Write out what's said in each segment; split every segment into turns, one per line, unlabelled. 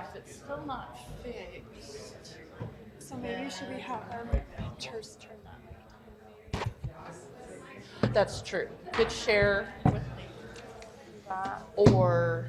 if it's still not fixed.
So maybe should we have our pictures turned on?
That's true. Could share with that or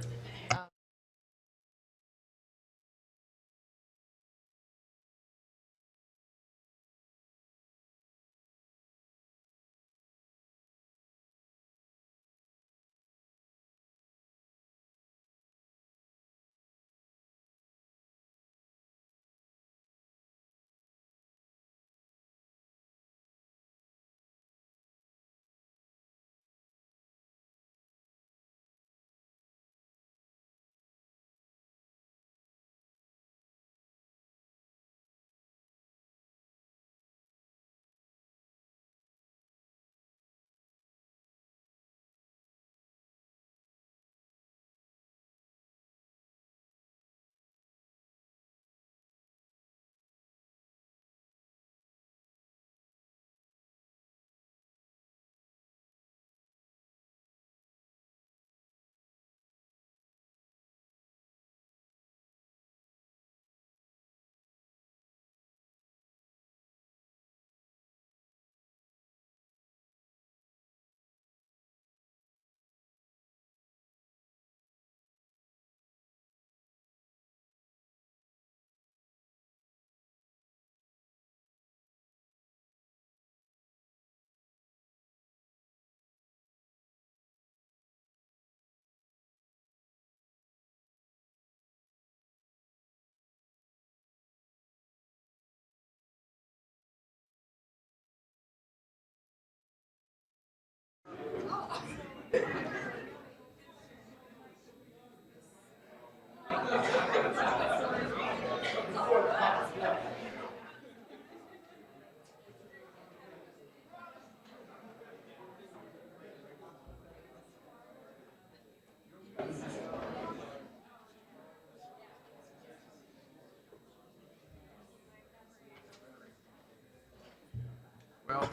Well,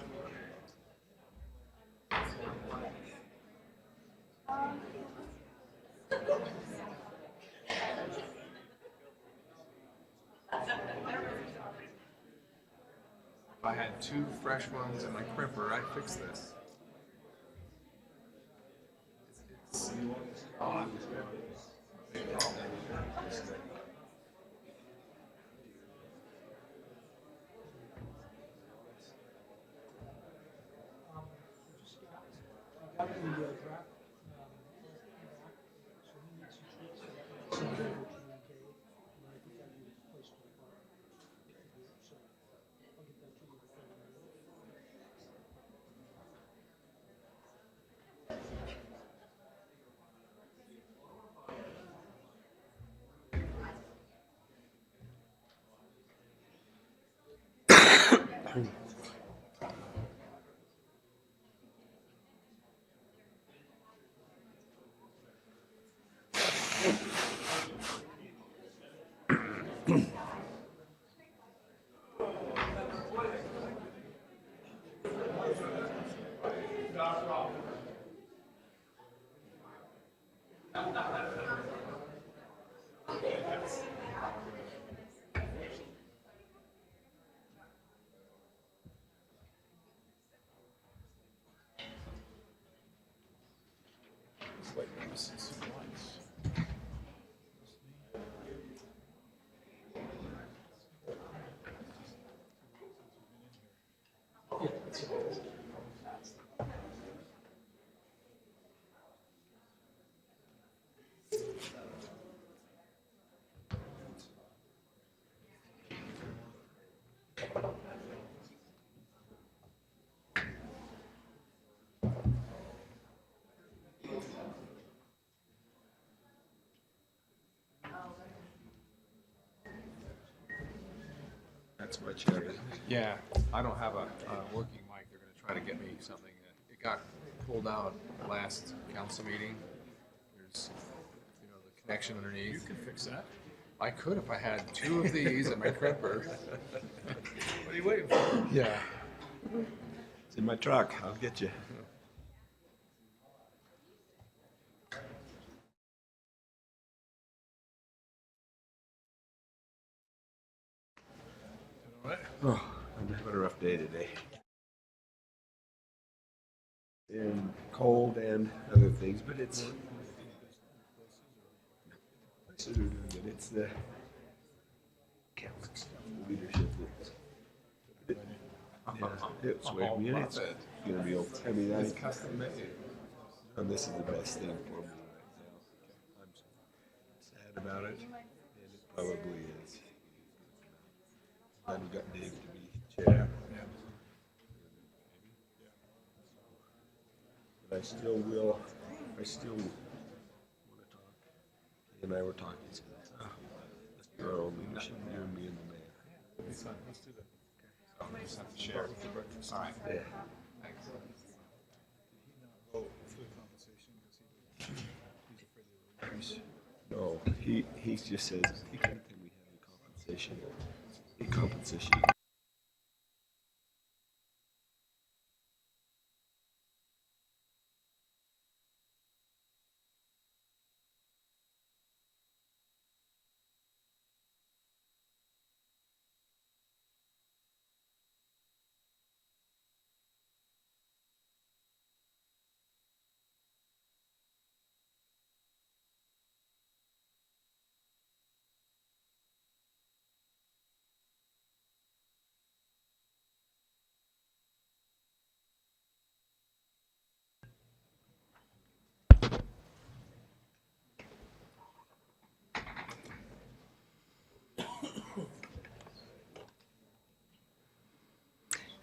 if I had two fresh ones in my crimper, I'd fix this. It's odd. It's like since once. That's what Yeah, I don't have a working mic. They're gonna try to get me something. It got pulled out last council meeting. There's, the connection underneath.
You can fix that.
I could if I had two of these in my crimper.
What are you waiting for?
Yeah.
It's in my truck. I'll get you. Oh, I'm having a rough day today. And cold and other things, but it's it's the leadership that it's with me, and it's gonna be okay. I mean,
It's custom made.
and this is the best thing for me right now. I'm sad about it, and it probably is. Glad we got Dave to be chair. But I still will. I still want to talk. He and I were talking. So let's do our own leadership. You and me and the mayor.
Let's do that. So we just have to share. All right.
Yeah.
Thanks.
Vote for the compensation because he's afraid of the
No, he just says anytime we have a compensation.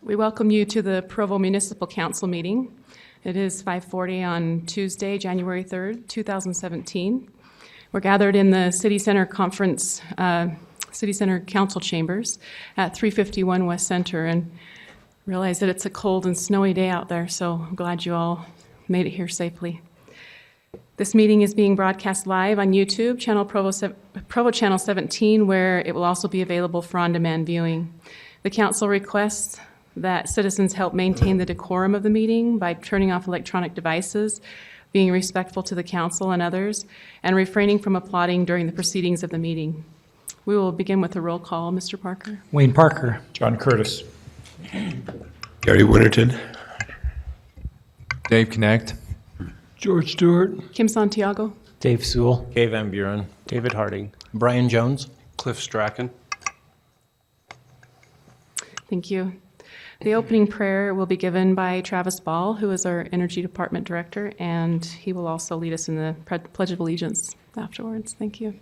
We welcome you to the Provo Municipal Council meeting. It is 5:40 on Tuesday, January 3rd, 2017. We're gathered in the City Center Conference, City Center Council Chambers at 351 West Center, and realize that it's a cold and snowy day out there, so I'm glad you all made it here safely. This meeting is being broadcast live on YouTube, Provo Channel 17, where it will also be available for on-demand viewing. The council requests that citizens help maintain the decorum of the meeting by turning off electronic devices, being respectful to the council and others, and refraining from applauding during the proceedings of the meeting. We will begin with a roll call. Mr. Parker?
Wayne Parker. John Curtis.
Gary Winterton.
Dave Connect.
George Stewart.
Kim Santiago?
Dave Sewell.
Kay Van Buren. David Harding. Brian Jones. Cliff Strachan.
Thank you. The opening prayer will be given by Travis Ball, who is our Energy Department Director, and he will also lead us in the Pledge of Allegiance afterwards. Thank you.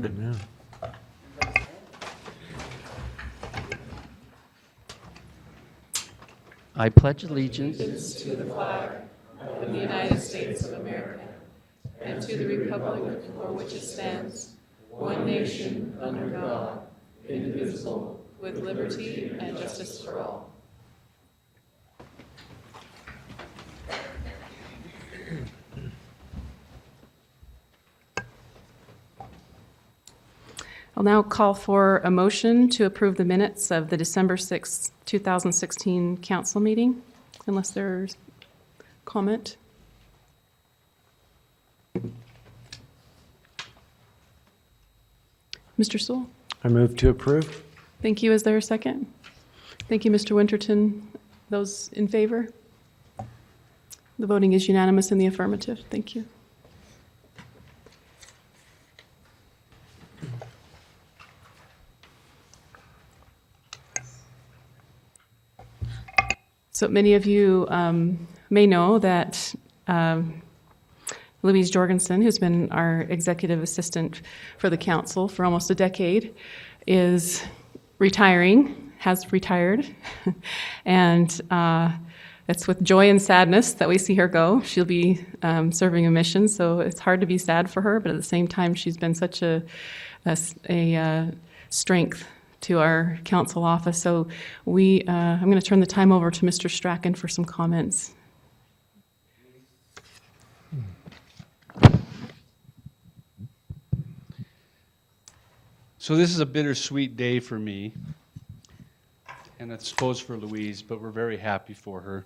Amen. I pledge allegiance
To the flag of the United States of America and to the republic for which it stands, one nation, under God, indivisible, with liberty and justice for all. I'll now call for a motion to approve the minutes of the December 6, 2016 council meeting, unless there's comment. Mr. Sewell?
I move to approve.
Thank you. Is there a second? Thank you, Mr. Winterton. Those in favor? The voting is unanimous in the affirmative. Thank you. So many of you may know that Louise Jorgensen, who's been our executive assistant for the council for almost a decade, is retiring, has retired, and it's with joy and sadness that we see her go. She'll be serving a mission, so it's hard to be sad for her, but at the same time, she's been such a strength to our council office. So I'm going to turn the time over to Mr. Strachan for some comments.
So this is a bittersweet day for me, and I suppose for Louise, but we're very happy for her.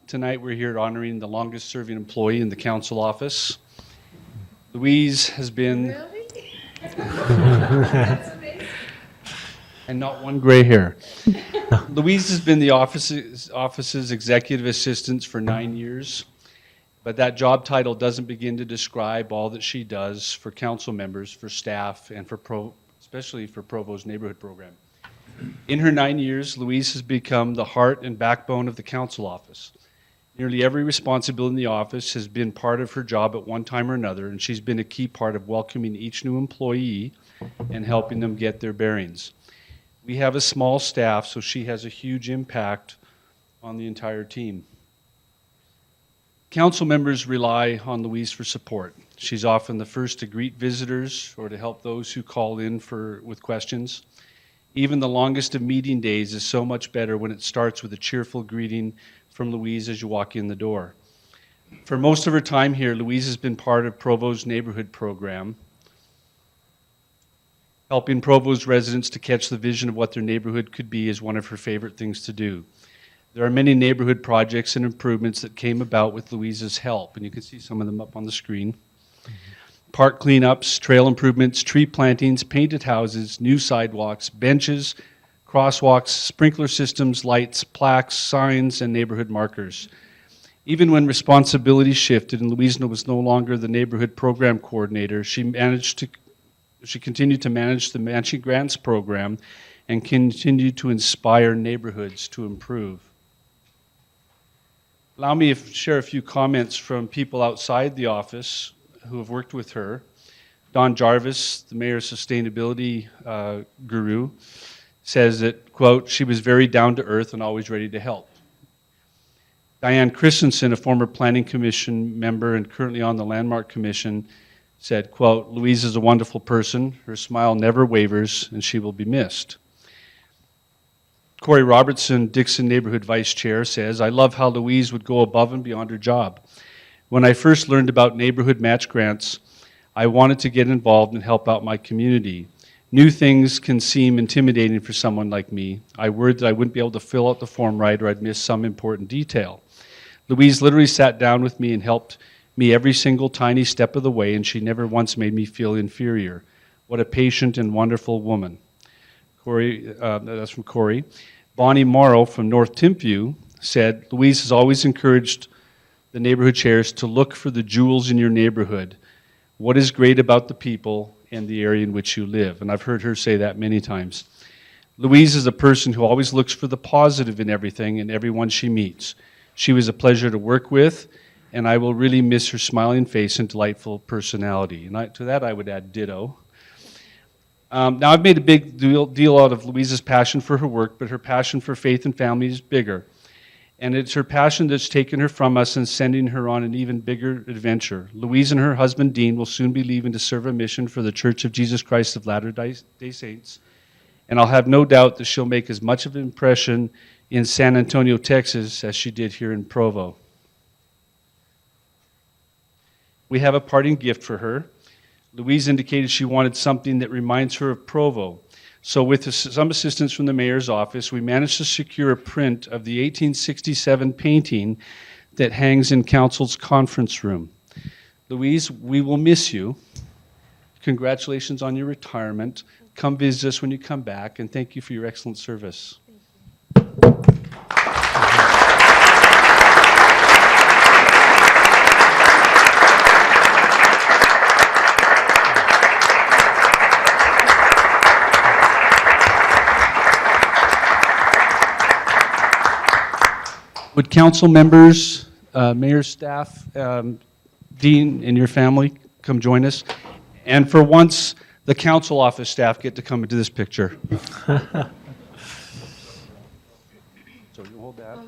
Tonight we're here honoring the longest serving employee in the council office. Louise has been...
Really?
And not one gray hair. Louise has been the office's executive assistant for 9 years, but that job title doesn't begin to describe all that she does for council members, for staff, and especially for Provo's neighborhood program. In her 9 years, Louise has become the heart and backbone of the council office. Nearly every responsibility in the office has been part of her job at one time or another, and she's been a key part of welcoming each new employee and helping them get their bearings. We have a small staff, so she has a huge impact on the entire team. Council members rely on Louise for support. She's often the first to greet visitors or to help those who call in with questions. Even the longest of meeting days is so much better when it starts with a cheerful greeting from Louise as you walk in the door. For most of her time here, Louise has been part of Provo's neighborhood program, helping Provo's residents to catch the vision of what their neighborhood could be is one of her favorite things to do. There are many neighborhood projects and improvements that came about with Louise's help, and you can see some of them up on the screen. Park cleanups, trail improvements, tree plantings, painted houses, new sidewalks, benches, crosswalks, sprinkler systems, lights, plaques, signs, and neighborhood markers. Even when responsibility shifted and Louise was no longer the neighborhood program coordinator, she continued to manage the Matching Grants program and continued to inspire neighborhoods to improve. Allow me to share a few comments from people outside the office who have worked with her. Don Jarvis, the mayor's sustainability guru, says that, quote, she was very down to earth and always ready to help. Diane Christensen, a former planning commission member and currently on the Landmark Commission, said, quote, Louise is a wonderful person, her smile never wavers, and she will be missed. Corey Robertson, Dixon Neighborhood Vice Chair, says, I love how Louise would go above and beyond her job. When I first learned about neighborhood match grants, I wanted to get involved and help out my community. New things can seem intimidating for someone like me. I worried that I wouldn't be able to fill out the form right or I'd miss some important detail. Louise literally sat down with me and helped me every single tiny step of the way, and she never once made me feel inferior. What a patient and wonderful woman. Corey, that's from Corey. Bonnie Morrow from North Timpview said, Louise has always encouraged the neighborhood chairs to look for the jewels in your neighborhood. What is great about the people and the area in which you live? And I've heard her say that many times. Louise is a person who always looks for the positive in everything and everyone she meets. She was a pleasure to work with, and I will really miss her smiling face and delightful personality. And to that I would add ditto. Now I've made a big deal out of Louise's passion for her work, but her passion for faith and family is bigger. And it's her passion that's taken her from us and sending her on an even bigger adventure. Louise and her husband Dean will soon be leaving to serve a mission for the Church of Jesus Christ of Latter-day Saints. And I'll have no doubt that she'll make as much of an impression in San Antonio, Texas, as she did here in Provo. We have a parting gift for her. Louise indicated she wanted something that reminds her of Provo. So with some assistance from the mayor's office, we managed to secure a print of the 1867 painting that hangs in council's conference room. Louise, we will miss you. Congratulations on your retirement. Come visit us when you come back, and thank you for your excellent service. Would council members, mayor's staff, Dean and your family come join us? And for once, the council office staff get to come into this picture. So you hold that.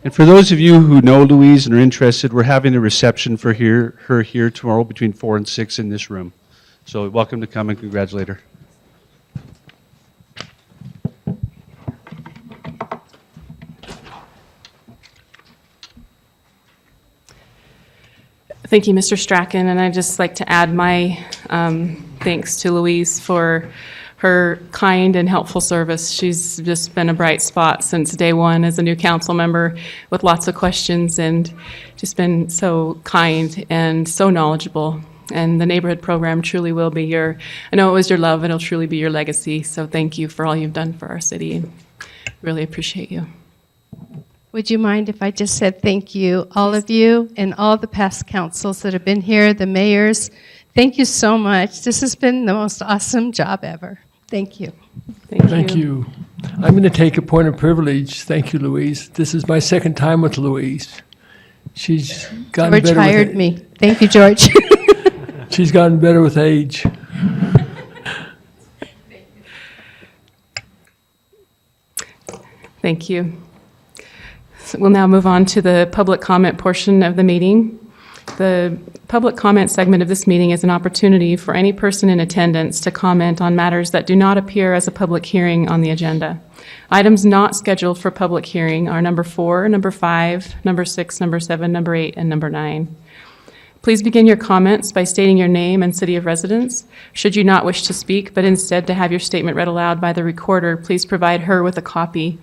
And for those of you who know Louise and are interested, we're having a reception for her here tomorrow between 4 and 6 in this room. So welcome to come and congratulate her.
Thank you, Mr. Strachan, and I'd just like to add my thanks to Louise for her kind and helpful service. She's just been a bright spot since day one as a new council member with lots of questions and just been so kind and so knowledgeable. And the neighborhood program truly will be I know it was your love, and it'll truly be your legacy. So thank you for all you've done for our city, and really appreciate you.
Would you mind if I just said thank you, all of you, and all the past councils that have been here, the mayors. Thank you so much. This has been the most awesome job ever. Thank you.
Thank you. I'm going to take a point of privilege. Thank you, Louise. This is my second time with Louise. She's gotten
George
better
hired
with
me. Thank you, George.
She's gotten better with age.
Thank you. So we'll now move on to the public comment portion of the meeting. The public comment segment of this meeting is an opportunity for any person in attendance to comment on matters that do not appear as a public hearing on the agenda. Items not scheduled for public hearing are number 4, number 5, number 6, number 7, number 8, and number 9. Please begin your comments by stating your name and city of residence. Should you not wish to speak, but instead to have your statement read aloud by the recorder, please provide her with a copy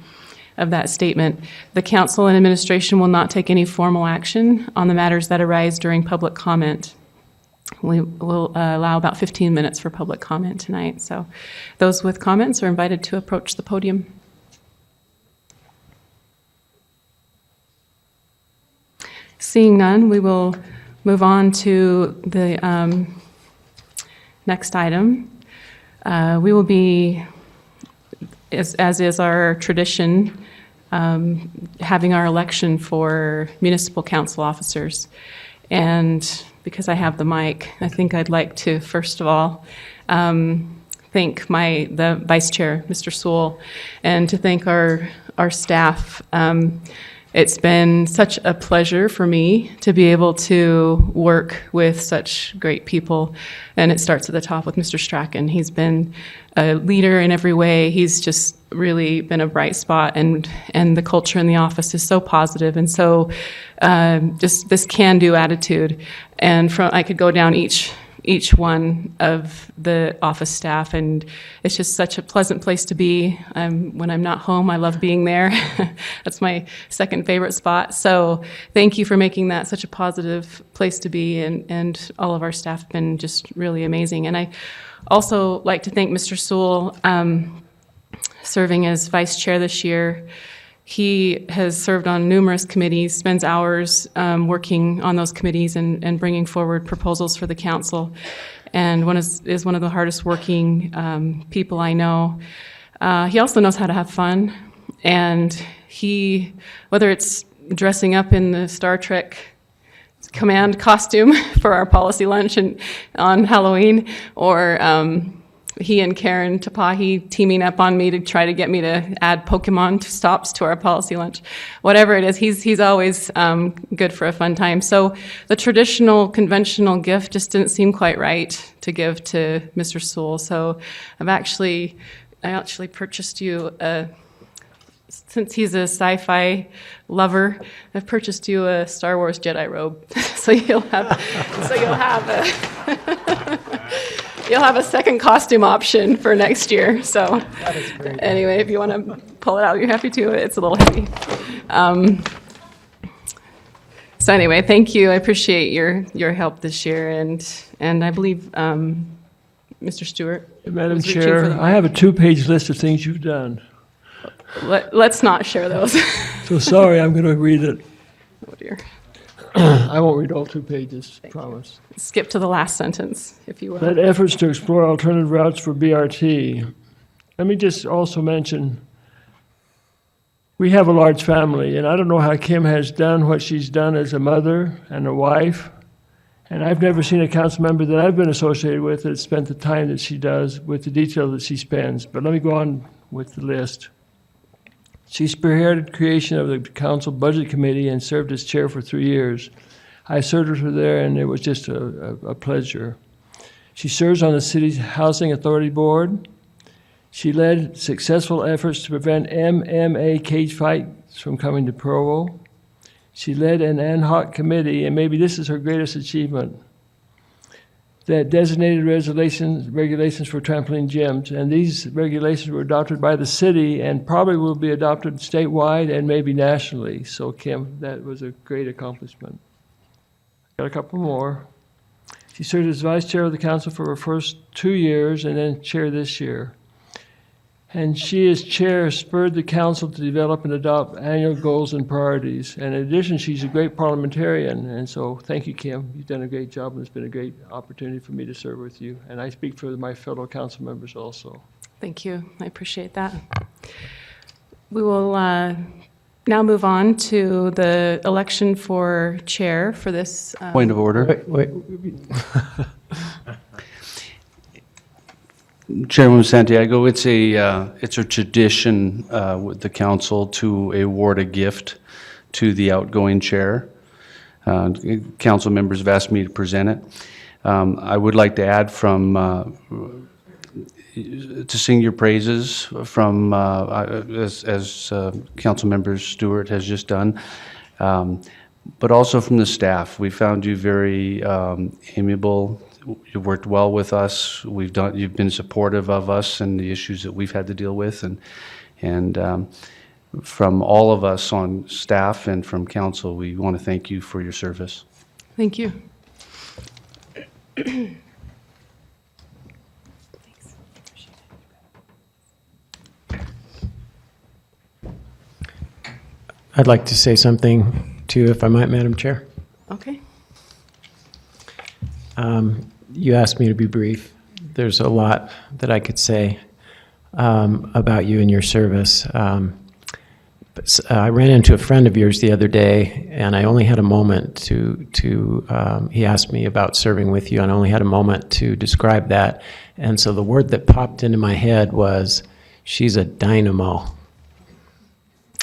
of that statement. The council and administration will not take any formal action on the matters that arise during public comment. We will allow about 15 minutes for public comment tonight. So those with comments are invited to approach the podium. Seeing none, we will move on to the next item. We will be, as is our tradition, having our election for municipal council officers. And because I have the mic, I think I'd like to, first of all, thank the vice chair, Mr. Sewell, and to thank our staff. It's been such a pleasure for me to be able to work with such great people, and it starts at the top with Mr. Strachan. He's been a leader in every way. He's just really been a bright spot, and the culture in the office is so positive, and so just this can-do attitude. And I could go down each one of the office staff, and it's just such a pleasant place to be. When I'm not home, I love being there. That's my second favorite spot. So thank you for making that such a positive place to be, and all of our staff have been just really amazing. And I also like to thank Mr. Sewell, serving as vice chair this year. He has served on numerous committees, spends hours working on those committees and bringing forward proposals for the council, and is one of the hardest working people I know. He also knows how to have fun, and whether it's dressing up in the Star Trek command costume for our policy lunch on Halloween, or he and Karen Tapahi teaming up on me to try to get me to add Pokemon stops to our policy lunch. Whatever it is, he's always good for a fun time. So the traditional, conventional gift just didn't seem quite right to give to Mr. Sewell. So I actually purchased you since he's a sci-fi lover, I've purchased you a Star Wars Jedi robe. so you'll have You'll have a second costume option for next year. So anyway, if you want to pull it out, you're happy to. It's a little heavy. So anyway, thank you. I appreciate your help this year, and I believe Mr. Stewart.
Madam Chair, I have a 2-page list of things you've done.
Let's not share those.
So sorry, I'm going to read it.
Oh dear.
I won't read all 2 pages, promise.
Skip to the last sentence, if you will.
Led efforts to explore alternative routes for BRT. Let me just also mention, we have a large family, and I don't know how Kim has done what she's done as a mother and a wife, and I've never seen a council member that I've been associated with that spent the time that she does with the detail that she spends. But let me go on with the list. She spearheaded creation of the council budget committee and served as chair for 3 years. I served with her there, and it was just a pleasure. She serves on the city's Housing Authority Board. She led successful efforts to prevent MMA cage fights from coming to Provo. She led an ad hoc committee, and maybe this is her greatest achievement, that designated regulations for trampoline gyms. And these regulations were adopted by the city and probably will be adopted statewide and maybe nationally. So Kim, that was a great accomplishment. Got a couple more. She served as vice chair of the council for her first 2 years and then chair this year. And she, as chair, spurred the council to develop and adopt annual goals and priorities. And in addition, she's a great parliamentarian. And so thank you, Kim. You've done a great job, and it's been a great opportunity for me to serve with you. And I speak for my fellow council members also.
Thank you. I appreciate that. We will now move on to the election for chair for this.
Point of order.
Wait.
Chairman Santiago, it's a tradition with the council to award a gift to the outgoing chair. Council members have asked me to present it. I would like to add to sing your praises from, as Council Member Stewart has just done, but also from the staff. We found you very amiable. You've worked well with us. You've been supportive of us and the issues that we've had to deal with, and from all of us on staff and from council, we want to thank you for your service.
Thank you.
I'd like to say something too, if I might, Madam Chair.
Okay.
You asked me to be brief. There's a lot that I could say about you and your service. But I ran into a friend of yours the other day, and I only had a moment he asked me about serving with you, and I only had a moment to describe that. And so the word that popped into my head was, she's a dynamo.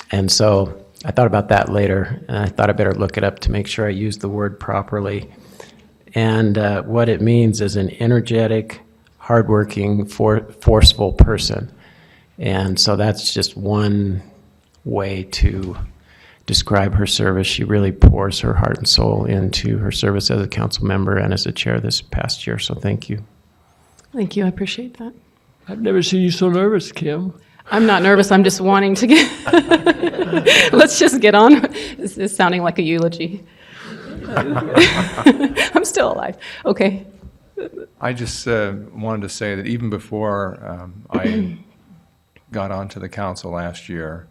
And so I thought about that later, and I thought I better look it up to make sure I used the word properly. And what it means is an energetic, hardworking, forceful person. And so that's just one way to describe her service. She really pours her heart and soul into her service as a council member and as a chair this past year. So thank you.
Thank you. I appreciate that.
I've never seen you so nervous, Kim.
I'm not nervous. I'm just wanting to get. Let's just get on. This is sounding like a eulogy. I'm still alive. Okay.
I just wanted to say that even before I got onto the council last year,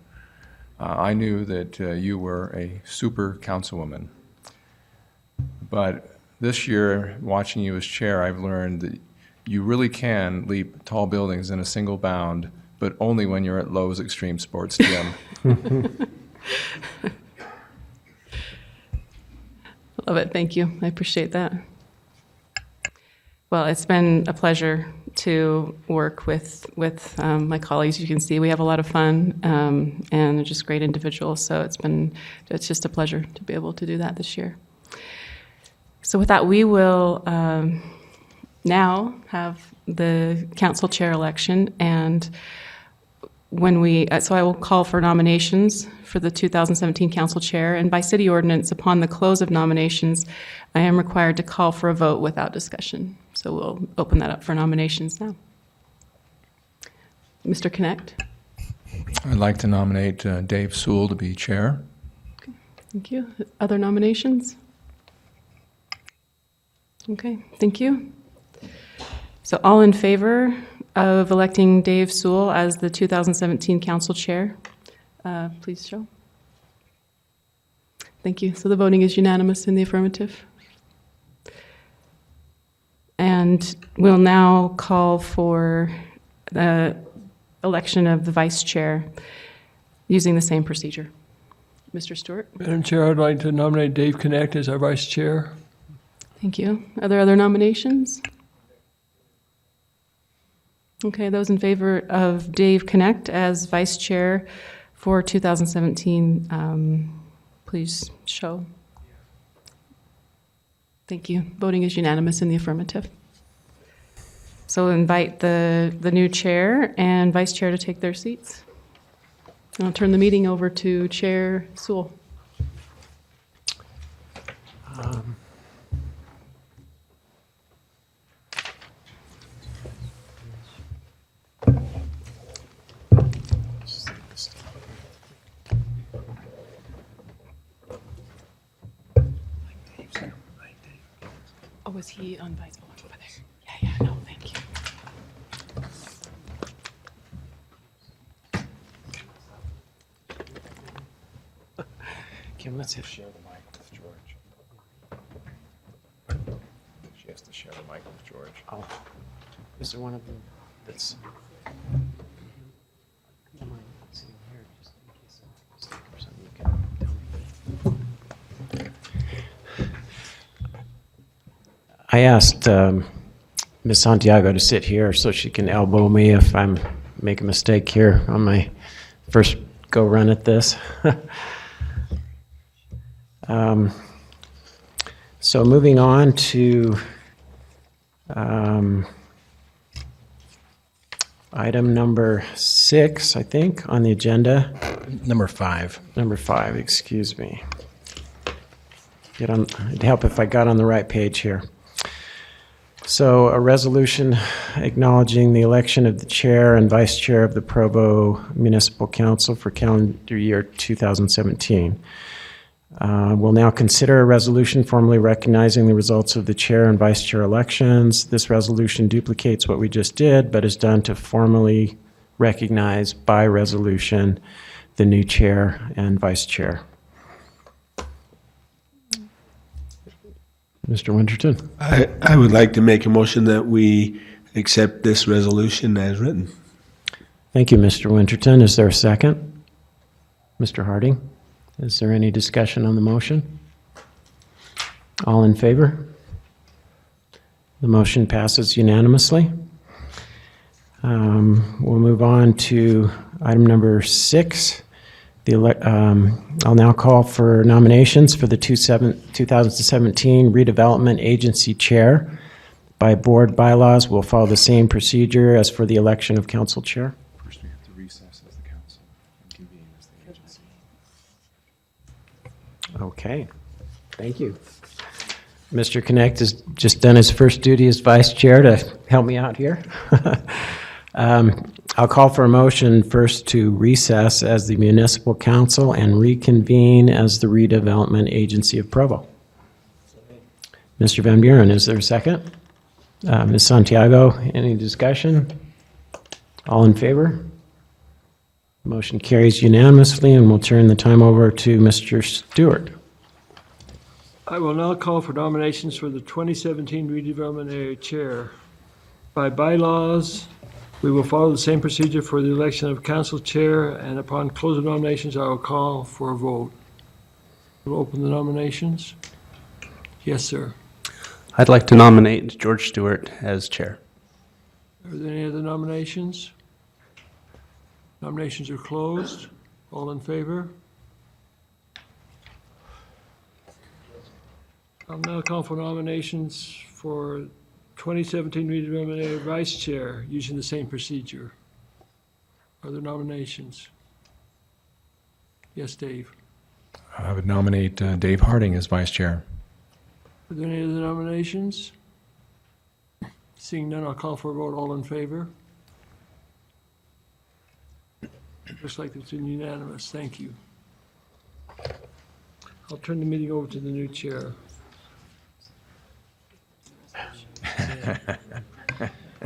I knew that you were a super councilwoman. But this year, watching you as chair, I've learned that you really can leap tall buildings in a single bound, but only when you're at Lowe's Extreme Sports Gym.
Love it. Thank you. I appreciate that. Well, it's been a pleasure to work with my colleagues. You can see we have a lot of fun, and they're just great individuals. So it's just a pleasure to be able to do that this year. So with that, we will now have the council chair election, and so I will call for nominations for the 2017 council chair, and by city ordinance, upon the close of nominations, I am required to call for a vote without discussion. So we'll open that up for nominations now. Mr. Connect.
I'd like to nominate Dave Sewell to be chair.
Okay, thank you. Other nominations? Okay, thank you. So all in favor of electing Dave Sewell as the 2017 council chair, please show. Thank you. So the voting is unanimous in the affirmative. And we'll now call for the election of the vice chair using the same procedure. Mr. Stewart?
Madam Chair, I'd like to nominate Dave Connect as our vice chair.
Thank you. Are there other nominations? Okay, those in favor of Dave Connect as vice chair for 2017, please show. Thank you. Voting is unanimous in the affirmative. So invite the new chair and vice chair to take their seats. And I'll turn the meeting over to Chair Sewell. Oh, was he on vice? Oh, over there. Yeah, no, thank you.
Kim, let's hit.
Share the mic with George. She has to share the mic with George.
Oh, is there one of them that's? Sitting here, just in case of mistake or something, you can tell me. I asked Ms. Santiago to sit here so she can elbow me if I make a mistake here on my first go run at this. So moving on to item number 6, I think, on the agenda.
Number 5.
Number 5, excuse me. It'd help if I got on the right page here. So a resolution acknowledging the election of the chair and vice chair of the Provo Municipal Council for calendar year 2017. We'll now consider a resolution formally recognizing the results of the chair and vice chair elections. This resolution duplicates what we just did, but is done to formally recognize by resolution the new chair and vice chair. Mr. Winterton.
I would like to make a motion that we accept this resolution as written.
Thank you, Mr. Winterton. Is there a second? Mr. Harding? Is there any discussion on the motion? All in favor? The motion passes unanimously. We'll move on to item number 6. I'll now call for nominations for the 2017 Redevelopment Agency Chair. By board bylaws, we'll follow the same procedure as for the election of council chair.
First, we have to recess as the council and convene as the agency.
Okay, thank you. Mr. Connect has just done his first duty as vice chair to help me out here. I'll call for a motion first to recess as the municipal council and reconvene as the redevelopment agency of Provo. Mr. Van Buren, is there a second? Ms. Santiago, any discussion? All in favor? Motion carries unanimously, and we'll turn the time over to Mr. Stewart.
I will now call for nominations for the 2017 redevelopment area chair. By bylaws, we will follow the same procedure for the election of council chair, and upon close of nominations, I will call for a vote. We'll open the nominations. Yes, sir.
I'd like to nominate George Stewart as chair.
Are there any other nominations? Nominations are closed. All in favor? I'll now call for nominations for 2017 redevelopment area vice chair using the same procedure. Are there nominations? Yes, Dave.
I would nominate Dave Harding as vice chair.
Are there any other nominations? Seeing none, I'll call for a vote. All in favor? Looks like it's been unanimous. Thank you. I'll turn the meeting over to the new chair.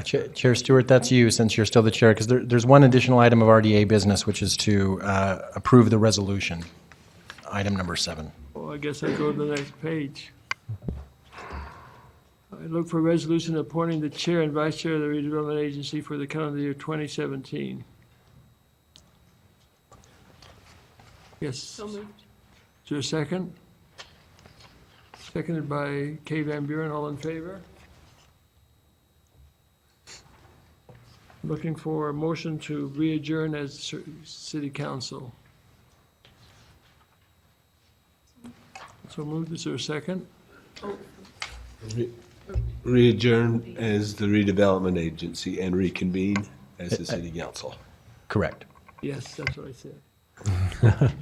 Chair Stewart, that's you, since you're still the chair, because there's one additional item of RDA business, which is to approve the resolution, item number 7.
Well, I guess I go to the next page. I look for a resolution appointing the chair and vice chair of the redevelopment agency for the calendar year 2017. Yes.
So moved.
Is there a second? Seconded by Kay Van Buren. All in favor? Looking for a motion to re-adjourn as city council. So moved. Is there a second?
Re-adjourn as the redevelopment agency and reconvene as the city council.
Correct.
Yes, that's what I said.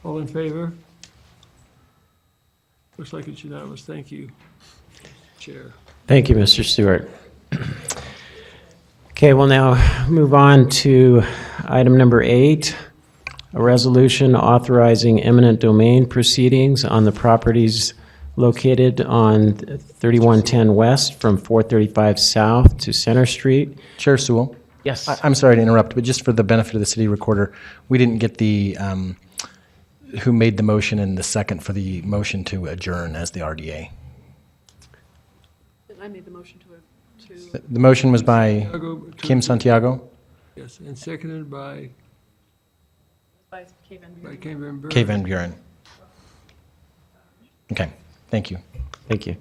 All in favor? Looks like it's unanimous. Thank you, Chair.
Thank you, Mr. Stewart. Okay, we'll now move on to item number 8, a resolution authorizing eminent domain proceedings on the properties located on 3110 West from 435 South to Center Street.
Chair Sewell?
Yes.
I'm sorry to interrupt, but just for the benefit of the city recorder, we didn't get the, who made the motion and the second for the motion to adjourn as the RDA.
I made the motion to.
The motion was by
Santiago,
Kim Santiago,
Yes, and seconded by
Kay Van
Buren.
Kay Van Buren. Okay, thank you.
Thank you.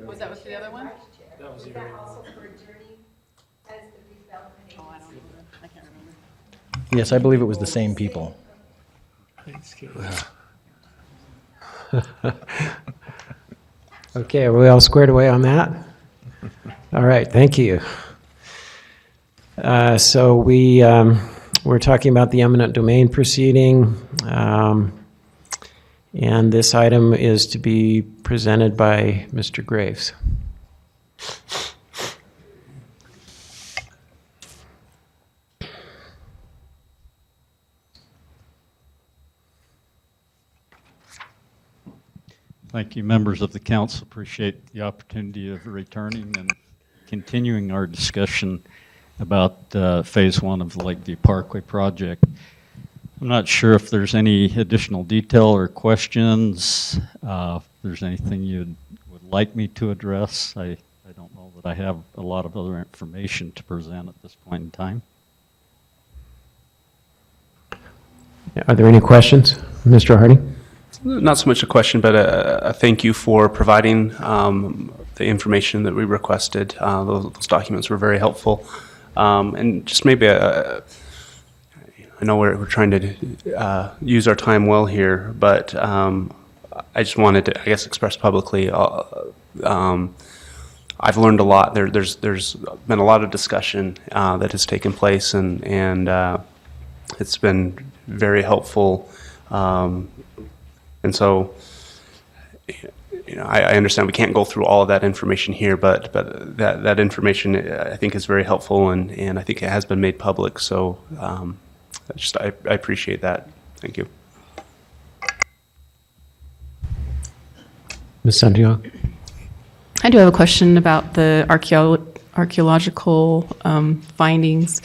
Was that with the other one?
Yes, I believe it was the same people.
Thanks, Kay.
Okay, are we all squared away on that? All right, thank you. So we're talking about the eminent domain proceeding, and this item is to be presented by Mr. Graves.
Thank you, members of the council. Appreciate the opportunity of returning and continuing our discussion about phase 1 of the Lakeview Parkway project. I'm not sure if there's any additional detail or questions. If there's anything you would like me to address, I don't know that I have a lot of other information to present at this point in time.
Are there any questions? Mr. Harding?
Not so much a question, but a thank you for providing the information that we requested. Those documents were very helpful. And just maybe I know we're trying to use our time well here, but I just wanted to, I guess, express publicly, I've learned a lot. There's been a lot of discussion that has taken place, and it's been very helpful. And so, I understand we can't go through all of that information here, but that information I think is very helpful, and I think it has been made public. So, I appreciate that. Thank you.
Ms. Santiago?
I do have a question about the archaeological findings.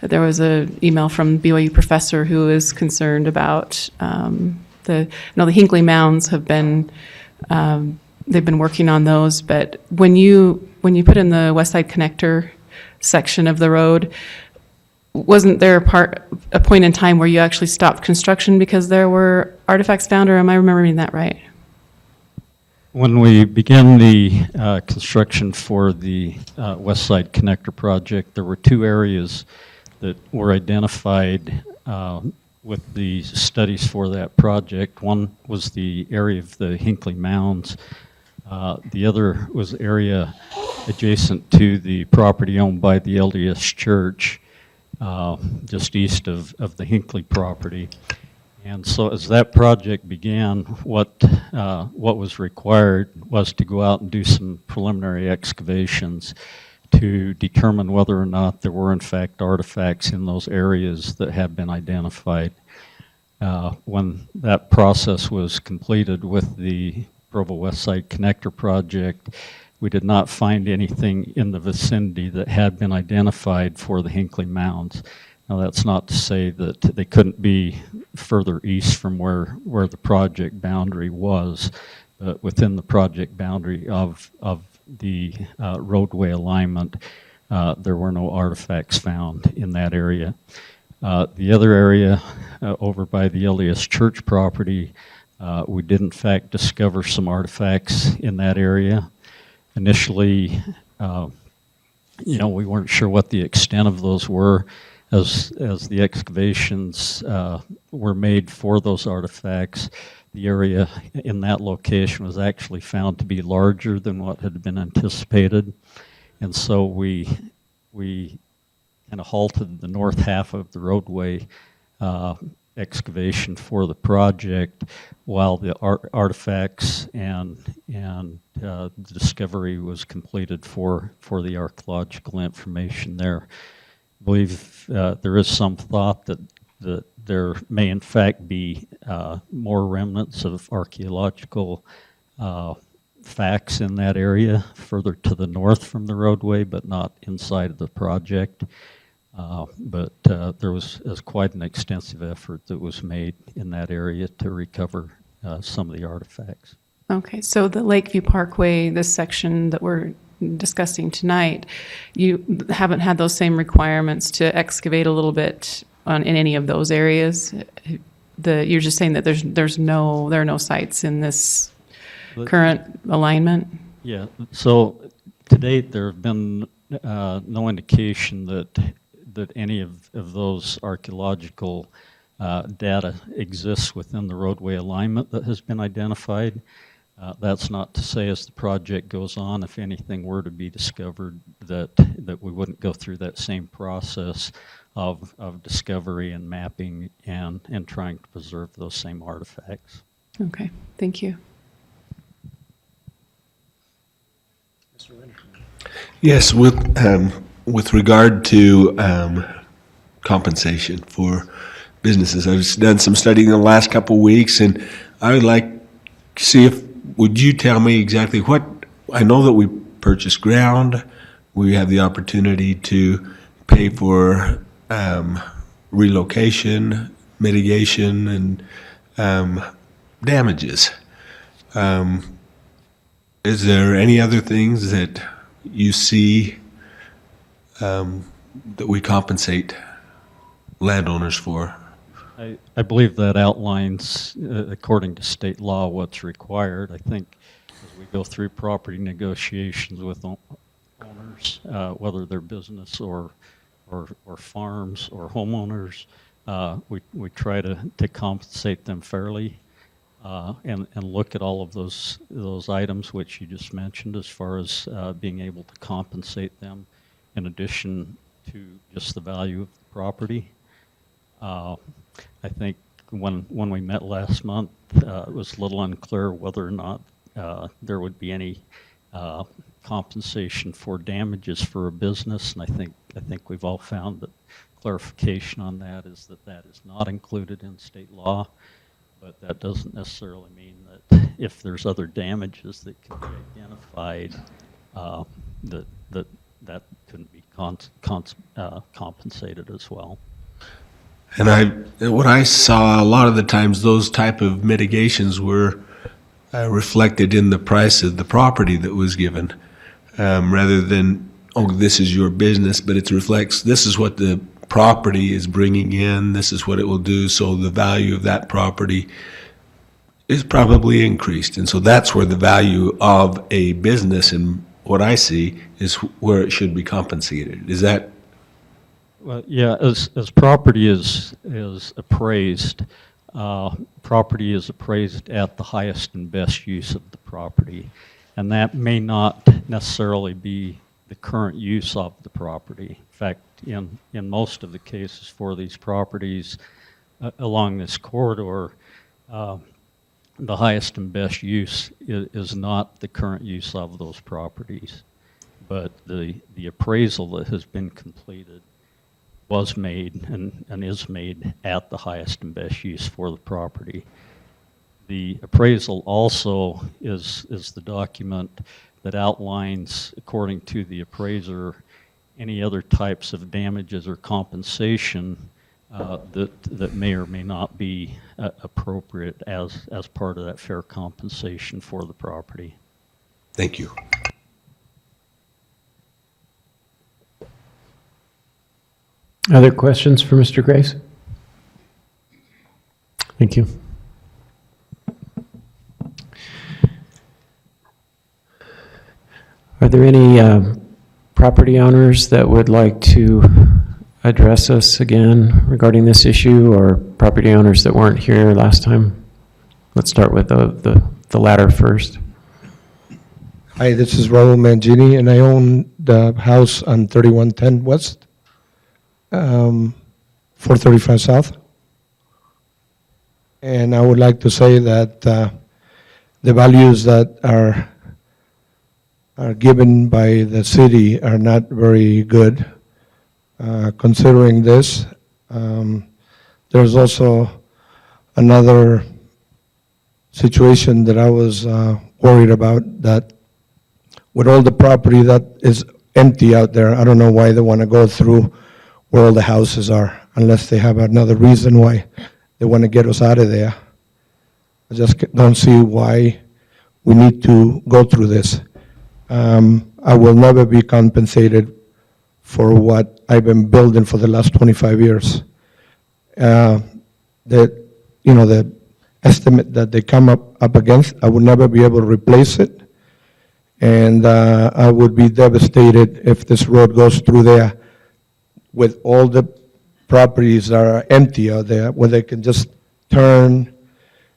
There was an email from BYU professor who is concerned about the Hinckley Mounds have been they've been working on those, but when you put in the West Side Connector section of the road, wasn't there a point in time where you actually stopped construction because there were artifacts found, or am I remembering that right?
When we began the construction for the West Side Connector project, there were 2 areas that were identified with the studies for that project. One was the area of the Hinckley Mounds. The other was area adjacent to the property owned by the LDS Church, just east of the Hinckley property. And so as that project began, what was required was to go out and do some preliminary excavations to determine whether or not there were in fact artifacts in those areas that had been identified. When that process was completed with the Provo West Side Connector project, we did not find anything in the vicinity that had been identified for the Hinckley Mounds. Now that's not to say that they couldn't be further east from where the project boundary was, but within the project boundary of the roadway alignment, there were no artifacts found in that area. The other area over by the LDS Church property, we did in fact discover some artifacts in that area. Initially, we weren't sure what the extent of those were. As the excavations were made for those artifacts. The area in that location was actually found to be larger than what had been anticipated. And so we kind of halted the north half of the roadway excavation for the project while the artifacts and the discovery was completed for the archaeological information there. I believe there is some thought that there may in fact be more remnants of archaeological facts in that area further to the north from the roadway, but not inside of the project. But there was quite an extensive effort that was made in that area to recover some of the artifacts.
Okay, so the Lakeview Parkway, this section that we're discussing tonight, you haven't had those same requirements to excavate a little bit in any of those areas? You're just saying that there are no sites in this current alignment?
Yeah, so to date, there have been no indication that any of those archaeological data exists within the roadway alignment that has been identified. That's not to say as the project goes on, if anything were to be discovered, that we wouldn't go through that same process of discovery and mapping and trying to preserve those same artifacts.
Okay, thank you.
Yes, with regard to compensation for businesses, I've done some studying in the last couple of weeks, and I would like to see would you tell me exactly what, I know that we purchase ground, we have the opportunity to pay for relocation, mitigation, and damages. Is there any other things that you see that we compensate landowners for?
I believe that outlines, according to state law, what's required. I think as we go through property negotiations with owners, whether they're business or farms or homeowners, we try to compensate them fairly and look at all of those items which you just mentioned as far as being able to compensate them in addition to just the value of the property. I think when we met last month, it was a little unclear whether or not there would be any compensation for damages for a business, and I think we've all found that clarification on that is not included in state law, but that doesn't necessarily mean that if there's other damages that can be identified, that couldn't be compensated as well.
And what I saw a lot of the times, those type of mitigations were reflected in the price of the property that was given, rather than, oh, this is your business, but it reflects, this is what the property is bringing in, this is what it will do, so the value of that property is probably increased. And so that's where the value of a business, and what I see, is where it should be compensated. Is that?
Well, yeah, as property is appraised, property is appraised at the highest and best use of the property, and that may not necessarily be the current use of the property. In fact, in most of the cases for these properties along this corridor, the highest and best use is not the current use of those properties, but the appraisal that has been completed was made and is made at the highest and best use for the property. The appraisal also is the document that outlines, according to the appraiser, any other types of damages or compensation that may or may not be appropriate as part of that fair compensation for the property.
Thank you.
Other questions for Mr. Grace? Thank you. Are there any property owners that would like to address us again regarding this issue, or property owners that weren't here last time? Let's start with the latter first.
Hi, this is Raul Mangini, and I own the house on 3110 West, 435 South. And I would like to say that the values that are given by the city are not very good. Considering this, there's also another situation that I was worried about, that with all the property that is empty out there, I don't know why they want to go through where all the houses are, unless they have another reason why they want to get us out of there. I just don't see why we need to go through this. I will never be compensated for what I've been building for the last 25 years. The estimate that they come up against, I would never be able to replace it. And I would be devastated if this road goes through there with all the properties that are empty out there, where they can just turn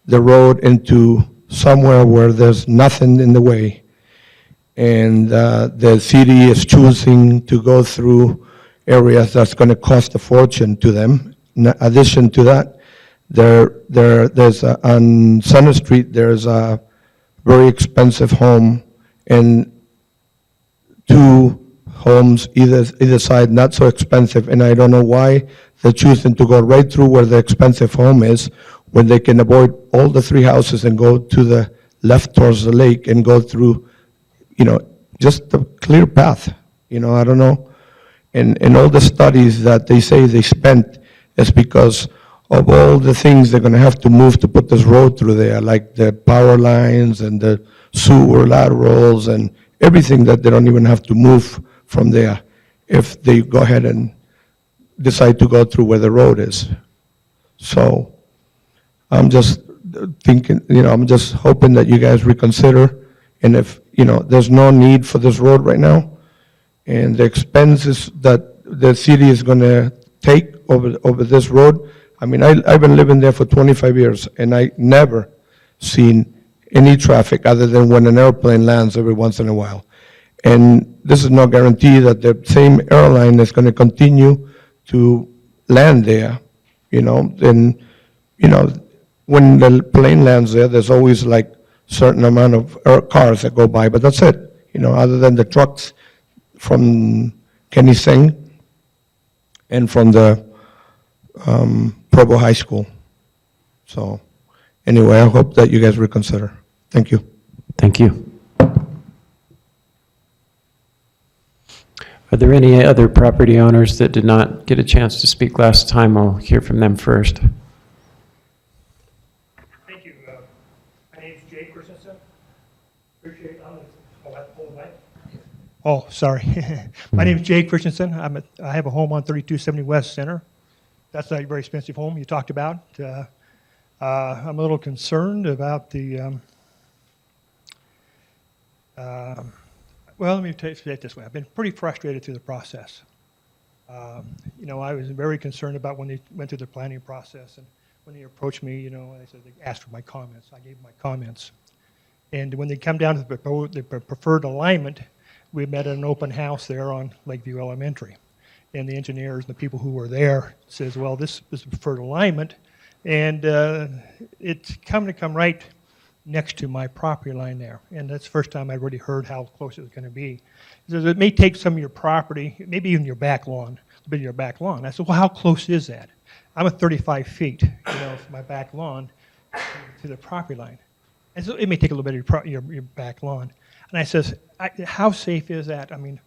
the road into somewhere where there's nothing in the way. And the city is choosing to go through areas that's going to cost a fortune to them. In addition to that, there's on Center Street, there's a very expensive home, and two homes either side not so expensive, and I don't know why they're choosing to go right through where the expensive home is, when they can avoid all the three houses and go to the left towards the lake and go through, just a clear path. I don't know. And all the studies that they say they spent is because of all the things they're going to have to move to put this road through there, like the power lines and the sewer laterals and everything that they don't even have to move from there if they go ahead and decide to go through where the road is. So I'm just thinking, I'm just hoping that you guys reconsider, and if, there's no need for this road right now, and the expenses that the city is going to take over this road. I mean, I've been living there for 25 years, and I never seen any traffic other than when an airplane lands every once in a while. And this is no guarantee that the same airline is going to continue to land there, and, when the plane lands there, there's always like certain amount of cars that go by, but that's it. Other than the trucks from Kenny Singh and from the Provo High School. So anyway, I hope that you guys reconsider. Thank you.
Thank you. Are there any other property owners that did not get a chance to speak last time? I'll hear from them first.
Thank you. My name's Jay Christensen. Appreciate Oh, sorry. My name is Jay Christensen. I have a home on 3270 West Center. That's a very expensive home you talked about. I'm a little concerned about the, well, let me say it this way. I've been pretty frustrated through the process. I was very concerned about when they went through the planning process, and when they approached me, they said they asked for my comments. I gave my comments. And when they come down to the preferred alignment, we met at an open house there on Lakeview Elementary. And the engineers and the people who were there says, well, this is the preferred alignment, and it's come right next to my property line there. And that's the first time I really heard how close it was going to be. He says, it may take some of your property, maybe even your back lawn, a bit of your back lawn. I said, well, how close is that? I'm at 35 feet, from my back lawn to the property line. And so it may take a little bit of your back lawn. And I says, how safe is that? I mean,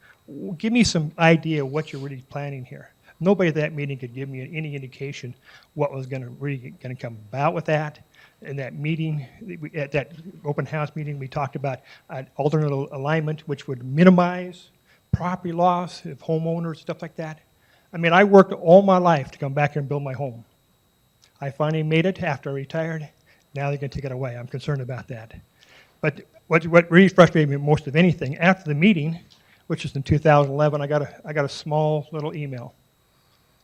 give me some idea of what you're really planning here. Nobody at that meeting could give me any indication what was going to come about with that. In that meeting, at that open house meeting, we talked about an alternate alignment which would minimize property loss of homeowners, stuff like that. I mean, I worked all my life to come back here and build my home. I finally made it after I retired. Now they're going to take it away. I'm concerned about that. But what really frustrated me most of anything, after the meeting, which was in 2011, I got a small little email.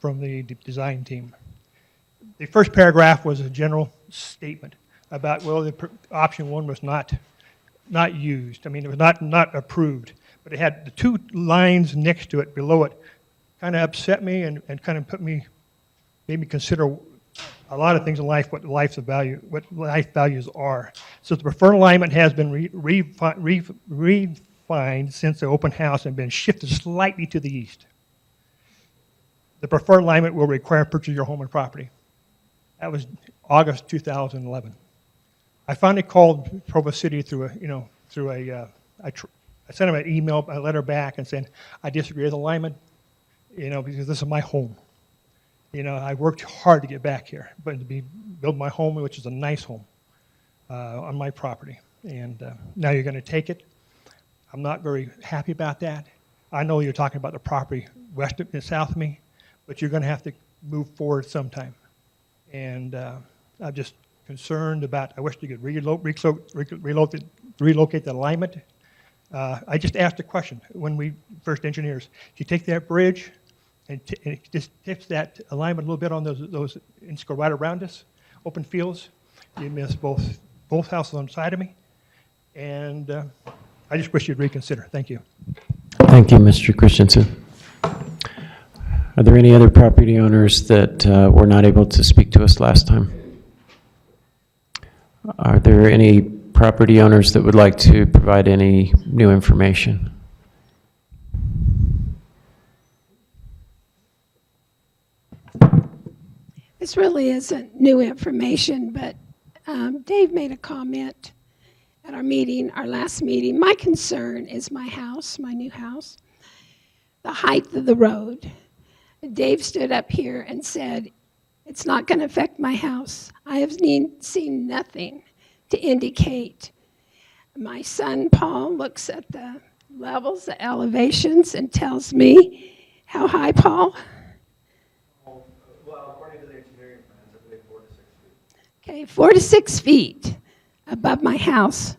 from the design team. The first paragraph was a general statement about, well, option one was not used. I mean, it was not approved. But it had the two lines next to it, below it, kind of upset me and kind of made me consider a lot of things in life, what life values are. So the preferred alignment has been refined since the open house and been shifted slightly to the east. The preferred alignment will require purchase of your home and property. That was August 2011. I finally called Provo City I sent them an email, a letter back, and saying I disagree with alignment, because this is my home. I worked hard to get back here, but to build my home, which is a nice home, on my property. And now you're going to take it. I'm not very happy about that. I know you're talking about the property west and south of me, but you're going to have to move forward sometime. And I'm just concerned about, I wish you could relocate the alignment. I just asked a question when we first engineers. If you take that bridge and it just tips that alignment a little bit on those and just go right around us, open fields, you miss both houses on the side of me. And I just wish you'd reconsider. Thank you.
Thank you, Mr. Christensen. Are there any other property owners that were not able to speak to us last time? Are there any property owners that would like to provide any new information?
This really isn't new information, but Dave made a comment at our last meeting. My concern is my house, my new house, the height of the road. Dave stood up here and said, it's not going to affect my house. I have seen nothing to indicate. My son, Paul, looks at the levels, the elevations, and tells me, how high, Paul?
Well, according to the engineering plans, I believe 4 to 6 feet.
Okay, 4 to 6 feet above my house.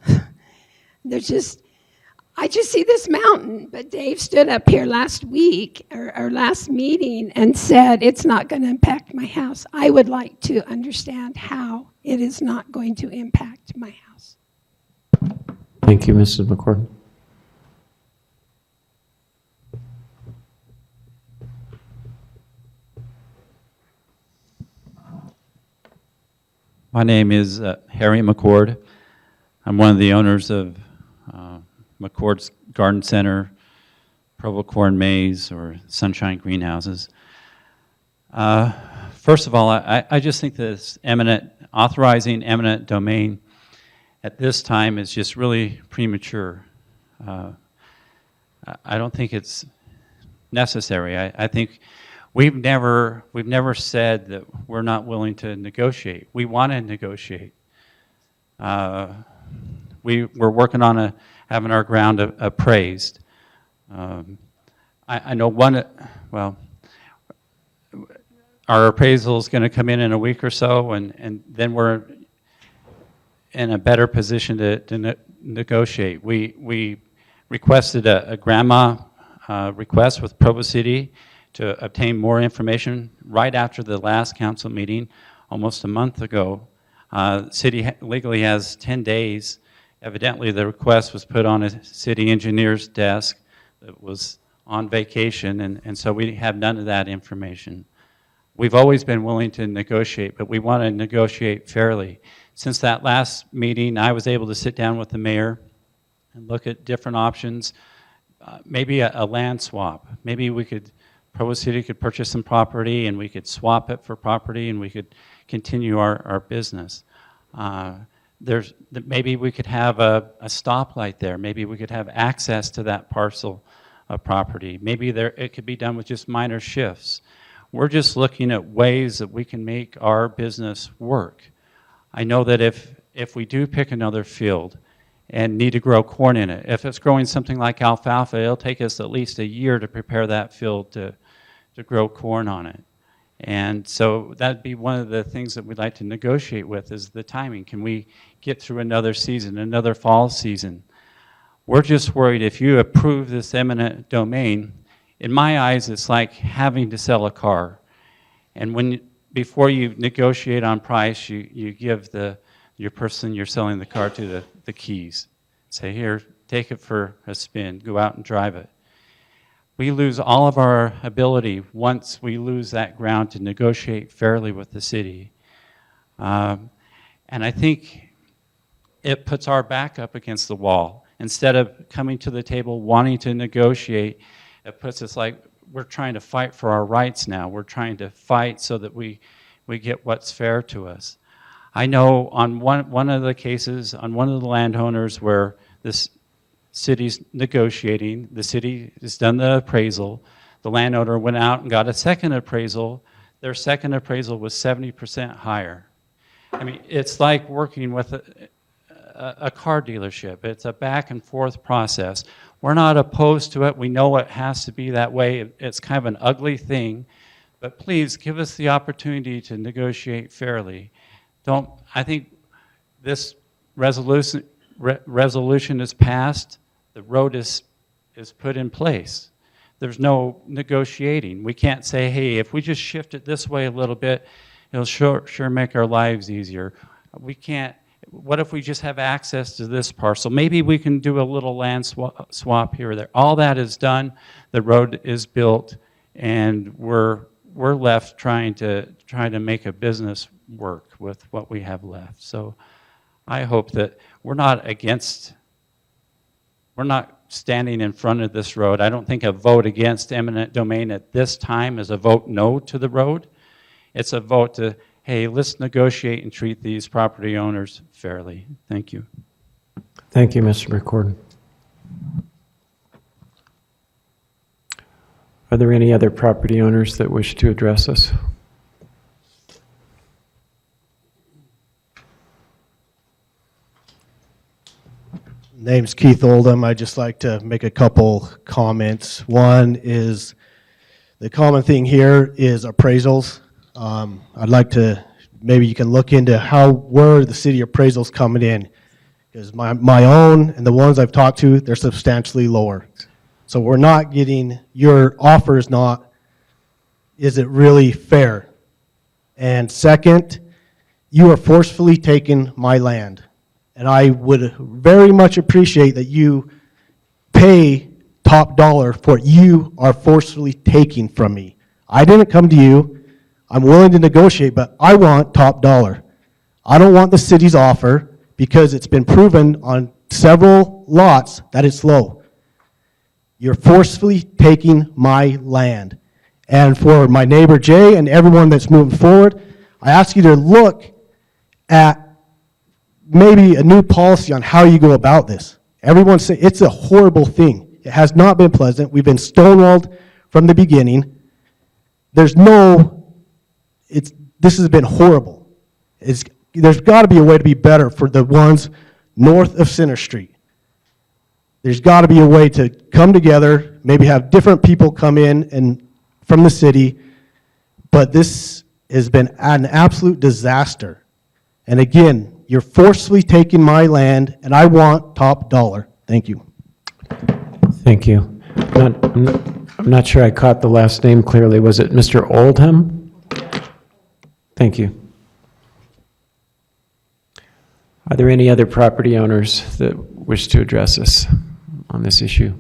I just see this mountain, but Dave stood up here last week or last meeting and said it's not going to impact my house. I would like to understand how it is not going to impact my house.
Thank you, Mrs. McCord.
My name is Harry McCord. I'm one of the owners of McCord's Garden Center, Provo Corn Maze, or Sunshine Greenhouses. First of all, I just think this authorizing eminent domain at this time is just really premature. I don't think it's necessary. I think we've never said that we're not willing to negotiate. We want to negotiate. We're working on having our ground appraised. I know our appraisal is going to come in a week or so, and then we're in a better position to negotiate. We requested a grandma request with Provo City to obtain more information right after the last council meeting, almost a month ago. City legally has 10 days. Evidently, the request was put on a city engineer's desk that was on vacation, and so we have none of that information. We've always been willing to negotiate, but we want to negotiate fairly. Since that last meeting, I was able to sit down with the mayor and look at different options, maybe a land swap. Maybe Provo City could purchase some property and we could swap it for property and we could continue our business. Maybe we could have a stoplight there. Maybe we could have access to that parcel of property. Maybe it could be done with just minor shifts. We're just looking at ways that we can make our business work. I know that if we do pick another field and need to grow corn in it, if it's growing something like alfalfa, it'll take us at least a year to prepare that field to grow corn on it. And so that'd be one of the things that we'd like to negotiate with is the timing. Can we get through another season, another fall season? We're just worried if you approve this eminent domain, in my eyes, it's like having to sell a car. And before you negotiate on price, you give your person you're selling the car to the keys. Say, here, take it for a spin, go out and drive it. We lose all of our ability once we lose that ground to negotiate fairly with the city. And I think it puts our back up against the wall. Instead of coming to the table wanting to negotiate, it puts us like we're trying to fight for our rights now. We're trying to fight so that we get what's fair to us. I know on one of the cases, on one of the landowners where this city's negotiating, the city has done the appraisal, the landowner went out and got a second appraisal. Their second appraisal was 70% higher. I mean, it's like working with a car dealership. It's a back and forth process. We're not opposed to it. We know it has to be that way. It's kind of an ugly thing, but please give us the opportunity to negotiate fairly. I think this resolution is passed, the road is put in place. There's no negotiating. We can't say, hey, if we just shift it this way a little bit, it'll sure make our lives easier. We can't. What if we just have access to this parcel? Maybe we can do a little land swap here or there. All that is done, the road is built, and we're left trying to make a business work with what we have left. So I hope that we're not standing in front of this road. I don't think a vote against eminent domain at this time is a vote no to the road. It's a vote to, hey, let's negotiate and treat these property owners fairly. Thank you.
Thank you, Mr. McCorden. Are there any other property owners that wish to address us?
Name's Keith Oldham. I'd just like to make a couple comments. One is the common thing here is appraisals. I'd like to, maybe you can look into where the city appraisals coming in. Because my own and the ones I've talked to, they're substantially lower. So we're not getting, your offer is it really fair? And second, you are forcefully taking my land. And I would very much appreciate that you pay top dollar for what you are forcefully taking from me. I didn't come to you. I'm willing to negotiate, but I want top dollar. I don't want the city's offer because it's been proven on several lots that it's low. You're forcefully taking my land. And for my neighbor Jay and everyone that's moving forward, I ask you to look at maybe a new policy on how you go about this. Everyone say it's a horrible thing. It has not been pleasant. We've been stonewalled from the beginning. This has been horrible. There's got to be a way to be better for the ones north of Center Street. There's got to be a way to come together, maybe have different people come in and from the city, but this has been an absolute disaster. And again, you're forcefully taking my land, and I want top dollar. Thank you.
Thank you. I'm not sure I caught the last name clearly. Was it Mr. Oldham? Thank you. Are there any other property owners that wish to address us on this issue?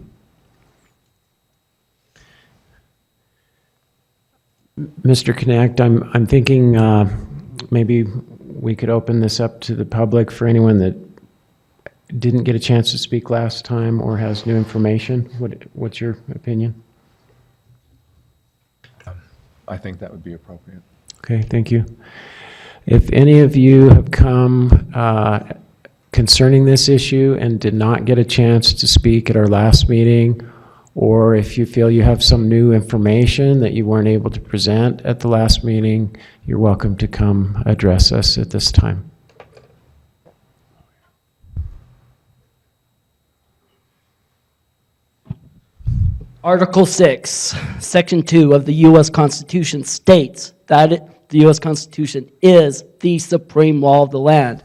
Mr. Connect, I'm thinking maybe we could open this up to the public for anyone that didn't get a chance to speak last time or has new information. What's your opinion?
I think that would be appropriate.
Okay, thank you. If any of you have come concerning this issue and did not get a chance to speak at our last meeting, or if you feel you have some new information that you weren't able to present at the last meeting, you're welcome to come address us at this time.
Article 6, Section 2 of the U.S. Constitution states that the U.S. Constitution is the supreme law of the land,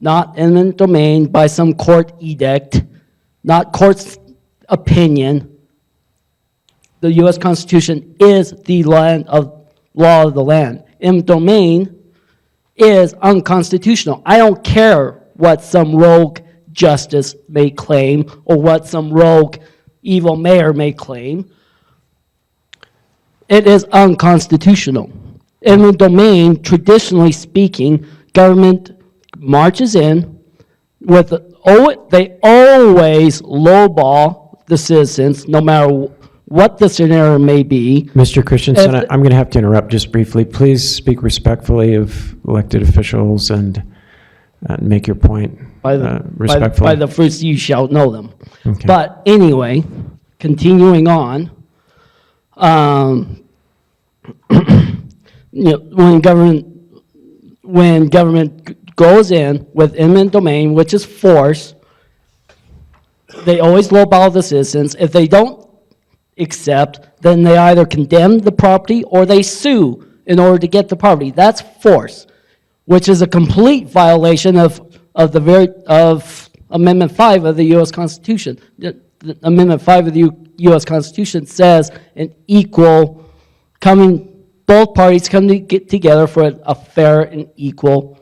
not eminent domain by some court edict, not court's opinion. The U.S. Constitution is the law of the land. Eminent domain is unconstitutional. I don't care what some rogue justice may claim or what some rogue evil mayor may claim. It is unconstitutional. Eminent domain, traditionally speaking, government marches in with, they always lowball the citizens, no matter what the scenario may be.
Mr. Christensen,
If the-
I'm going to have to interrupt just briefly. Please speak respectfully of elected officials and make your point respectfully.
By the fruits you shall know them.
Okay.
But anyway, continuing on, when government goes in with eminent domain, which is force, they always lowball the citizens. If they don't accept, then they either condemn the property or they sue in order to get the property. That's force, which is a complete violation of Amendment 5 of the U.S. Constitution. The Amendment 5 of the U.S. Constitution says both parties come to get together for a fair and equal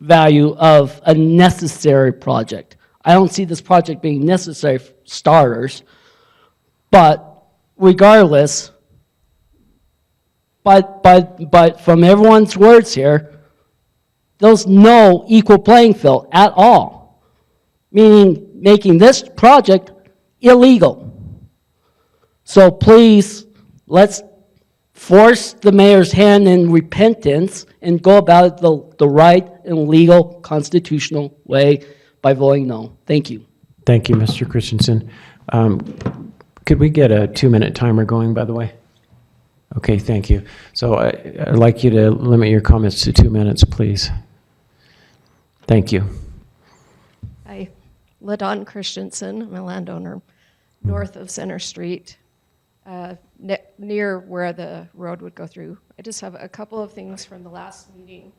value of a necessary project. I don't see this project being necessary for starters, but regardless, but from everyone's words here, there's no equal playing field at all, meaning making this project illegal. So please, let's force the mayor's hand in repentance and go about it the right and legal constitutional way by voting no. Thank you.
Thank you, Mr. Christensen. Could we get a 2-minute timer going, by the way? Okay, thank you. So I'd like you to limit your comments to 2 minutes, please. Thank you.
Hi, LaDon Christensen. I'm a landowner north of Center Street, near where the road would go through. I just have a couple of things from the last meeting.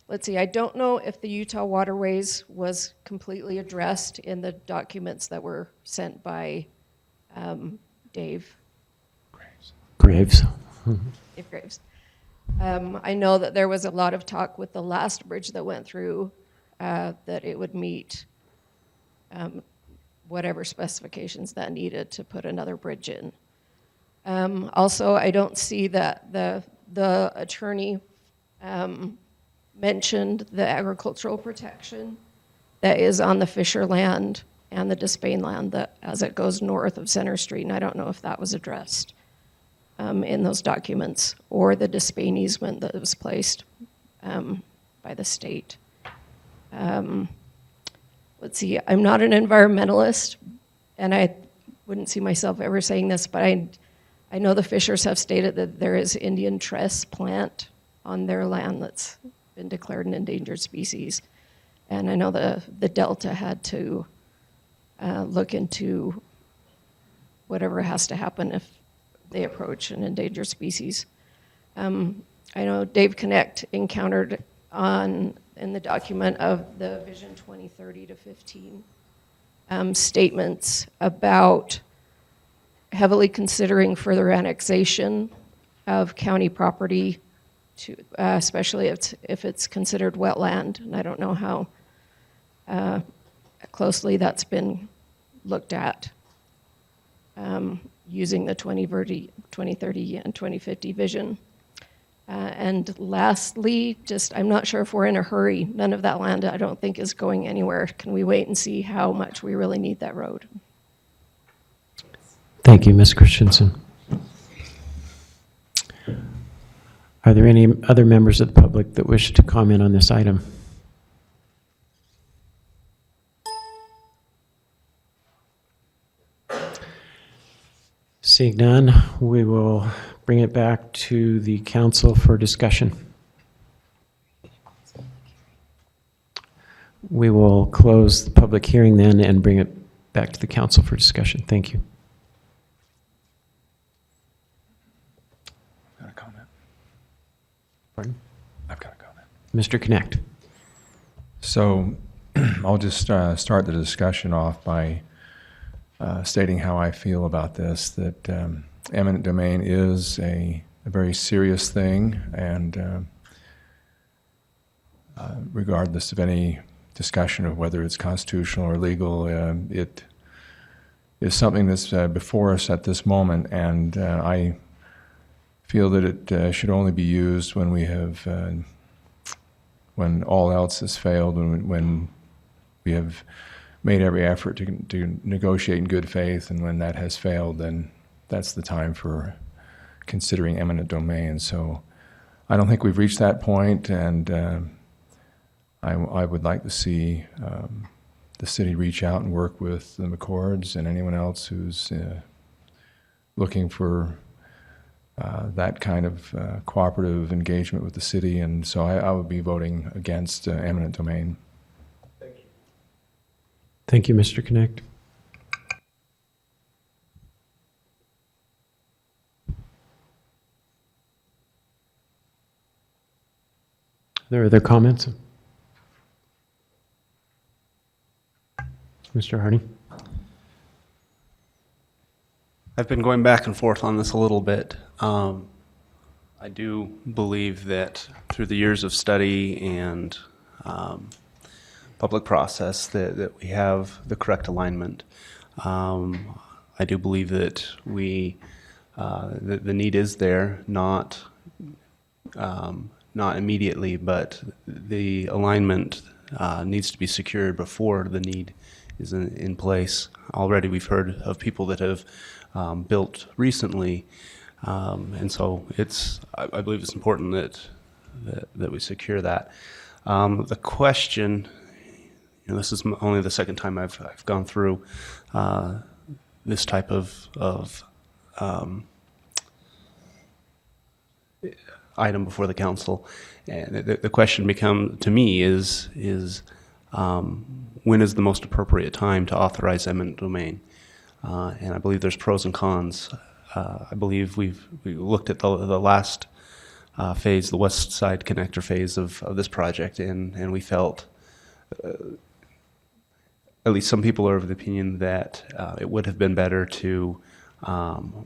Let's see, I don't know if the Utah Waterways was completely addressed in the documents that were sent by Dave.
Graves.
Dave Graves. I know that there was a lot of talk with the last bridge that went through that it would meet whatever specifications that needed to put another bridge in. Also, I don't see that the attorney mentioned the agricultural protection that is on the Fisher land and the Despain land that as it goes north of Center Street, and I don't know if that was addressed in those documents, or the Despain easement that was placed by the state. Let's see, I'm not an environmentalist, and I wouldn't see myself ever saying this, but I know the Fishers have stated that there is Indian tress plant on their land that's been declared an endangered species. And I know the Delta had to look into whatever has to happen if they approach an endangered species. I know Dave Connect encountered in the document of the Vision 2030 to 15 statements about heavily considering further annexation of county property, to, especially if it's considered wetland. And I don't know how closely that's been looked at using the 2030 and 2050 vision. And lastly, I'm not sure if we're in a hurry. None of that land, I don't think, is going anywhere. Can we wait and see how much we really need that road?
Thank you, Ms. Christensen. Are there any other members of the public that wish to comment on this item? Seeing none, we will bring it back to the council for discussion. We will close the public hearing then and bring it back to the council for discussion. Thank you.
Got a comment.
Pardon?
I've got a comment.
Mr. Connect.
So I'll just start the discussion off by stating how I feel about this, that eminent domain is a very serious thing, and regardless of any discussion of whether it's constitutional or legal, it is something that's before us at this moment, and I feel that it should only be used when we have, when all else has failed, when we have made every effort to negotiate in good faith, and when that has failed, then that's the time for considering eminent domain. So I don't think we've reached that point, and I would like to see the city reach out and work with the McCords and anyone else who's looking for that kind of cooperative engagement with the city, and so I would be voting against eminent domain.
Thank you, Mr. Connect. Are there other comments? Mr. Hardy?
I've been going back and forth on this a little bit. I do believe that through the years of study and public process that we have the correct alignment. I do believe that the need is there, not immediately, but the alignment needs to be secured before the need is in place. Already we've heard of people that have built recently, and so I believe it's important that we secure that. The question, this is only the second time I've gone through this type of item before the council, and the question to me is when is the most appropriate time to authorize eminent domain? And I believe there's pros and cons. I believe we looked at the last phase, the west side connector phase of this project, and we felt, at least some people are of the opinion that it would have been better to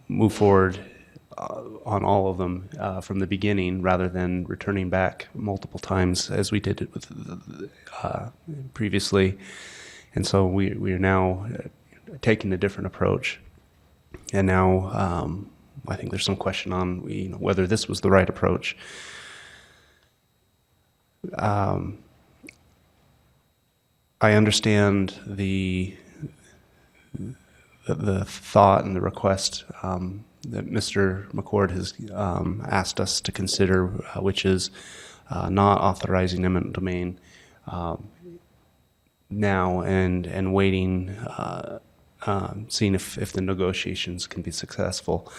move forward on all of them from the beginning rather than returning back multiple times as we did it with previously. And so we are now taking a different approach. And now I think there's some question on whether this was the right approach. I understand the thought and the request that Mr. McCord has asked us to consider, which is not authorizing eminent domain now and waiting, seeing if the negotiations can be successful.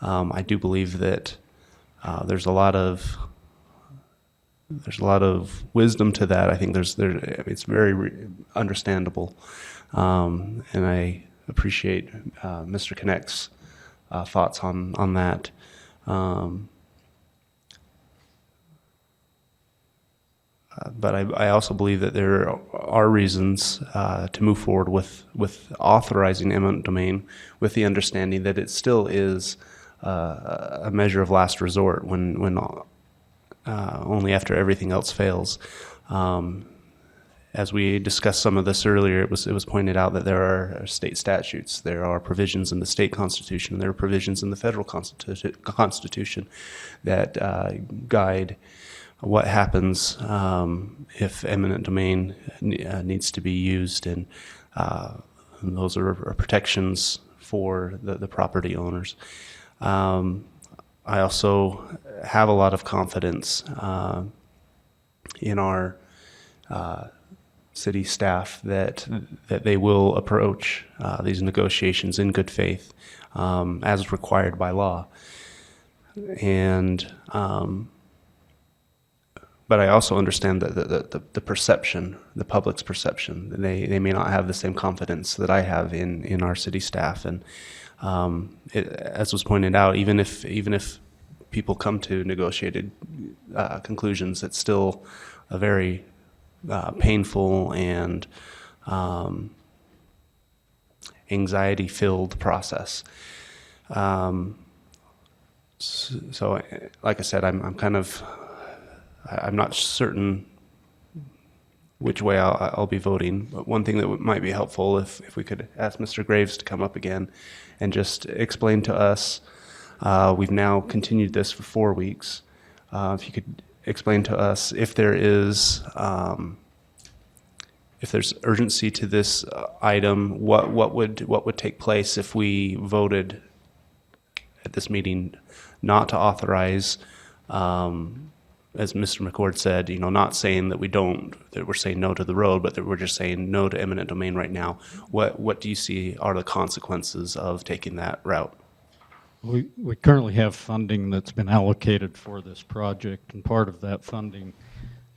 I do believe that there's a lot of wisdom to that. I think it's very understandable, and I appreciate Mr. Connect's thoughts on that. But I also believe that there are reasons to move forward with authorizing eminent domain, with the understanding that it still is a measure of last resort when only after everything else fails. As we discussed some of this earlier, it was pointed out that there are state statutes, there are provisions in the state constitution, there are provisions in the federal constitution that guide what happens if eminent domain needs to be used, and those are protections for the property owners. I also have a lot of confidence in our city staff that they will approach these negotiations in good faith as required by law. And but I also understand that the perception, the public's perception, they may not have the same confidence that I have in our city staff. And as was pointed out, even if people come to negotiated conclusions, it's still a very painful and anxiety-filled process. So, like I said, I'm not certain which way I'll be voting. But one thing that might be helpful, if we could ask Mr. Graves to come up again and just explain to us, we've now continued this for 4 weeks. If you could explain to us if there's urgency to this item, what would take place if we voted at this meeting not to authorize, as Mr. McCord said, not saying that we're saying no to the road, but that we're just saying no to eminent domain right now. What do you see are the consequences of taking that route?
We currently have funding that's been allocated for this project, and part of that funding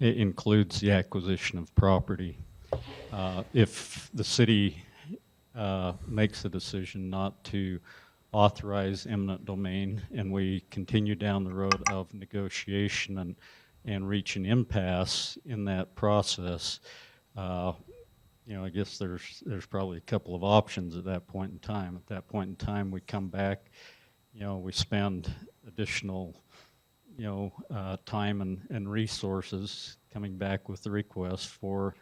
includes the acquisition of property. If the city makes a decision not to authorize eminent domain and we continue down the road of negotiation and reach an impasse in that process, I guess there's probably a couple of options at that point in time. At that point in time, we come back, we spend additional, time and resources coming back with the request for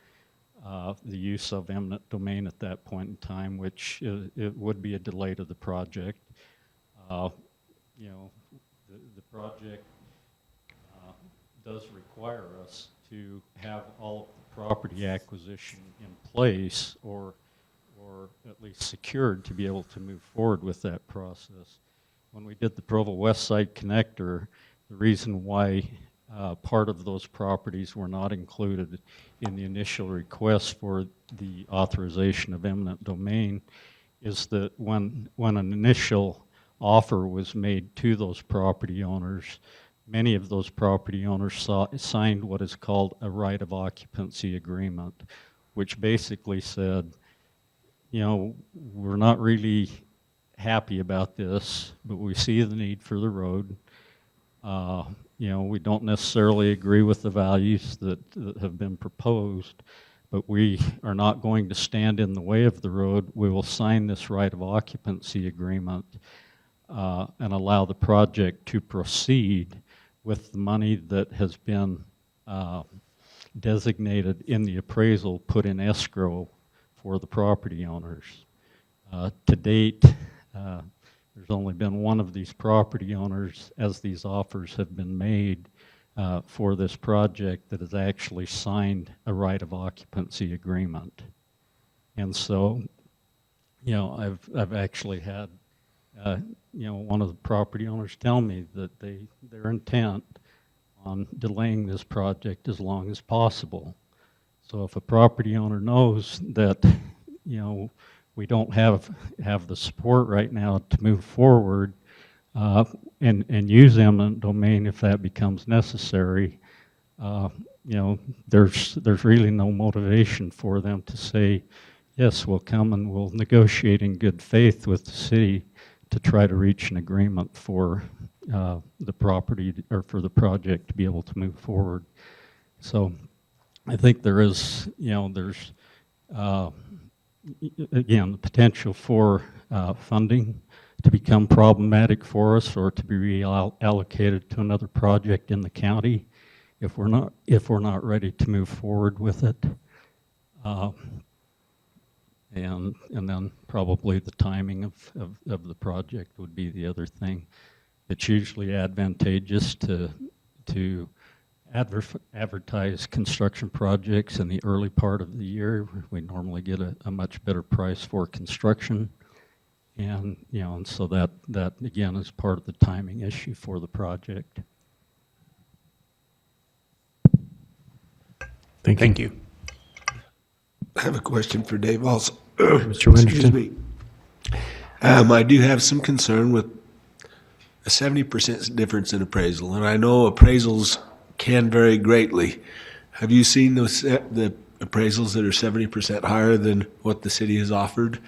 the use of eminent domain at that point in time, which it would be a delay to the project. The project does require us to have all of the property acquisition in place or at least secured to be able to move forward with that process. When we did the Provo West Side Connector, the reason why part of those properties were not included in the initial request for the authorization of eminent domain is that when an initial offer was made to those property owners, many of those property owners signed what is called a right of occupancy agreement, which basically said, we're not really happy about this, but we see the need for the road. We don't necessarily agree with the values that have been proposed, but we are not going to stand in the way of the road. We will sign this right of occupancy agreement and allow the project to proceed with the money that has been designated in the appraisal put in escrow for the property owners. To date, there's only been one of these property owners, as these offers have been made for this project, that has actually signed a right of occupancy agreement. And so, I've actually had, one of the property owners tell me that their intent on delaying this project as long as possible. So if a property owner knows that, we don't have the support right now to move forward and use eminent domain if that becomes necessary, there's really no motivation for them to say, yes, we'll come and we'll negotiate in good faith with the city to try to reach an agreement for the property or for the project to be able to move forward. So I think there is, there's again, the potential for funding to become problematic for us or to be reallocated to another project in the county if we're not ready to move forward with it. And then probably the timing of the project would be the other thing. It's usually advantageous to advertise construction projects in the early part of the year. We normally get a much better price for construction. And, and so that again is part of the timing issue for the project.
Thank you.
I have a question for Dave also.
Mr. Winterton.
Excuse me. I do have some concern with a 70% difference in appraisal, and I know appraisals can vary greatly. Have you seen the appraisals that are 70% higher than what the city has offered?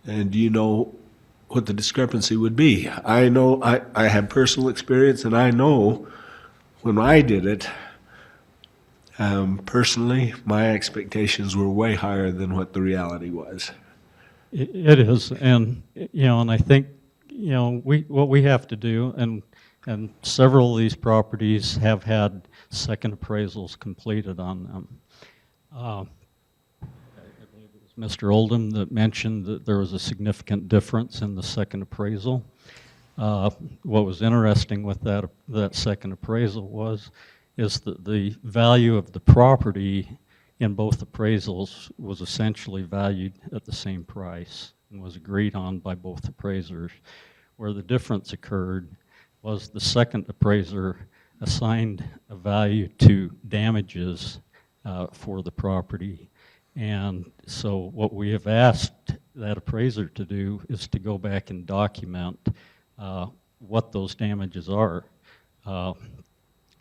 And do you know what the discrepancy would be? I know I have personal experience, and I know when I did it, personally, my expectations were way higher than what the reality was.
It is, and and I think what we have to do, and And several of these properties have had second appraisals completed on them. I believe it was Mr. Oldham that mentioned that there was a significant difference in the second appraisal. What was interesting with that second appraisal is that the value of the property in both appraisals was essentially valued at the same price and was agreed on by both appraisers. Where the difference occurred was the second appraiser assigned a value to damages for the property. And so what we have asked that appraiser to do is to go back and document what those damages are.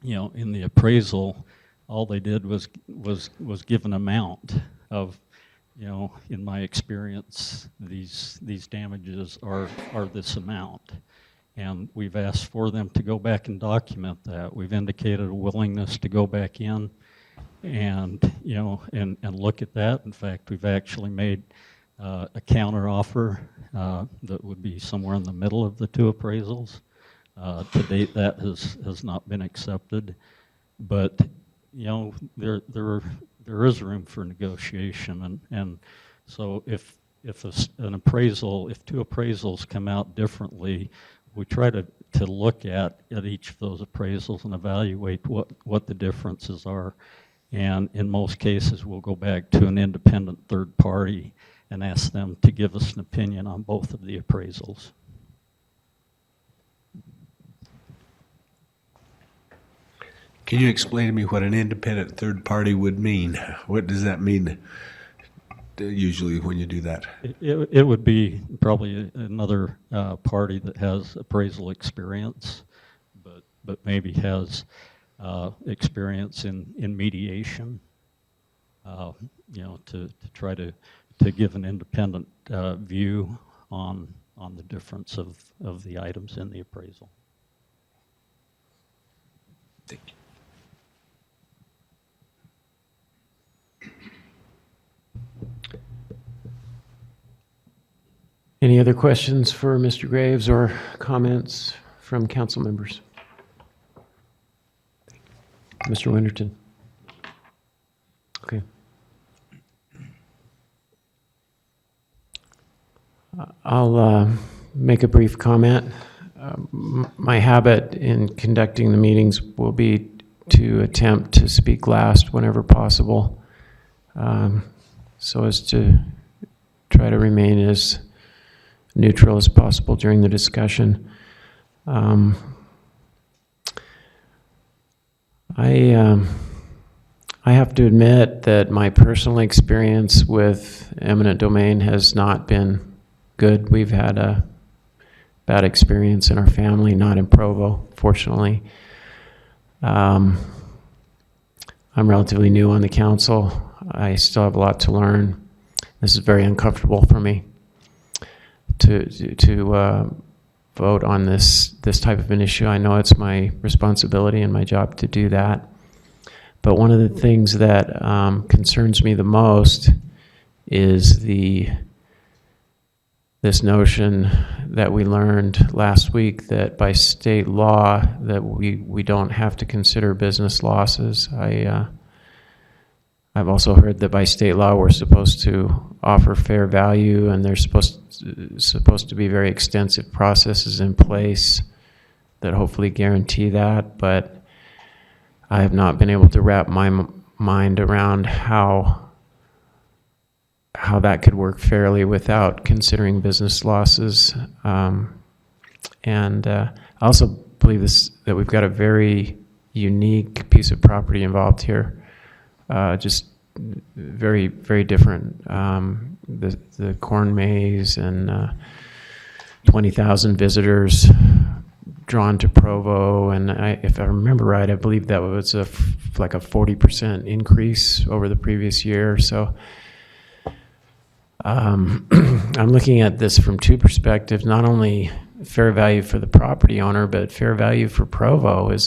In the appraisal, all they did was give an amount of, in my experience, these damages are this amount. And we've asked for them to go back and document that. We've indicated a willingness to go back in and look at that. In fact, we've actually made a counter offer that would be somewhere in the middle of the two appraisals. To date, that has not been accepted, but there is room for negotiation, and so if two appraisals come out differently, we try to look at each of those appraisals and evaluate what the differences are. And in most cases, we'll go back to an independent third party and ask them to give us an opinion on both of the appraisals.
Can you explain to me what an independent third party would mean? What does that mean usually when you do that?
It would be probably another party that has appraisal experience, but maybe has experience in mediation, to try to give an independent view on the difference of the items in the appraisal.
Thank you.
Any other questions for Mr. Graves or comments from council members? Mr. Winterton. Okay. I'll make a brief comment. My habit in conducting the meetings will be to attempt to speak last whenever possible, so as to try to remain as neutral as possible during the discussion. I have to admit that my personal experience with eminent domain has not been good. We've had a bad experience in our family, not in Provo, fortunately. I'm relatively new on the council. I still have a lot to learn. This is very uncomfortable for me to vote on this type of an issue. I know it's my responsibility and my job to do that. But one of the things that concerns me the most is this notion that we learned last week that by state law that we don't have to consider business losses. I've also heard that by state law we're supposed to offer fair value, and there's supposed to be very extensive processes in place that hopefully guarantee that, but I have not been able to wrap my mind around how that could work fairly without considering business losses. And I also believe that we've got a very unique piece of property involved here. Just very, very different. The corn maze and 20,000 visitors drawn to Provo, and if I remember right, I believe that was like a 40% increase over the previous year. So I'm looking at this from two perspectives, not only fair value for the property owner, but fair value for Provo. I'd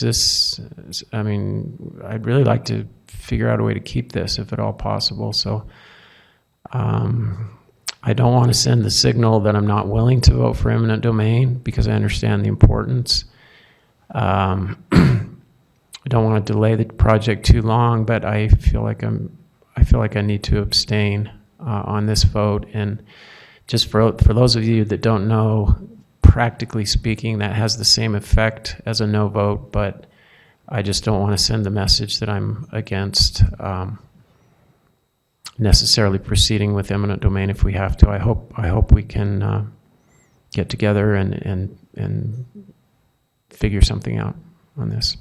really like to figure out a way to keep this if at all possible. So I don't want to send the signal that I'm not willing to vote for eminent domain, because I understand the importance. I don't want to delay the project too long, but I feel like I need to abstain on this vote. And just for those of you that don't know, practically speaking, that has the same effect as a no vote, but I just don't want to send the message that I'm against necessarily proceeding with eminent domain if we have to. I hope we can get together and figure something out on this.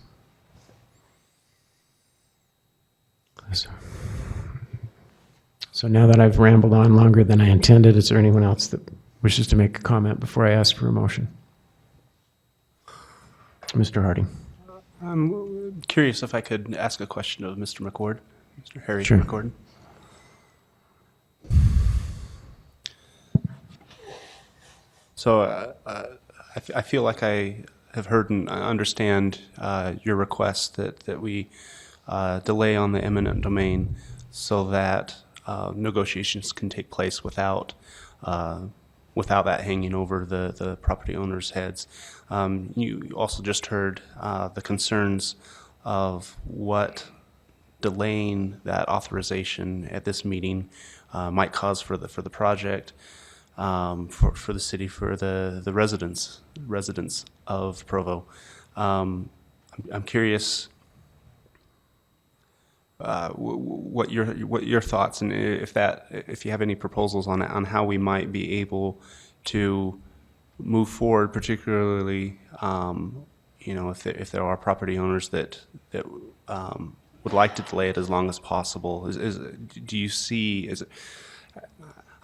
So now that I've rambled on longer than I intended, is there anyone else that wishes to make a comment before I ask for a motion? Mr. Harding.
I'm curious if I could ask a question of Mr. McCord, Mr. Harry
Sure.
McCord. So I feel like I have heard and understand your request that we delay on the eminent domain so that negotiations can take place without that hanging over the property owners' heads. You also just heard the concerns of what delaying that authorization at this meeting might cause for the project, for the city, for the residents of Provo. I'm curious what your thoughts, and if you have any proposals on how we might be able to move forward, particularly if there are property owners that would like to delay it as long as possible. Do you see?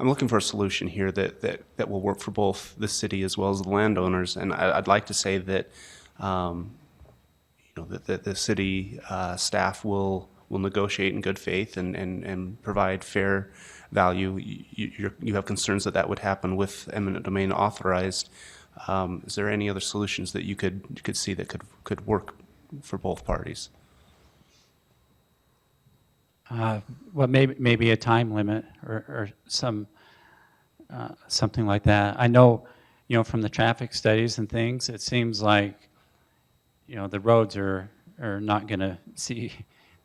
I'm looking for a solution here that will work for both the city as well as the landowners, and I'd like to say that that the city staff will negotiate in good faith and provide fair value. You have concerns that would happen with eminent domain authorized. Is there any other solutions that you could see that could work for both parties?
Well, maybe a time limit or something like that. I know, from the traffic studies and things, it seems like, the roads are not going to see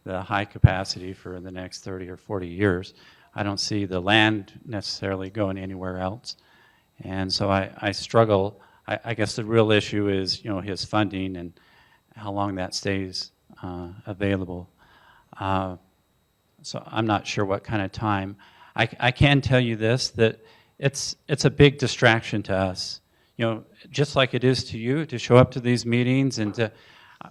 the high capacity for the next 30 or 40 years. I don't see the land necessarily going anywhere else. And so I struggle. I guess the real issue is, his funding and how long that stays available. So I'm not sure what kind of time. I can tell you this, that it's a big distraction to us. Just like it is to you to show up to these meetings and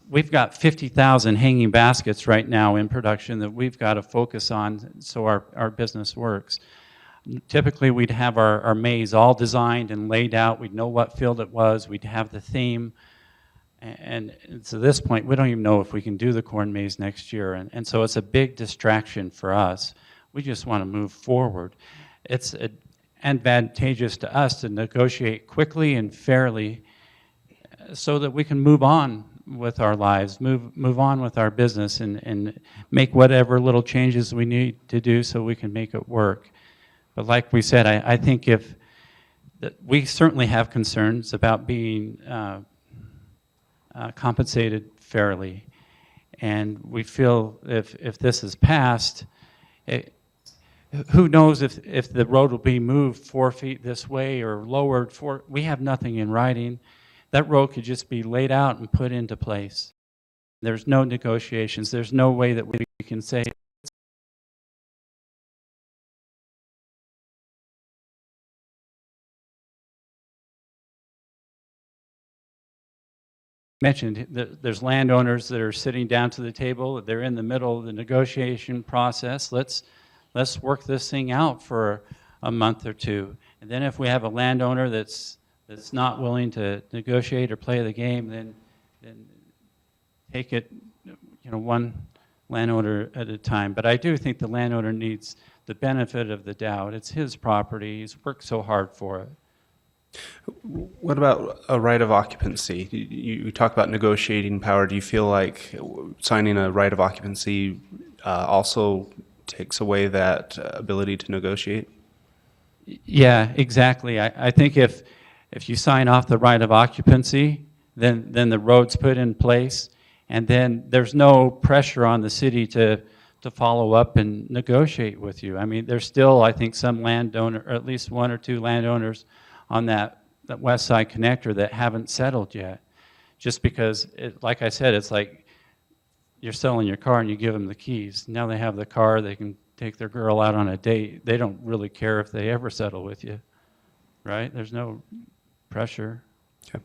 we've got 50,000 hanging baskets right now in production that we've got to focus on so our business works. Typically, we'd have our maze all designed and laid out. We'd know what field it was. We'd have the theme. And to this point, we don't even know if we can do the corn maze next year. And so it's a big distraction for us. We just want to move forward. It's advantageous to us to negotiate quickly and fairly so that we can move on with our lives, move on with our business and make whatever little changes we need to do so we can make it work. But like we said, I think we certainly have concerns about being compensated fairly. And we feel if this is passed, who knows if the road will be moved 4 feet this way or lowered we have nothing in writing. That road could just be laid out and put into place. There's no negotiations. There's no way that we can say mentioned, there's landowners that are sitting down to the table. They're in the middle of the negotiation process. Let's work this thing out for a month or two. And then if we have a landowner that's not willing to negotiate or play the game, then take it, one landowner at a time. But I do think the landowner needs the benefit of the doubt. It's his property. He's worked so hard for it.
What about a right of occupancy? You talk about negotiating power. Do you feel like signing a right of occupancy also takes away that ability to negotiate?
Yeah, exactly. I think if you sign off the right of occupancy, then the road's put in place, and then there's no pressure on the city to follow up and negotiate with you. I mean, there's still, I think, some landowner, or at least one or two landowners on that west side connector that haven't settled yet. Just because, like I said, it's like you're selling your car and you give them the keys. Now they have the car, they can take their girl out on a date. They don't really care if they ever settle with you, right? There's no pressure.
Okay.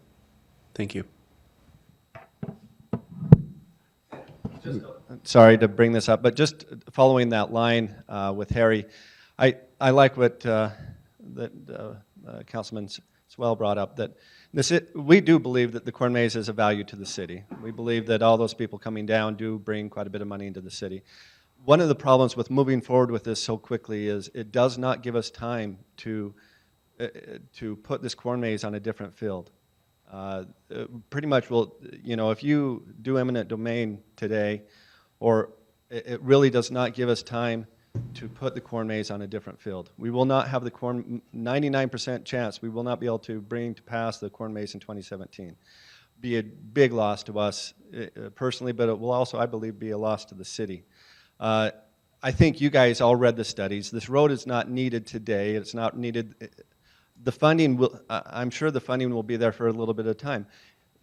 Thank you.
Sorry to bring this up, but just following that line with Harry, I like what Councilman Swell brought up, that we do believe that the corn maze is a value to the city. We believe that all those people coming down do bring quite a bit of money into the city. One of the problems with moving forward with this so quickly is it does not give us time to put this corn maze on a different field. Pretty much if you do eminent domain today, or it really does not give us time to put the corn maze on a different field. We will not have the 99% chance we will not be able to bring to pass the corn maze in 2017. Be a big loss to us personally, but it will also, I believe, be a loss to the city. I think you guys all read the studies. This road is not needed today. It's not needed. The funding will, I'm sure the funding will be there for a little bit of time.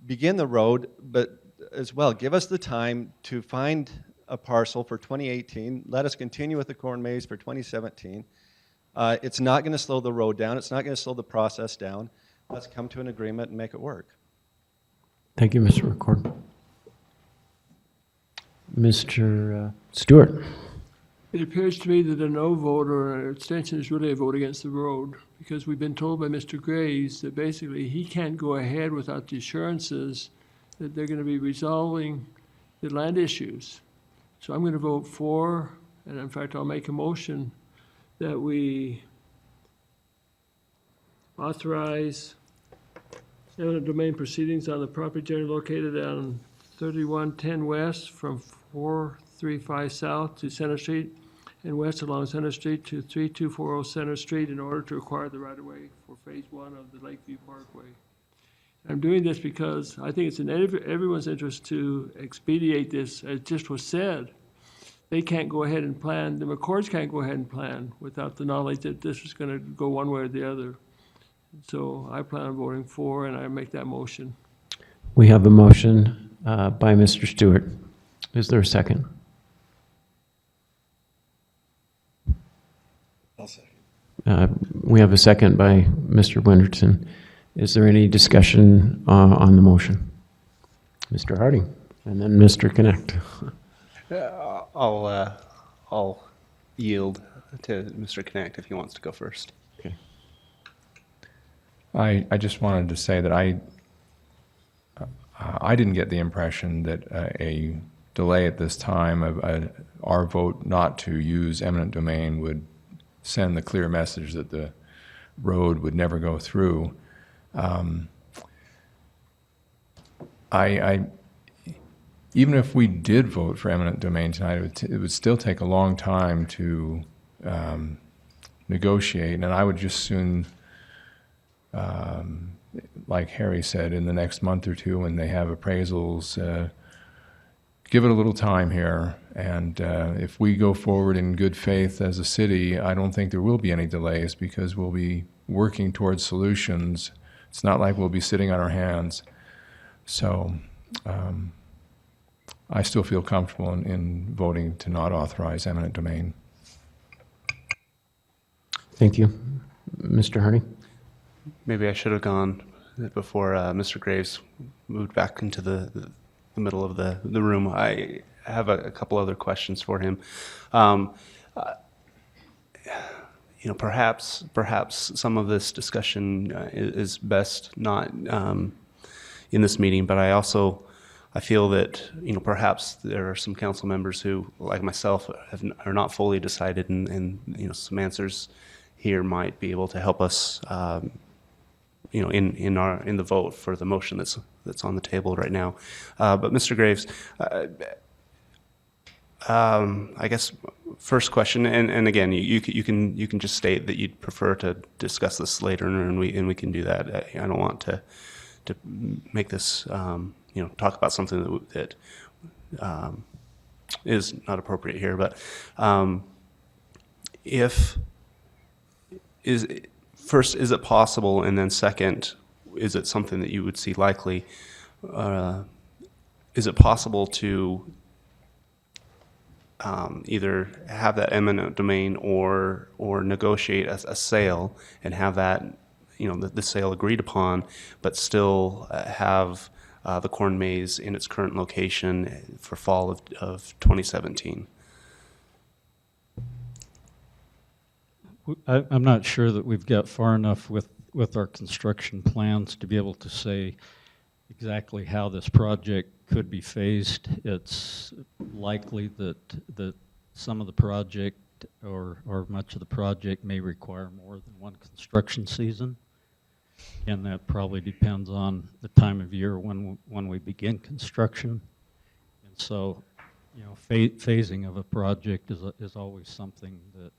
Begin the road, but as well, give us the time to find a parcel for 2018. Let us continue with the corn maze for 2017. It's not going to slow the road down. It's not going to slow the process down. Let's come to an agreement and make it work.
Thank you, Mr. Record. Mr. Stewart.
It appears to me that a no vote or an abstention is really a vote against the road, because we've been told by Mr. Graves that basically he can't go ahead without the assurances that they're going to be resolving the land issues. So I'm going to vote for, and in fact I'll make a motion that we authorize eminent domain proceedings on the property generally located on 3110 West from 435 South to Center Street and west along Center Street to 3240 Center Street in order to acquire the right-of-way for Phase 1 of the Lakeview Parkway. I'm doing this because I think it's in everyone's interest to expedite this, as just was said. They can't go ahead and plan, the McCords can't go ahead and plan without the knowledge that this is going to go one way or the other. So I plan on voting for, and I make that motion.
We have a motion by Mr. Stewart. Is there a second?
I'll second.
We have a second by Mr. Winterton. Is there any discussion on the motion? Mr. Harding, and then Mr. Connect.
I'll yield to Mr. Connect if he wants to go first.
Okay.
I just wanted to say that I didn't get the impression that a delay at this time of our vote not to use eminent domain would send the clear message that the road would never go through. Even if we did vote for eminent domain tonight, it would still take a long time to negotiate, and I would just soon, like Harry said, in the next month or two when they have appraisals, give it a little time here, and if we go forward in good faith as a city, I don't think there will be any delays because we'll be working towards solutions. It's not like we'll be sitting on our hands. So I still feel comfortable in voting to not authorize eminent domain.
Thank you. Mr. Harding?
Maybe I should have gone before Mr. Graves moved back into the middle of the room. I have a couple other questions for him. Perhaps some of this discussion is best not in this meeting, but I feel that perhaps there are some council members who, like myself, are not fully decided, and some answers here might be able to help us, in the vote for the motion that's on the table right now. But Mr. Graves, I guess first question, and again, you can just state that you'd prefer to discuss this later, and we can do that. I don't want to make this, talk about something that is not appropriate here, but first, is it possible, and then second, is it something that you would see likely? Is it possible to either have that eminent domain or negotiate a sale and have that, the sale agreed upon, but still have the corn maze in its current location for fall of 2017?
I'm not sure that we've got far enough with our construction plans to be able to say exactly how this project could be phased. It's likely that some of the project or much of the project may require more than one construction season. And that probably depends on the time of year when we begin construction. And so, phasing of a project is always something that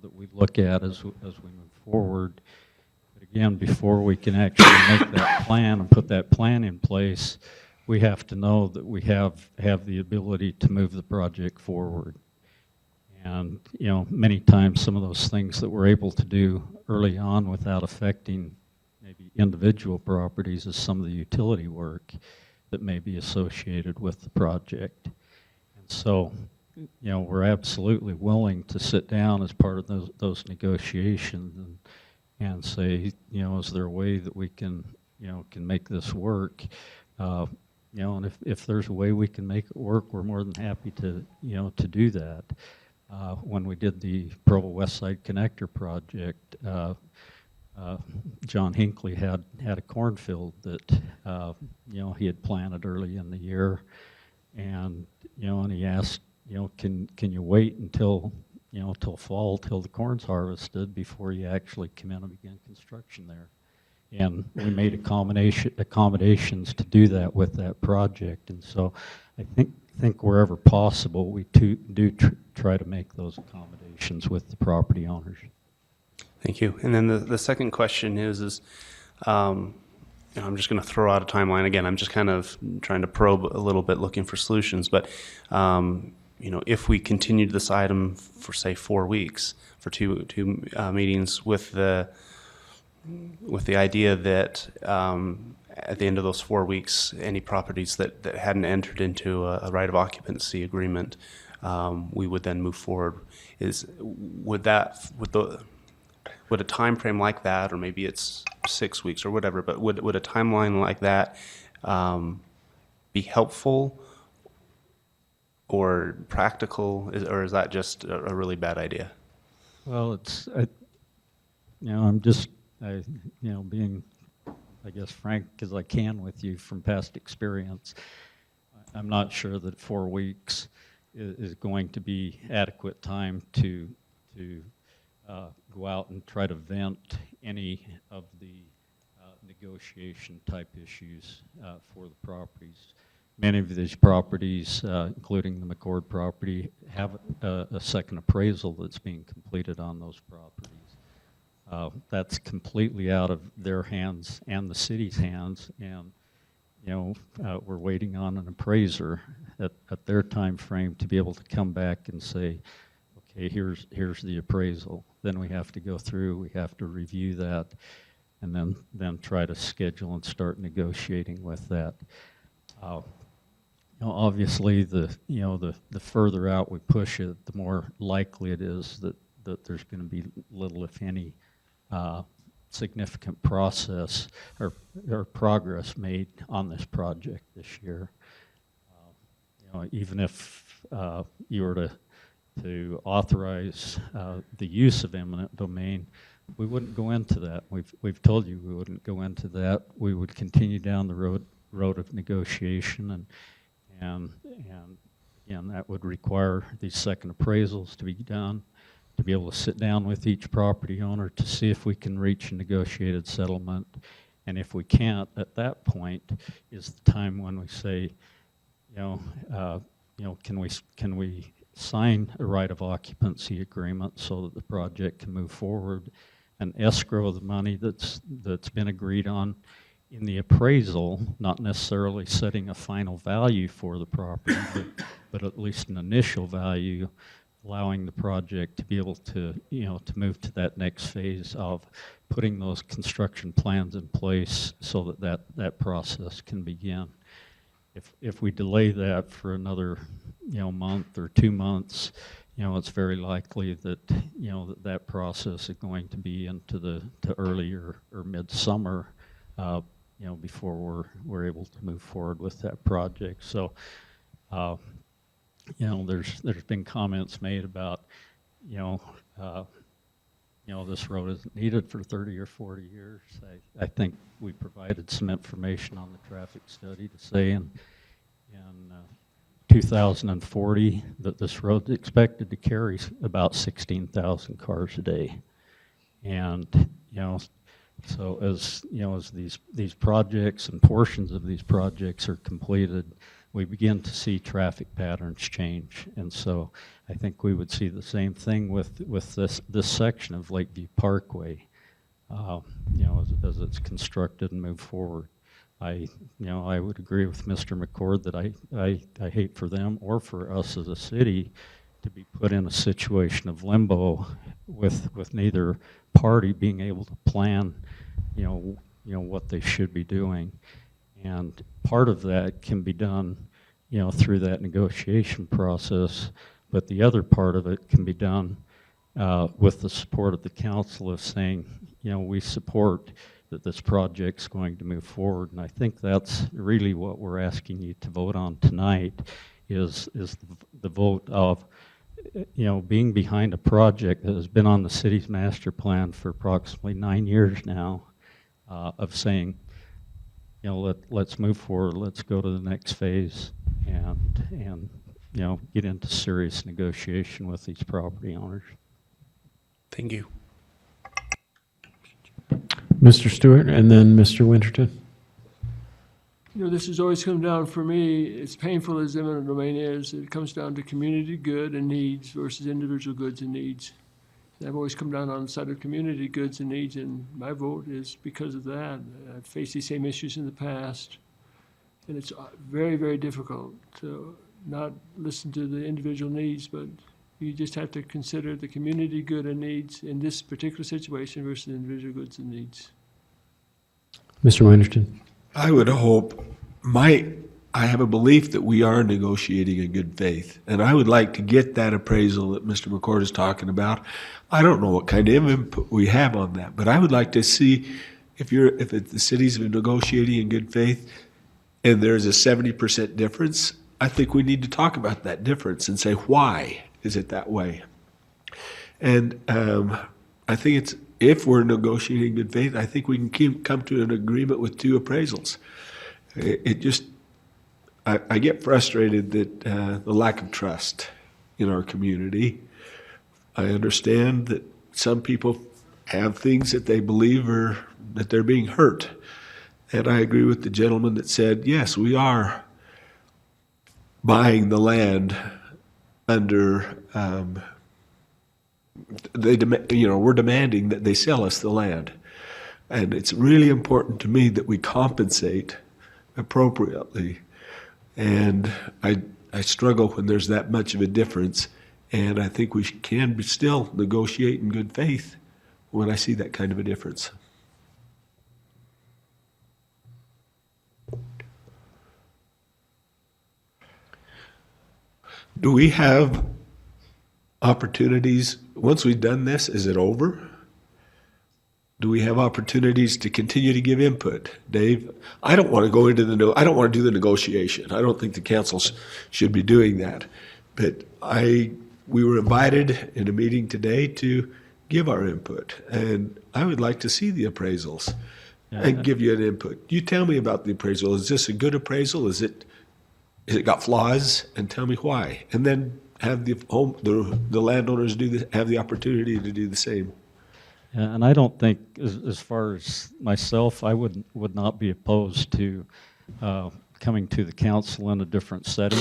that we look at as we move forward. But again, before we can actually make that plan and put that plan in place, we have to know that we have the ability to move the project forward. And many times some of those things that we're able to do early on without affecting maybe individual properties is some of the utility work that may be associated with the project. And so, we're absolutely willing to sit down as part of those negotiations and say, is there a way that we can make this work? And if there's a way we can make it work, we're more than happy to do that. When we did the Provo West Side Connector project, John Hinckley had a cornfield that he had planted early in the year, and and he asked, can you wait until till fall, till the corn's harvested before you actually come in and begin construction there? And we made accommodations to do that with that project. And so I think wherever possible, we do try to make those accommodations with the property owners.
Thank you. And then the second question is I'm just going to throw out a timeline again. I'm just kind of trying to probe a little bit, looking for solutions. But if we continued this item for say 4 weeks, for two meetings, with the idea that at the end of those 4 weeks, any properties that hadn't entered into a right of occupancy agreement, we would then move forward. Would a time frame like that, or maybe it's 6 weeks or whatever, but would a timeline like that be helpful or practical, or is that just a really bad idea?
Well, I'm just being, I guess, frank as I can with you from past experience. I'm not sure that 4 weeks is going to be adequate time to go out and try to vent any of the negotiation type issues for the properties. Many of these properties, including the McCord property, have a second appraisal that's being completed on those properties. That's completely out of their hands and the city's hands, and we're waiting on an appraiser at their time frame to be able to come back and say, okay, here's the appraisal. Then we have to go through, we have to review that, and then try to schedule and start negotiating with that. Obviously, the further out we push it, the more likely it is that there's going to be little, if any, significant process or progress made on this project this year. Even if you were to authorize the use of eminent domain, we wouldn't go into that. We've told you we wouldn't go into that. We would continue down the road of negotiation, and again, that would require these second appraisals to be done, to be able to sit down with each property owner to see if we can reach a negotiated settlement. And if we can't, at that point is the time when we say, can we sign a right of occupancy agreement so that the project can move forward and escrow the money that's been agreed on, in the appraisal, not necessarily setting a final value for the property, but at least an initial value, allowing the project to be able to, to move to that next phase of putting those construction plans in place so that process can begin. If we delay that for another, month or 2 months, it's very likely that, that process is going to be into the early or midsummer, before we're able to move forward with that project. So, there's been comments made about, this road isn't needed for 30 or 40 years. I think we provided some information on the traffic study to say in 2040 that this road is expected to carry about 16,000 cars a day. And, so as these projects and portions of these projects are completed, we begin to see traffic patterns change. And so I think we would see the same thing with this section of Lakeview Parkway, as it's constructed and move forward. I would agree with Mr. McCord that I hate for them or for us as a city to be put in a situation of limbo with neither party being able to plan, what they should be doing. And part of that can be done, through that negotiation process, but the other part of it can be done with the support of the council of saying, we support that this project's going to move forward. And I think that's really what we're asking you to vote on tonight is the vote of, being behind a project that has been on the city's master plan for approximately 9 years now, of saying, let's move forward, let's go to the next phase and get into serious negotiation with these property owners.
Thank you.
Mr. Stewart and then Mr. Winterton. This has always come down for me, as painful as eminent domain is, it comes down to community good and needs versus individual goods and needs. And I've always come down on the side of community goods and needs, and my vote is because of that. I've faced these same issues in the past, and it's very, very difficult to not listen to the individual needs, but you just have to consider the community good and needs in this particular situation versus individual goods and needs.
Mr. Winterton.
I would hope, I have a belief that we are negotiating in good faith, and I would like to get that appraisal that Mr. McCord is talking about. I don't know what kind of input we have on that, but I would like to see if the city's negotiating in good faith and there's a 70% difference, I think we need to talk about that difference and say, why is it that way? And I think if we're negotiating in good faith, I think we can come to an agreement with 2 appraisals. I get frustrated that the lack of trust in our community. I understand that some people have things that they believe that they're being hurt. And I agree with the gentleman that said, yes, we are buying the land under, we're demanding that they sell us the land. And it's really important to me that we compensate appropriately. And I struggle when there's that much of a difference. And I think we can still negotiate in good faith when I see that kind of a difference. Do we have opportunities, once we've done this, is it over? Do we have opportunities to continue to give input? Dave, I don't want to go into I don't want to do the negotiation. I don't think the council should be doing that. But we were invited in a meeting today to give our input, and I would like to see the appraisals and give you an input. You tell me about the appraisal. Is this a good appraisal? Is it got flaws? And tell me why. And then have the landowners have the opportunity to do the same.
And I don't think, as far as myself, I would not be opposed to coming to the council in a different setting.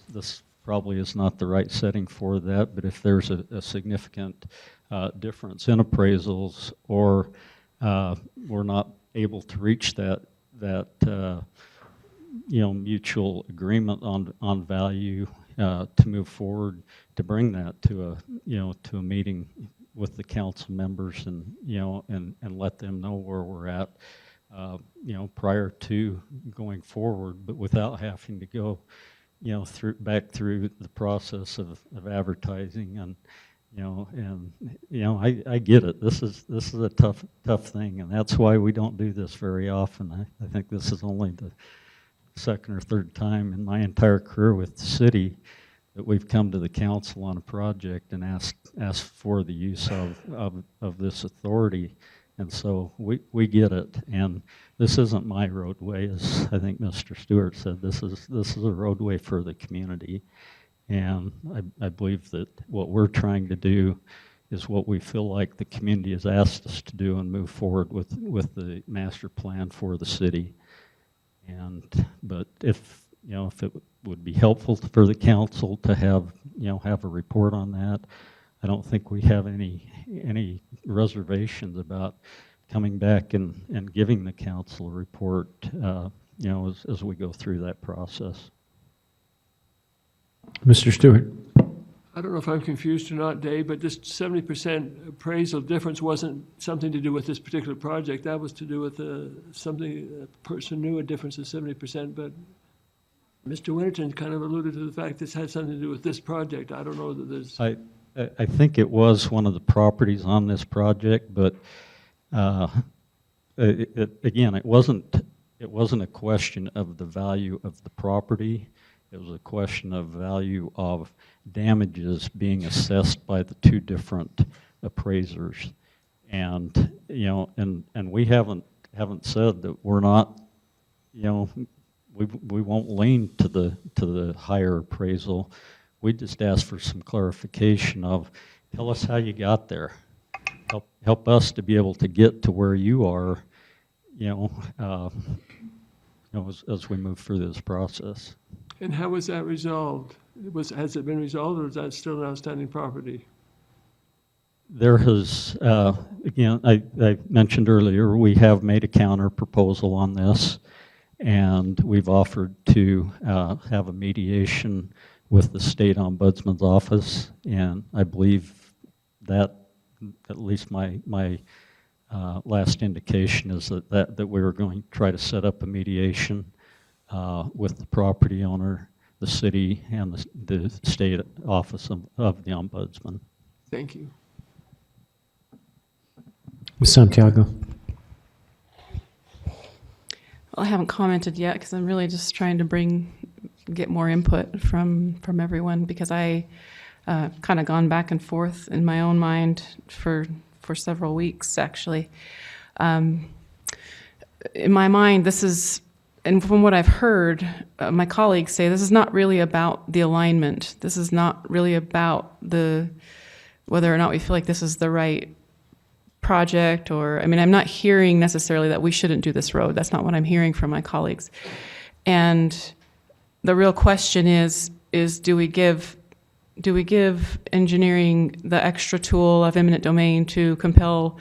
This probably is not the right setting for that, but if there's a significant difference in appraisals, or we're not able to reach that mutual agreement on value to move forward, to bring that to a meeting with the council members and let them know where we're at, prior to going forward, but without having to go, back through the process of advertising and, I get it. This is a tough thing, and that's why we don't do this very often. I think this is only the second or third time in my entire career with the city that we've come to the council on a project and asked for the use of this authority. And so we get it. And this isn't my roadway, as I think Mr. Stewart said. This is a roadway for the community. And I believe that what we're trying to do is what we feel like the community has asked us to do and move forward with the master plan for the city. But if it would be helpful for the council to have a report on that, I don't think we have any reservations about coming back and giving the council a report, as we go through that process.
Mr. Stewart. I don't know if I'm confused or not, Dave, but this 70% appraisal difference wasn't something to do with this particular project. That was to do with something a person knew a difference of 70%, but Mr. Winterton kind of alluded to the fact this had something to do with this project. I don't know that there's...
I think it was one of the properties on this project, but again, it wasn't a question of the value of the property. It was a question of value of damages being assessed by the two different appraisers. And we haven't said that we're not, we won't lean to the higher appraisal. We just asked for some clarification of, tell us how you got there. Help us to be able to get to where you are, as we move through this process.
And how was that resolved? Has it been resolved, or is that still an outstanding property?
There has, again, I mentioned earlier, we have made a counter proposal on this, and we've offered to have a mediation with the state ombudsman's office, and I believe that, at least my last indication is that we were going to try to set up a mediation with the property owner, the city, and the state office of the ombudsman.
Thank you.
Ms. Santiago.
Well, I haven't commented yet because I'm really just trying to get more input from everyone, because I kind of gone back and forth in my own mind for several weeks, actually. In my mind, this is, and from what I've heard, my colleagues say, this is not really about the alignment. This is not really about whether or not we feel like this is the right project, or, I mean, I'm not hearing necessarily that we shouldn't do this road. That's not what I'm hearing from my colleagues. And the real question is do we give engineering the extra tool of eminent domain to compel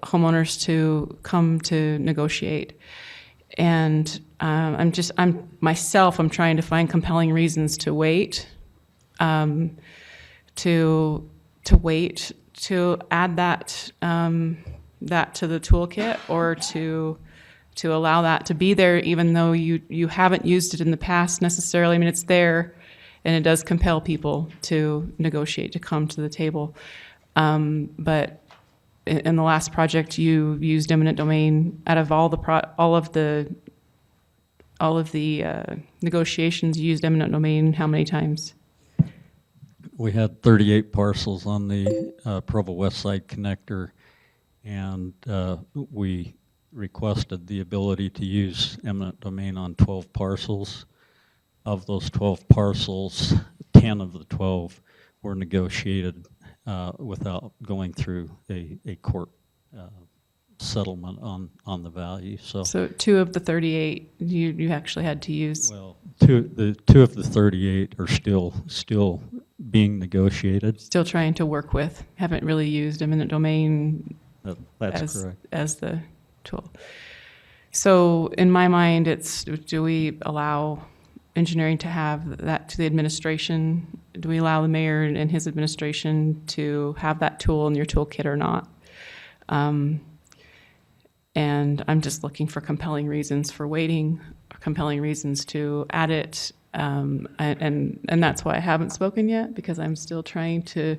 homeowners to come to negotiate? And I'm trying to find compelling reasons to wait, to add that to the toolkit, or to allow that to be there, even though you haven't used it in the past necessarily. I mean, it's there, and it does compel people to negotiate, to come to the table. But in the last project, you used eminent domain. Out of all of the negotiations, you used eminent domain how many times?
We had 38 parcels on the Provo West Side connector, and we requested the ability to use eminent domain on 12 parcels. Of those 12 parcels, 10 of the 12 were negotiated without going through a court settlement on the value. So
2 of the 38 you actually had to use.
Well, two of the 38 are still being negotiated.
Still trying to work with. Haven't really used eminent domain
That's correct.
as the tool. So in my mind, it's, do we allow engineering to have that to the administration? Do we allow the mayor and his administration to have that tool in your toolkit or not? And I'm just looking for compelling reasons for waiting, compelling reasons to add it. And that's why I haven't spoken yet, because I'm still trying to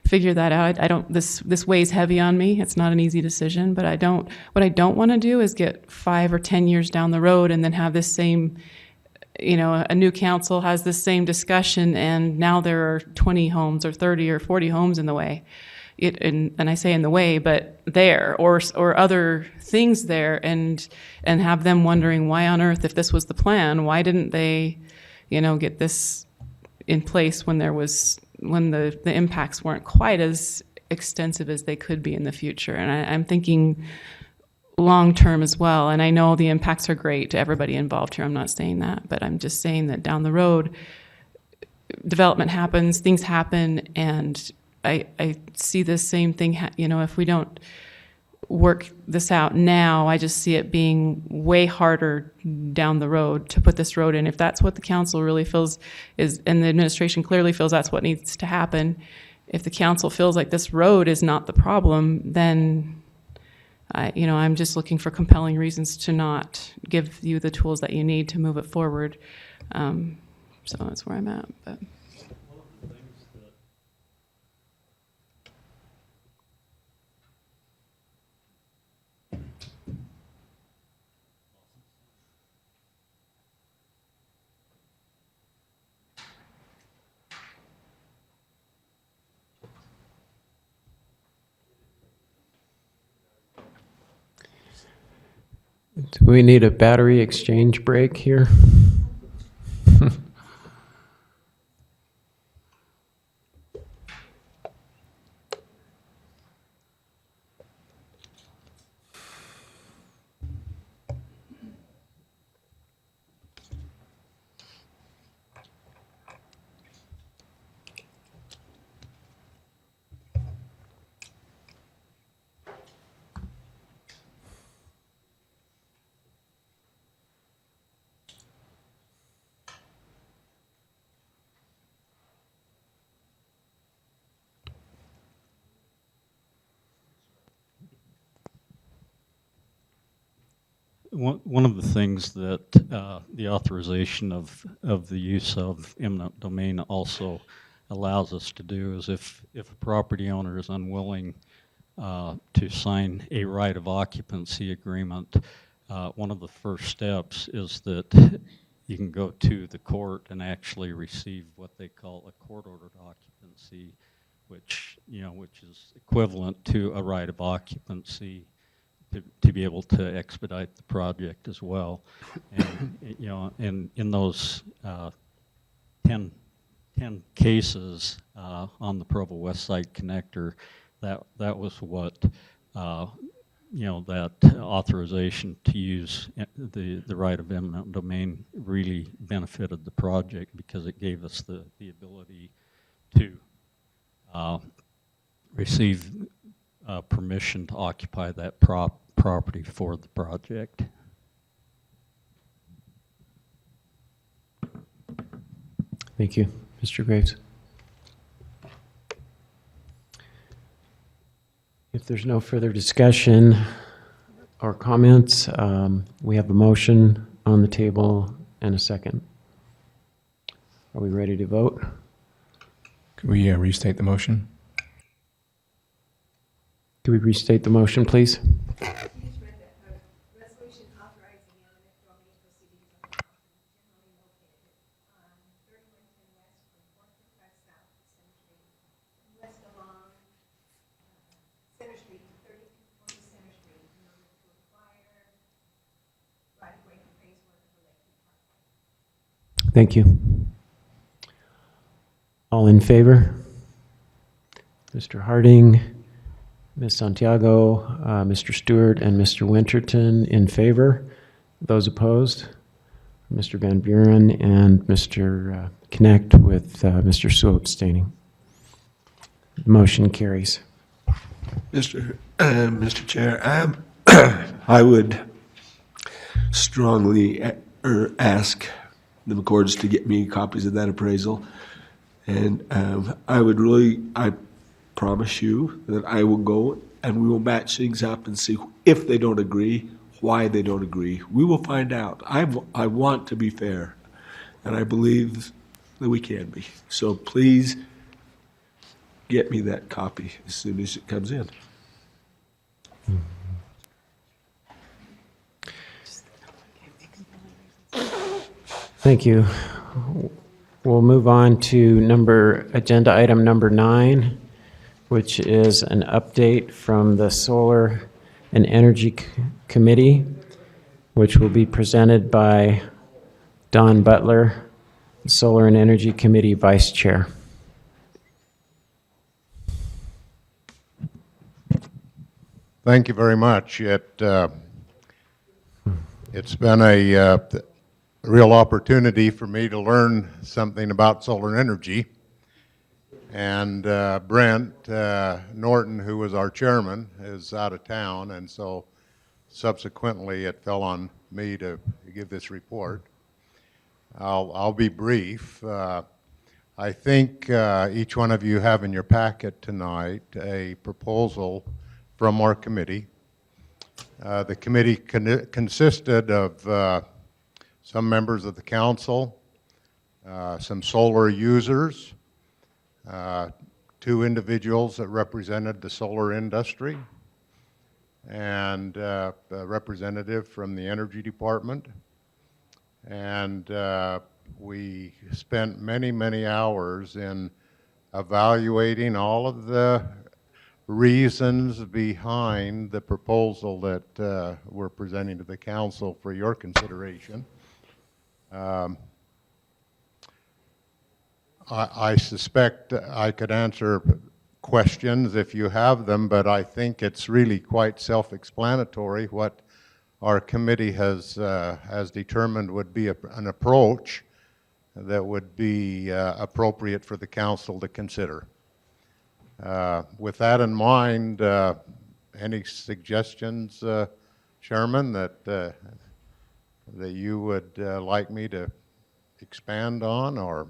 figure that out. I don't, this weighs heavy on me. It's not an easy decision, but what I don't want to do is get 5 or 10 years down the road and then have this same, a new council has this same discussion and now there are 20 homes or 30 or 40 homes in the way. And I say in the way, but there, or other things there, and have them wondering why on earth, if this was the plan, why didn't they, get this in place when the impacts weren't quite as extensive as they could be in the future. And I'm thinking long term as well. And I know the impacts are great to everybody involved here. I'm not saying that, but I'm just saying that down the road, development happens, things happen, and I see the same thing, if we don't work this out now, I just see it being way harder down the road to put this road in. If that's what the council really feels is, and the administration clearly feels that's what needs to happen, if the council feels like this road is not the problem, then I'm just looking for compelling reasons to not give you the tools that you need to move it forward. So that's where I'm at. But.
Do we need a battery exchange break here?
One of the things that the authorization of the use of eminent domain also allows us to do is if a property owner is unwilling to sign a right of occupancy agreement, one of the first steps is that you can go to the court and actually receive what they call a court-ordered occupancy, which is equivalent to a right of occupancy to be able to expedite the project as well. And in those 10 cases on the Provo West Side Connector, that was what that authorization to use the right of eminent domain really benefited the project, because it gave us the ability to receive permission to occupy that property for the project.
Thank you. Mr. Graves. If there's no further discussion or comments, we have a motion on the table and a second. Are we ready to vote?
Could we restate the motion?
Can we restate the motion, please? Thank you. All in favor? Mr. Harding, Ms. Santiago, Mr. Stewart, and Mr. Winterton in favor. Those opposed? Mr. Van Buren and Mr. Connect, with Mr. Sue abstaining. The motion carries.
Mr. Chair, I would strongly ask the McCords to get me copies of that appraisal. And I promise you that I will go and we will match things up and see if they don't agree, why they don't agree. We will find out. I want to be fair, and I believe that we can be. So please get me that copy as soon as it comes in.
Thank you. We'll move on to agenda item number 9, which is an update from the Solar and Energy Committee, which will be presented by Don Butler, Solar and Energy Committee Vice Chair.
Thank you very much. It's been a real opportunity for me to learn something about solar energy. And Brent Norton, who was our chairman, is out of town, and so subsequently it fell on me to give this report. I'll be brief. I think each one of you have in your packet tonight a proposal from our committee. The committee consisted of some members of the council, some solar users, 2 individuals that represented the solar industry, and a representative from the energy department. And we spent many, many hours in evaluating all of the reasons behind the proposal that we're presenting to the council for your consideration. I suspect I could answer questions if you have them, but I think it's really quite self-explanatory what our committee has determined would be an approach that would be appropriate for the council to consider. With that in mind, any suggestions, Chairman, that you would like me to expand on? Or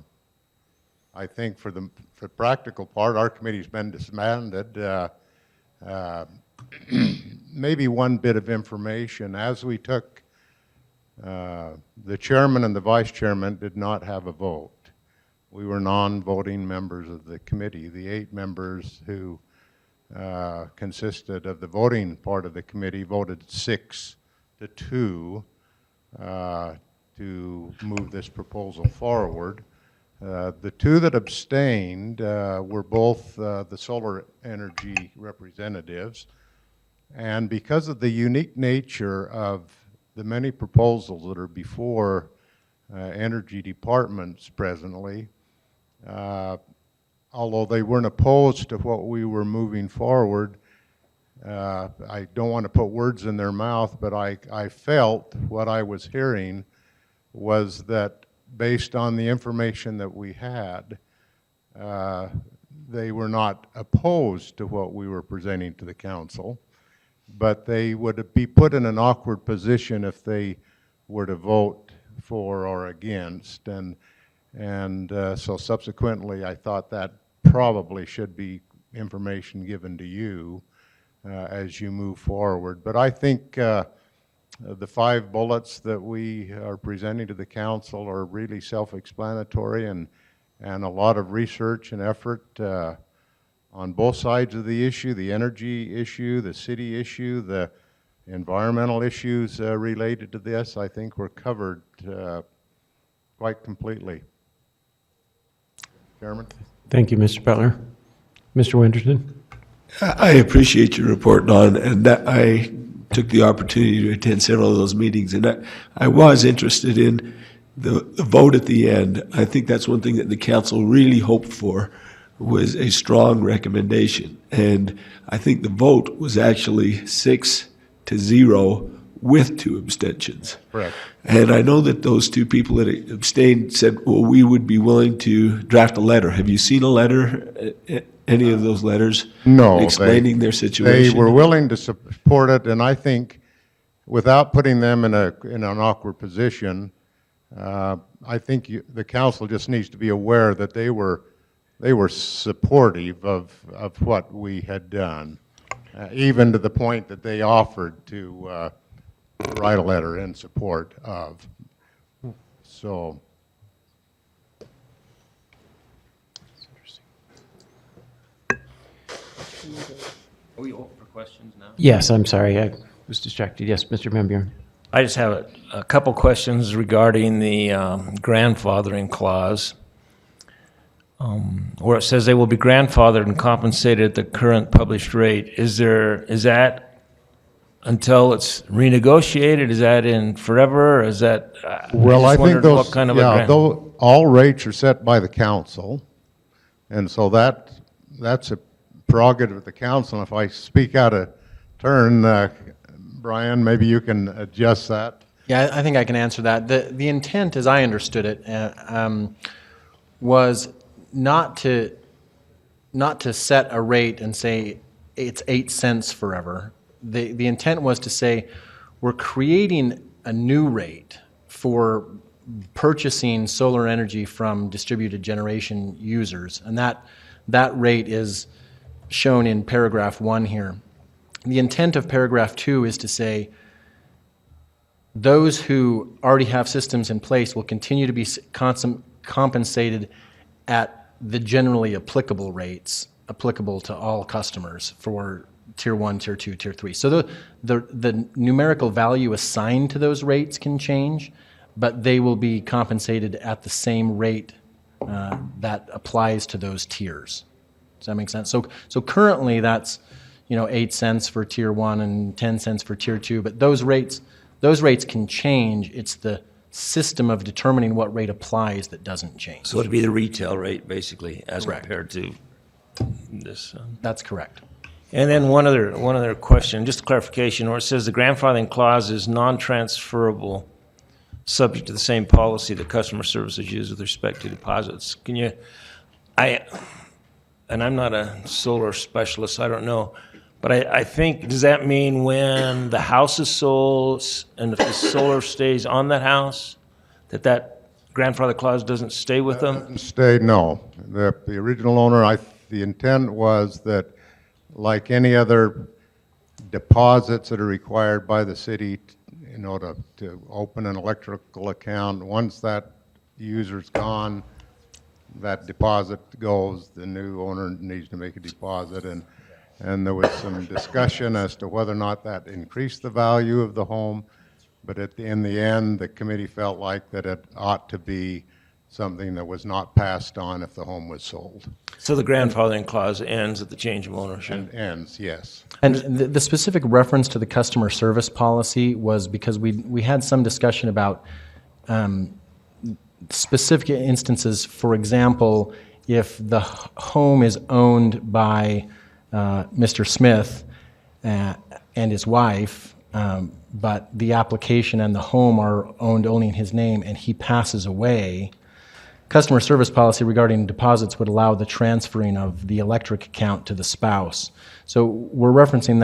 I think for the practical part, our committee's been disbanded. Maybe one bit of information. As we took, the chairman and the vice chairman did not have a vote. We were non-voting members of the committee. The 8 members who consisted of the voting part of the committee voted 6-2 to move this proposal forward. The 2 that abstained were both the solar energy representatives. And because of the unique nature of the many proposals that are before energy departments presently, although they weren't opposed to what we were moving forward, I don't want to put words in their mouth, but I felt what I was hearing was that based on the information that we had, they were not opposed to what we were presenting to the council, but they would be put in an awkward position if they were to vote for or against. And so subsequently, I thought that probably should be information given to you as you move forward. But I think the 5 bullets that we are presenting to the council are really self-explanatory, and a lot of research and effort on both sides of the issue, the energy issue, the city issue, the environmental issues related to this, I think were covered quite completely. Chairman?
Thank you, Mr. Butler. Mr. Winterton?
I appreciate your report, Don, and that I took the opportunity to attend several of those meetings, and I was interested in the vote at the end. I think that's one thing that the council really hoped for, was a strong recommendation. And I think the vote was actually 6-0 with 2 abstentions.
Correct.
And I know that those 2 people that abstained said, well, we would be willing to draft a letter. Have you seen a letter, any of those letters?
No.
Explaining their situation?
They were willing to support it, and I think without putting them in an awkward position, I think the council just needs to be aware that they were supportive of what we had done, even to the point that they offered to write a letter in support of. So.
Are we open for questions now?
Yes, I'm sorry, I was distracted. Yes, Mr. Van Buren.
I just have a couple questions regarding the grandfathering clause, where it says they will be grandfathered and compensated at the current published rate. Is that until it's renegotiated? Is that in forever? Or is that?
Well, I think those,
what kind of
though all rates are set by the council, and so that's a prerogative of the council. And if I speak out of turn, Brian, maybe you can adjust that.
Yeah, I think I can answer that. The intent, as I understood it, was not to set a rate and say it's 8 cents forever. The intent was to say we're creating a new rate for purchasing solar energy from distributed generation users, and that rate is shown in paragraph 1 here. The intent of paragraph 2 is to say those who already have systems in place will continue to be compensated at the generally applicable rates applicable to all customers for Tier 1, Tier 2, Tier 3. So the numerical value assigned to those rates can change, but they will be compensated at the same rate that applies to those tiers. Does that make sense? So currently that's 8 cents for Tier 1 and 10 cents for Tier 2, but those rates can change. It's the system of determining what rate applies that doesn't change.
So it'd be the retail rate, basically, as compared to this.
That's correct.
And then one other question, just a clarification, where it says the grandfathering clause is non-transferable, subject to the same policy that customer services use with respect to deposits. And I'm not a solar specialist, I don't know, but I think, does that mean when the house is sold and if the solar stays on that house, that grandfather clause doesn't stay with them?
Doesn't stay, no. The original owner, the intent was that, like any other deposits that are required by the city, to open an electrical account, once that user's gone, that deposit goes, the new owner needs to make a deposit, and there was some discussion as to whether or not that increased the value of the home, but in the end, the committee felt like that it ought to be something that was not passed on if the home was sold.
So the grandfathering clause ends at the change of ownership?
And ends, yes.
And the specific reference to the customer service policy was because we had some discussion about specific instances. For example, if the home is owned by Mr. Smith and his wife, but the application and the home are owned only in his name and he passes away, customer service policy regarding deposits would allow the transferring of the electric account to the spouse. So we're referencing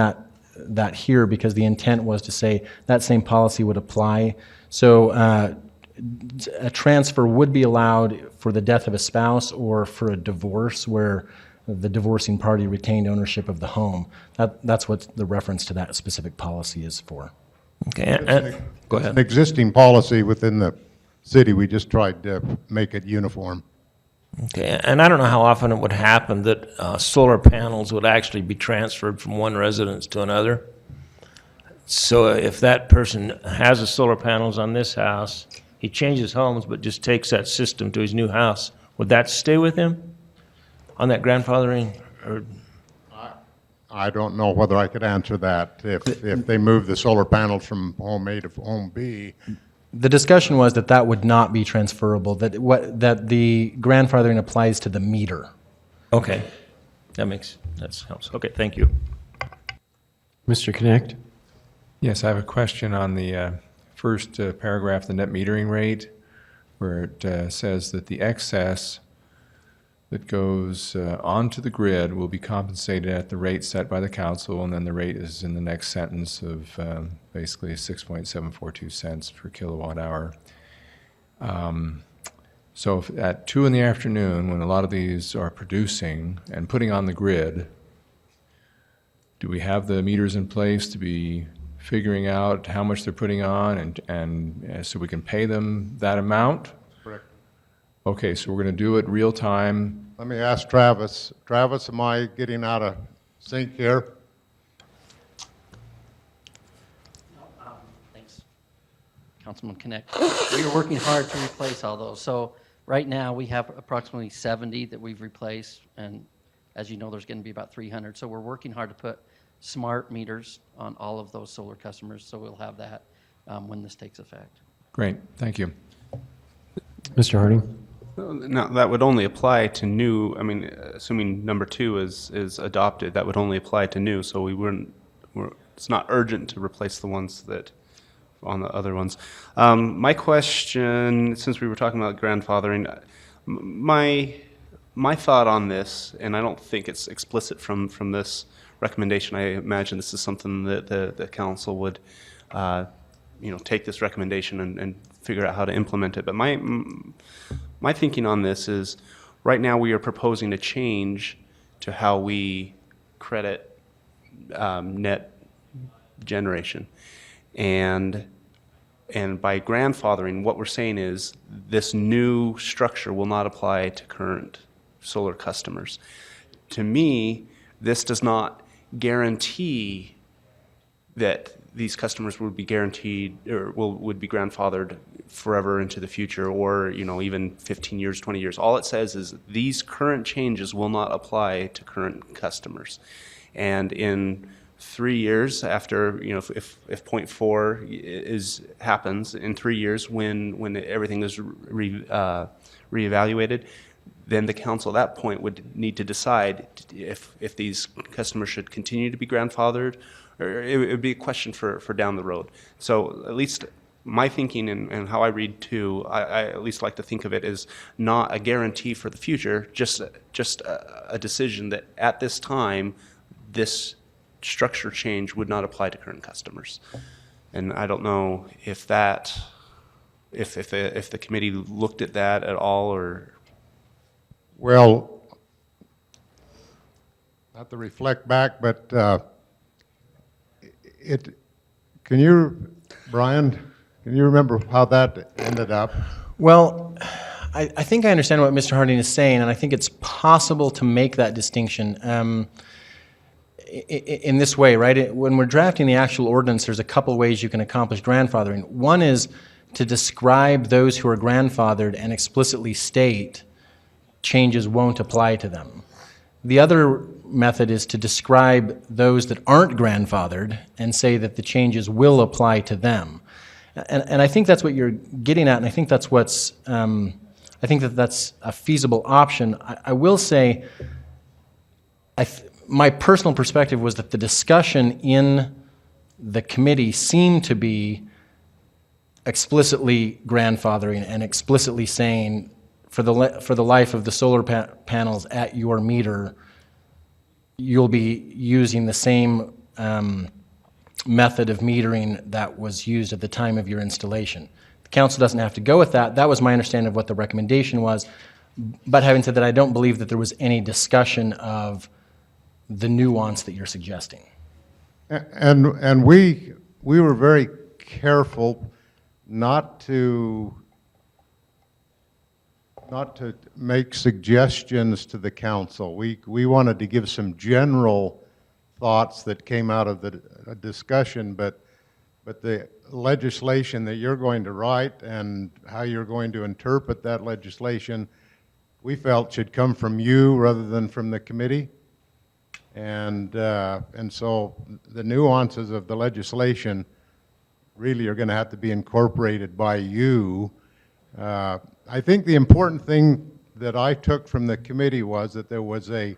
that here because the intent was to say that same policy would apply. So a transfer would be allowed for the death of a spouse or for a divorce where the divorcing party retained ownership of the home. That's what the reference to that specific policy is for.
Okay, go ahead.
An existing policy within the city, we just tried to make it uniform.
Okay, and I don't know how often it would happen that solar panels would actually be transferred from one residence to another. So if that person has the solar panels on this house, he changes homes but just takes that system to his new house, would that stay with him on that grandfathering? Or?
I don't know whether I could answer that. If they move the solar panels from home A to home B.
The discussion was that would not be transferable, that the grandfathering applies to the meter.
Okay, that helps. Okay, thank you.
Mr. Connect?
Yes, I have a question on the first paragraph, the net metering rate, where it says that the excess that goes onto the grid will be compensated at the rate set by the council, and then the rate is in the next sentence of basically 6.742 cents per kilowatt hour. So if at 2 in the afternoon, when a lot of these are producing and putting on the grid, do we have the meters in place to be figuring out how much they're putting on and so we can pay them that amount?
Correct.
Okay, so we're going to do it real time.
Let me ask Travis. Travis, am I getting out of sync here?
Thanks, Councilman Connect. We are working hard to replace all those. So right now, we have approximately 70 that we've replaced, and as you know, there's going to be about 300. So we're working hard to put smart meters on all of those solar customers, so we'll have that when this takes effect.
Great, thank you.
Mr. Harding?
No, that would only apply to new, I mean, assuming number 2 is adopted, that would only apply to new, so it's not urgent to replace the ones that on the other ones. My question, since we were talking about grandfathering, my thought on this, and I don't think it's explicit from this recommendation, I imagine this is something that the council would take this recommendation and figure out how to implement it. But my thinking on this is, right now we are proposing a change to how we credit net generation. And by grandfathering, what we're saying is this new structure will not apply to current solar customers. To me, this does not guarantee that these customers would be guaranteed or would be grandfathered forever into the future, or even 15 years, 20 years. All it says is these current changes will not apply to current customers. And in 3 years after, if point 4 happens in 3 years when everything is reevaluated, then the council at that point would need to decide if these customers should continue to be grandfathered, or it would be a question for down the road. So at least my thinking and how I read too, I at least like to think of it as not a guarantee for the future, just a decision that at this time, this structure change would not apply to current customers. And I don't know if the committee looked at that at all, or.
Well, not to reflect back, but Brian, can you remember how that ended up?
Well, I think I understand what Mr. Harding is saying, and I think it's possible to make that distinction in this way, right? When we're drafting the actual ordinance, there's a couple ways you can accomplish grandfathering. One is to describe those who are grandfathered and explicitly state changes won't apply to them. The other method is to describe those that aren't grandfathered and say that the changes will apply to them. And I think that's what you're getting at, and I think that's that's a feasible option. I will say, my personal perspective was that the discussion in the committee seemed to be explicitly grandfathering and explicitly saying, for the life of the solar panels at your meter, you'll be using the same method of metering that was used at the time of your installation. The council doesn't have to go with that. That was my understanding of what the recommendation was. But having said that, I don't believe that there was any discussion of the nuance that you're suggesting.
And we were very careful not to make suggestions to the council. We wanted to give some general thoughts that came out of the discussion, but the legislation that you're going to write and how you're going to interpret that legislation, we felt should come from you rather than from the committee. And so the nuances of the legislation really are going to have to be incorporated by you. I think the important thing that I took from the committee was that there was a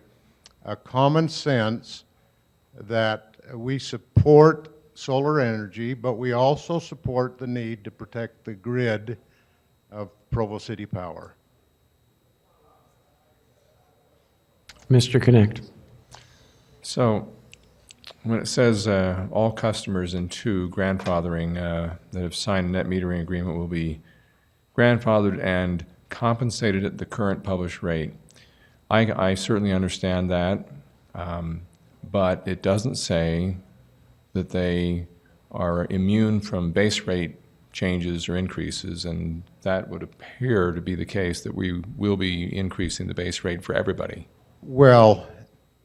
common sense that we support solar energy, but we also support the need to protect the grid of Provo City Power.
Mr. Connect.
So, when it says all customers in 2 grandfathering that have signed a net metering agreement will be grandfathered and compensated at the current published rate, I certainly understand that, but it doesn't say that they are immune from base rate changes or increases, and that would appear to be the case, that we will be increasing the base rate for everybody.
Well,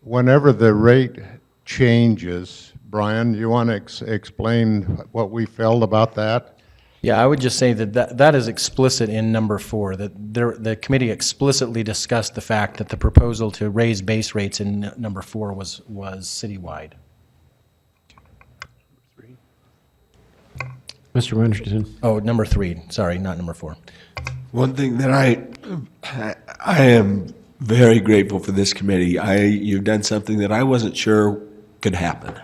whenever the rate changes, Brian, you want to explain what we felt about that?
Yeah, I would just say that is explicit in number 4, that the committee explicitly discussed the fact that the proposal to raise base rates in number 4 was citywide.
Mr. Winterton.
Oh, number 3, sorry, not number 4.
One thing that I am very grateful for this committee. You've done something that I wasn't sure could happen.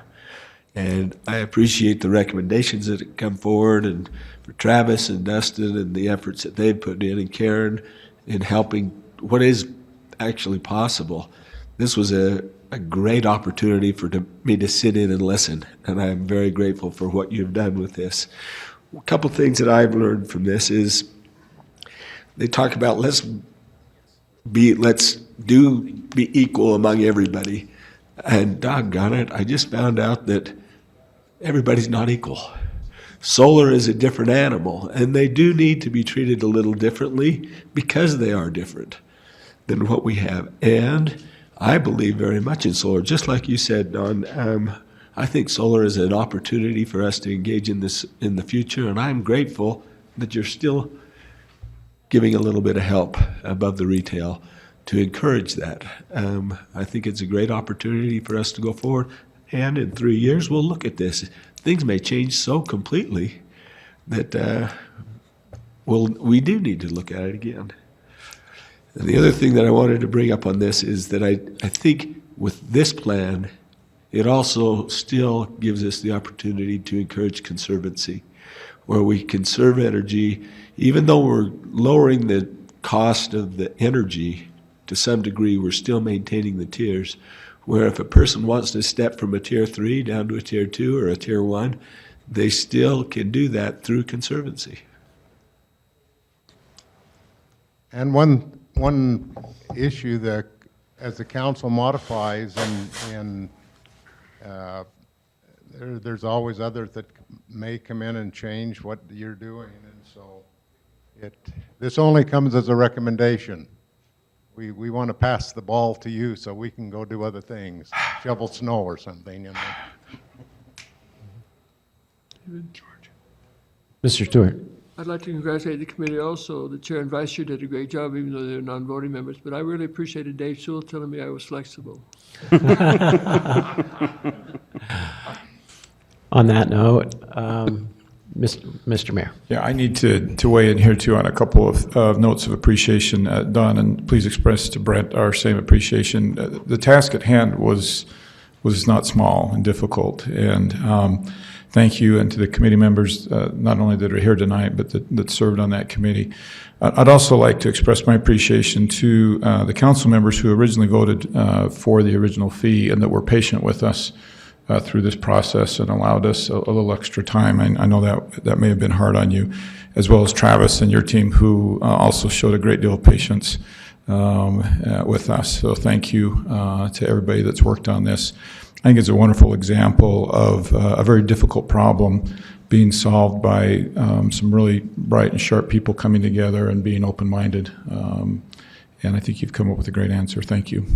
And I appreciate the recommendations that have come forward, and for Travis and Dustin and the efforts that they've put in, and Karen in helping what is actually possible. This was a great opportunity for me to sit in and listen, and I'm very grateful for what you've done with this. A couple things that I've learned from this is they talk about let's be equal among everybody. And doggone it, I just found out that everybody's not equal. Solar is a different animal, and they do need to be treated a little differently because they are different than what we have. And I believe very much in solar. Just like you said, Don, I think solar is an opportunity for us to engage in this in the future, and I'm grateful that you're still giving a little bit of help above the retail to encourage that. I think it's a great opportunity for us to go forward, and in 3 years, we'll look at this. Things may change so completely that we do need to look at it again. And the other thing that I wanted to bring up on this is that I think with this plan, it also still gives us the opportunity to encourage conservancy, where we conserve energy, even though we're lowering the cost of the energy to some degree, we're still maintaining the tiers, where if a person wants to step from a tier 3 down to a tier 2 or a tier 1, they still can do that through conservancy.
And one issue that, as the council modifies, and there's always others that may come in and change what you're doing, and so this only comes as a recommendation. We want to pass the ball to you so we can go do other things, shovel snow or something. You know.
Mr. Stewart.
I'd like to congratulate the committee also. The chair and vice chair did a great job, even though they're non-voting members. But I really appreciated Dave Sewell telling me I was flexible.
On that note, Mr. Mayor.
Yeah, I need to weigh in here too on a couple of notes of appreciation, Don, and please express to Brent our same appreciation. The task at hand was not small and difficult, and thank you, and to the committee members, not only that are here tonight, but that served on that committee. I'd also like to express my appreciation to the council members who originally voted for the original fee and that were patient with us through this process and allowed us a little extra time. I know that may have been hard on you, as well as Travis and your team, who also showed a great deal of patience with us. So thank you to everybody that's worked on this. I think it's a wonderful example of a very difficult problem being solved by some really bright and sharp people coming together and being open-minded. And I think you've come up with a great answer. Thank you.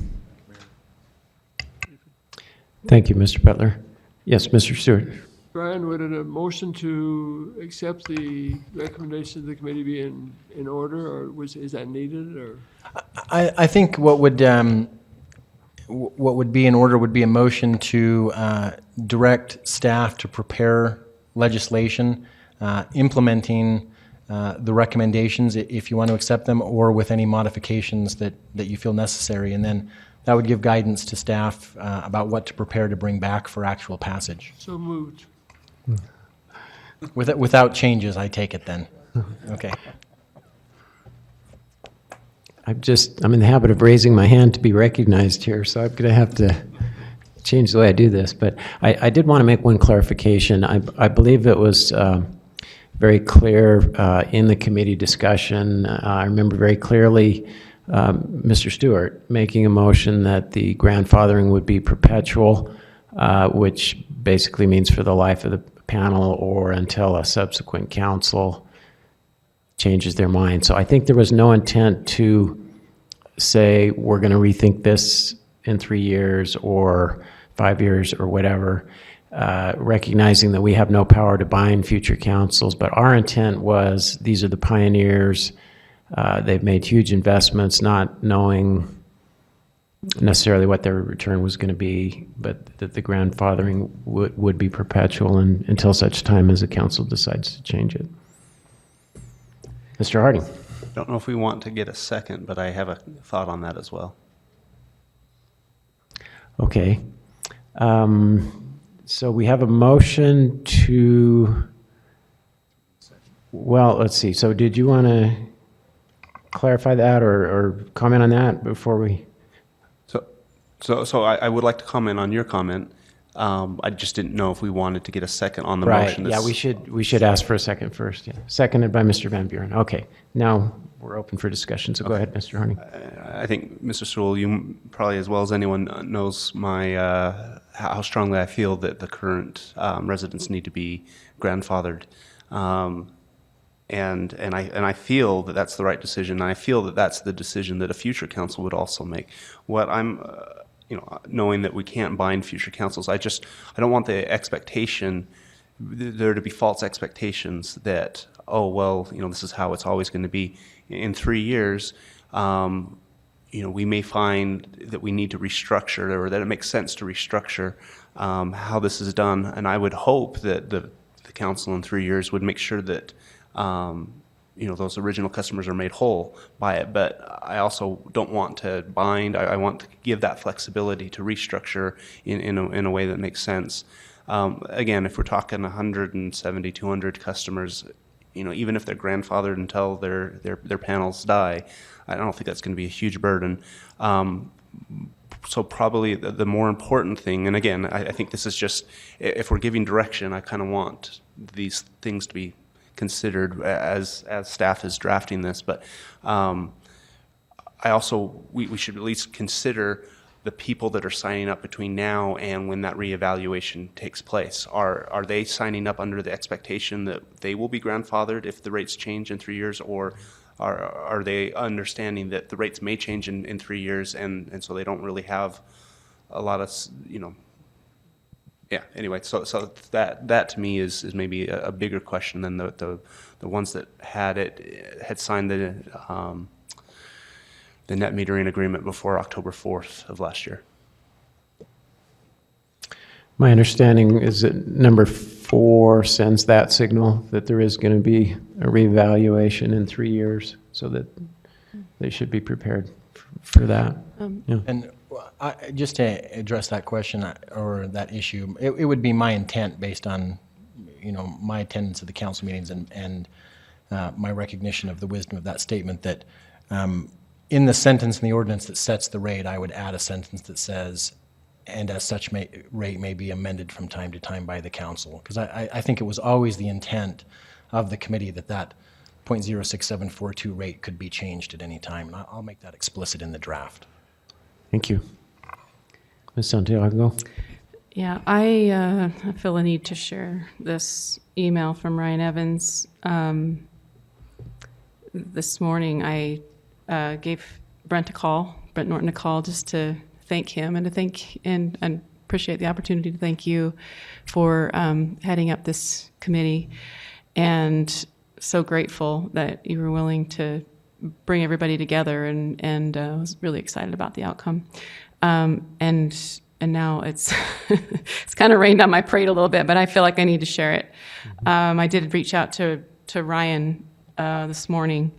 Thank you, Mr. Butler. Yes, Mr. Stewart.
Brian, would a motion to accept the recommendation of the committee be in order, or is that needed? Or
I think what would be in order would be a motion to direct staff to prepare legislation implementing the recommendations, if you want to accept them, or with any modifications that you feel necessary, and then that would give guidance to staff about what to prepare to bring back for actual passage.
so moved.
Without changes, I take it then. Okay.
I'm in the habit of raising my hand to be recognized here, so I'm going to have to change the way I do this. But I did want to make one clarification. I believe it was very clear in the committee discussion. I remember very clearly Mr. Stewart making a motion that the grandfathering would be perpetual, which basically means for the life of the panel or until a subsequent council changes their mind. So I think there was no intent to say we're going to rethink this in 3 years or 5 years or whatever, recognizing that we have no power to bind future councils. But our intent was these are the pioneers. They've made huge investments, not knowing necessarily what their return was going to be, but that the grandfathering would be perpetual until such time as the council decides to change it. Mr. Harding.
Don't know if we want to get a second, but I have a thought on that as well.
Okay. So we have a motion to, well, let's see. So did you want to clarify that or comment on that before we?
So I would like to comment on your comment. I just didn't know if we wanted to get a second on the
Right.
motion.
Yeah, we should ask for a second first. Yeah. Seconded by Mr. Van Buren. Okay. Now we're open for discussion. So go ahead, Mr. Harding.
I think, Mr. Sewell, you probably as well as anyone knows how strongly I feel that the current residents need to be grandfathered. And I feel that that's the right decision. And I feel that that's the decision that a future council would also make. What I'm, knowing that we can't bind future councils, I don't want the expectation, there to be false expectations that, oh, well, this is how it's always going to be. In 3 years, we may find that we need to restructure or that it makes sense to restructure how this is done. And I would hope that the council in 3 years would make sure that those original customers are made whole by it. But I also don't want to bind. I want to give that flexibility to restructure in a way that makes sense. Again, if we're talking 170, 200 customers, even if they're grandfathered until their panels die, I don't think that's going to be a huge burden. So probably the more important thing, and again, I think this is just, if we're giving direction, I kind of want these things to be considered as staff is drafting this, but we should at least consider the people that are signing up between now and when that reevaluation takes place. Are they signing up under the expectation that they will be grandfathered if the rates change in 3 years, or are they understanding that the rates may change in 3 years and so they don't really have a lot of, yeah, anyway, so that to me is maybe a bigger question than the ones that had signed the net metering agreement before October 4th of last year.
My understanding is that number 4 sends that signal that there is going to be a reevaluation in 3 years, so that they should be prepared for that. Yeah.
And just to address that question or that issue, it would be my intent based on, my attendance at the council meetings and my recognition of the wisdom of that statement that in the sentence in the ordinance that sets the rate, I would add a sentence that says, and as such rate may be amended from time to time by the council. Because I think it was always the intent of the committee that 0.06742 rate could be changed at any time. And I'll make that explicit in the draft.
Thank you. Ms. Santiago?
Yeah, I feel a need to share this email from Ryan Evans. This morning I gave Brent Norton a call just to thank him and appreciate the opportunity to thank you for heading up this committee, and so grateful that you were willing to bring everybody together, and was really excited about the outcome. And now it's it's kind of rained on my parade a little bit, but I feel like I need to share it. I did reach out to Ryan this morning,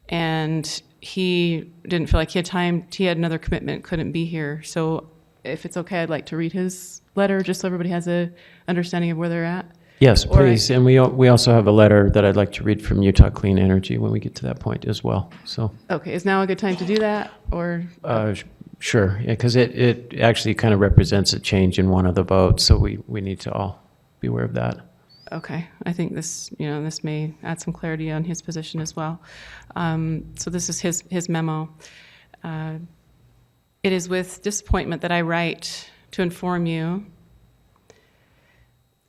and he didn't feel like he had time. He had another commitment, couldn't be here. So if it's okay, I'd like to read his letter just so everybody has a understanding of where they're at.
Yes,
Or I-
please. And we also have a letter that I'd like to read from Utah Clean Energy when we get to that point as well. So,
Okay, is now a good time to do that, or?
sure, yeah, because it actually kind of represents a change in one of the votes, so we need to all be aware of that.
Okay, I think this, this may add some clarity on his position as well. So this is his memo. It is with disappointment that I write to inform you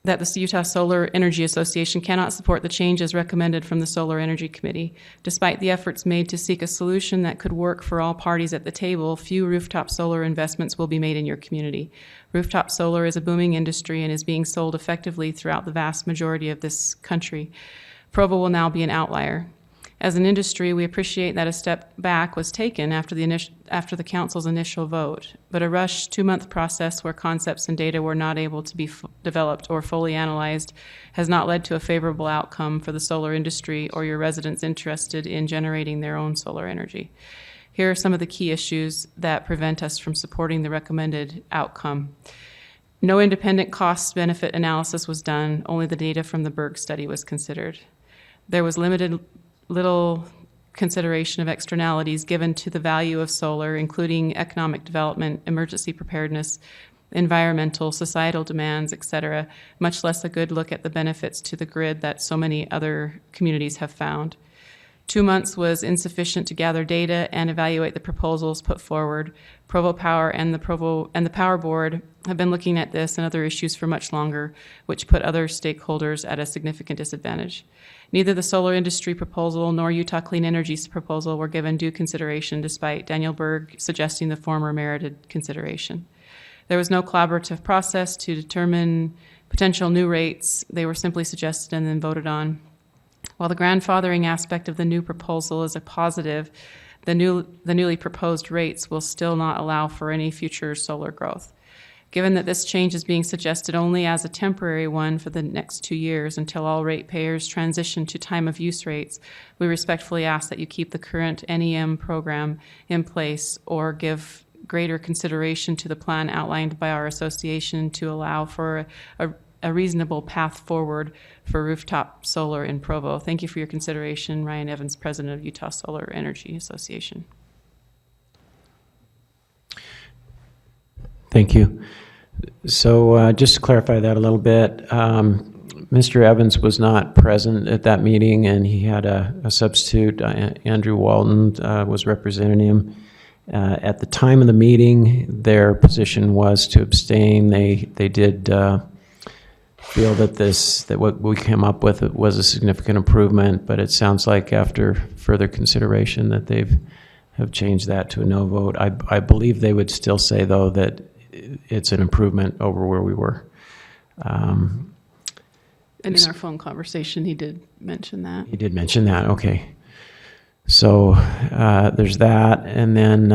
that the Utah Solar Energy Association cannot support the changes recommended from the Solar Energy Committee. Despite the efforts made to seek a solution that could work for all parties at the table, few rooftop solar investments will be made in your community. Rooftop solar is a booming industry and is being sold effectively throughout the vast majority of this country. Provo will now be an outlier. As an industry, we appreciate that a step back was taken after the council's initial vote, but a rushed 2-month process where concepts and data were not able to be developed or fully analyzed has not led to a favorable outcome for the solar industry or your residents interested in generating their own solar energy. Here are some of the key issues that prevent us from supporting the recommended outcome. No independent cost-benefit analysis was done, only the data from the Berg study was considered. There was little consideration of externalities given to the value of solar, including economic development, emergency preparedness, environmental, societal demands, etc., much less a good look at the benefits to the grid that so many other communities have found. 2 months was insufficient to gather data and evaluate the proposals put forward. Provo Power and the Power Board have been looking at this and other issues for much longer, which put other stakeholders at a significant disadvantage. Neither the solar industry proposal nor Utah Clean Energy's proposal were given due consideration, despite Daniel Berg suggesting the former merited consideration. There was no collaborative process to determine potential new rates. They were simply suggested and then voted on. While the grandfathering aspect of the new proposal is a positive, the newly proposed rates will still not allow for any future solar growth. Given that this change is being suggested only as a temporary one for the next 2 years until all ratepayers transition to time of use rates, we respectfully ask that you keep the current NEM program in place or give greater consideration to the plan outlined by our association to allow for a reasonable path forward for rooftop solar in Provo. Thank you for your consideration. Ryan Evans, President of Utah Solar Energy Association.
Thank you. So just to clarify that a little bit, Mr. Evans was not present at that meeting, and he had a substitute. Andrew Walton was representing him. At the time of the meeting, their position was to abstain. They did feel that what we came up with was a significant improvement, but it sounds like after further consideration that have changed that to a no vote. I believe they would still say, though, that it's an improvement over where we were.
And in our phone conversation, he did mention that.
He did mention that, okay. So there's that. And then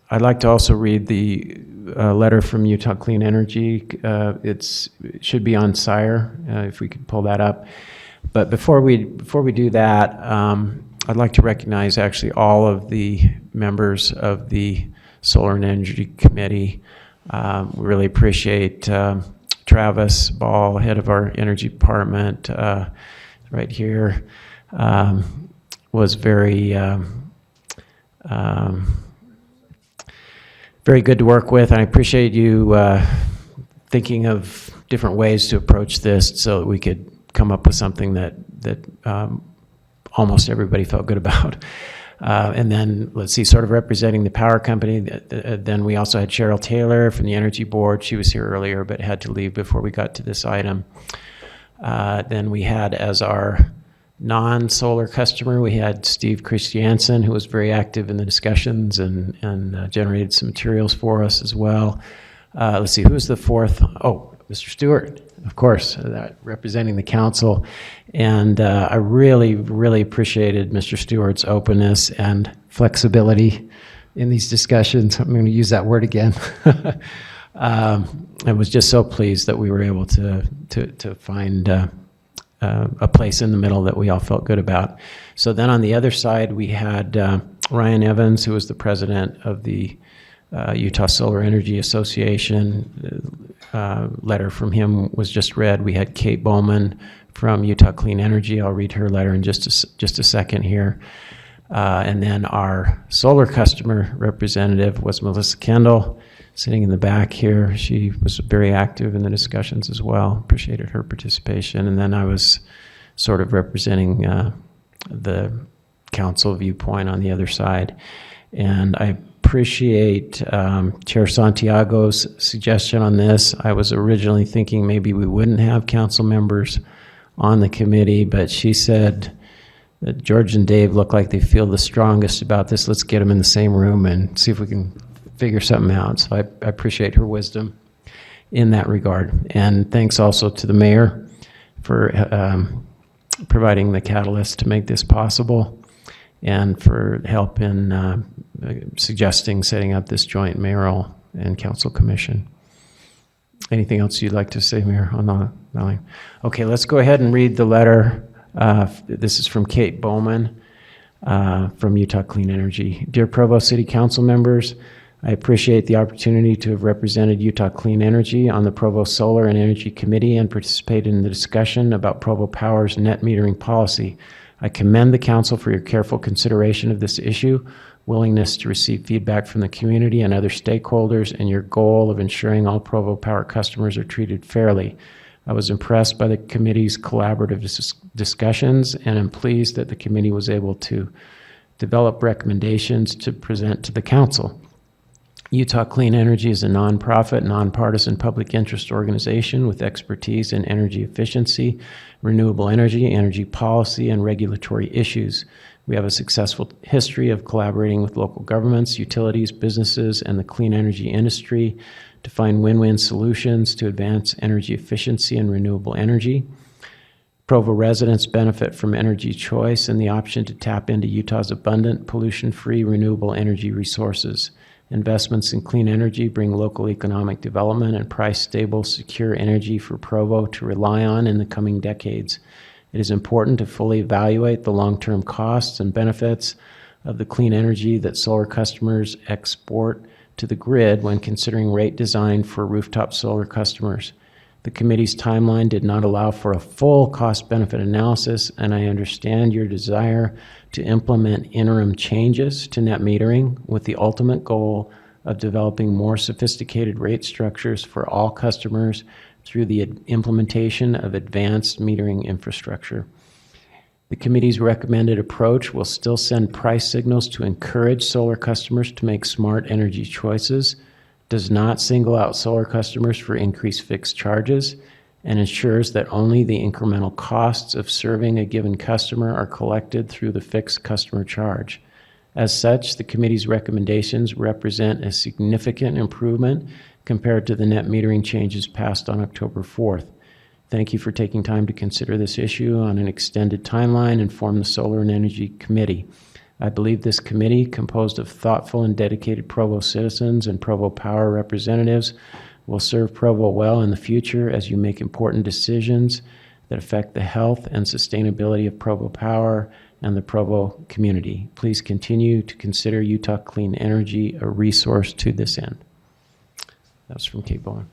I'd like to also read the letter from Utah Clean Energy. It should be on SIRE, if we could pull that up. But before we do that, I'd like to recognize actually all of the members of the Solar and Energy Committee. We really appreciate Travis Ball, head of our energy department, right here, was very good to work with. And I appreciate you thinking of different ways to approach this so that we could come up with something that almost everybody felt good about. And then, let's see, sort of representing the power company, then we also had Cheryl Taylor from the Energy Board. She was here earlier but had to leave before we got to this item. Then we had, as our non-solar customer, we had Steve Christiansen, who was very active in the discussions and generated some materials for us as well. Let's see, who's the fourth? Oh, Mr. Stewart, of course, representing the council. And I really, really appreciated Mr. Stewart's openness and flexibility in these discussions. I'm going to use that word again. I was just so pleased that we were able to find a place in the middle that we all felt good about. So then on the other side, we had Ryan Evans, who was the president of the Utah Solar Energy Association. Letter from him was just read. We had Kate Bowman from Utah Clean Energy. I'll read her letter in just a second here. And then our solar customer representative was Melissa Kendall, sitting in the back here. She was very active in the discussions as well. Appreciated her participation. And then I was sort of representing the council viewpoint on the other side. And I appreciate Chair Santiago's suggestion on this. I was originally thinking maybe we wouldn't have council members on the committee, but she said that George and Dave look like they feel the strongest about this. Let's get them in the same room and see if we can figure something out. So I appreciate her wisdom in that regard. And thanks also to the mayor for providing the catalyst to make this possible, and for help in suggesting setting up this joint mayoral and council commission. Anything else you'd like to say, Mayor, on that line? Okay, let's go ahead and read the letter. This is from Kate Bowman from Utah Clean Energy. Dear Provo City Council members, I appreciate the opportunity to have represented Utah Clean Energy on the Provo Solar and Energy Committee and participated in the discussion about Provo Power's net metering policy. I commend the council for your careful consideration of this issue, willingness to receive feedback from the community and other stakeholders, and your goal of ensuring all Provo Power customers are treated fairly. I was impressed by the committee's collaborative discussions, and I'm pleased that the committee was able to develop recommendations to present to the council. Utah Clean Energy is a nonprofit, nonpartisan public interest organization with expertise in energy efficiency, renewable energy, energy policy, and regulatory issues. We have a successful history of collaborating with local governments, utilities, businesses, and the clean energy industry to find win-win solutions to advance energy efficiency and renewable energy. Provo residents benefit from energy choice and the option to tap into Utah's abundant, pollution-free, renewable energy resources. Investments in clean energy bring local economic development and price-stable, secure energy for Provo to rely on in the coming decades. It is important to fully evaluate the long-term costs and benefits of the clean energy that solar customers export to the grid when considering rate design for rooftop solar customers. The committee's timeline did not allow for a full cost-benefit analysis, and I understand your desire to implement interim changes to net metering with the ultimate goal of developing more sophisticated rate structures for all customers through the implementation of advanced metering infrastructure. The committee's recommended approach will still send price signals to encourage solar customers to make smart energy choices, does not single out solar customers for increased fixed charges, and ensures that only the incremental costs of serving a given customer are collected through the fixed customer charge. As such, the committee's recommendations represent a significant improvement compared to the net metering changes passed on October 4th. Thank you for taking time to consider this issue on an extended timeline and form the Solar and Energy Committee. I believe this committee, composed of thoughtful and dedicated Provo citizens and Provo Power representatives, will serve Provo well in the future as you make important decisions that affect the health and sustainability of Provo Power and the Provo community. Please continue to consider Utah Clean Energy a resource to this end. That was from Kate Bowen.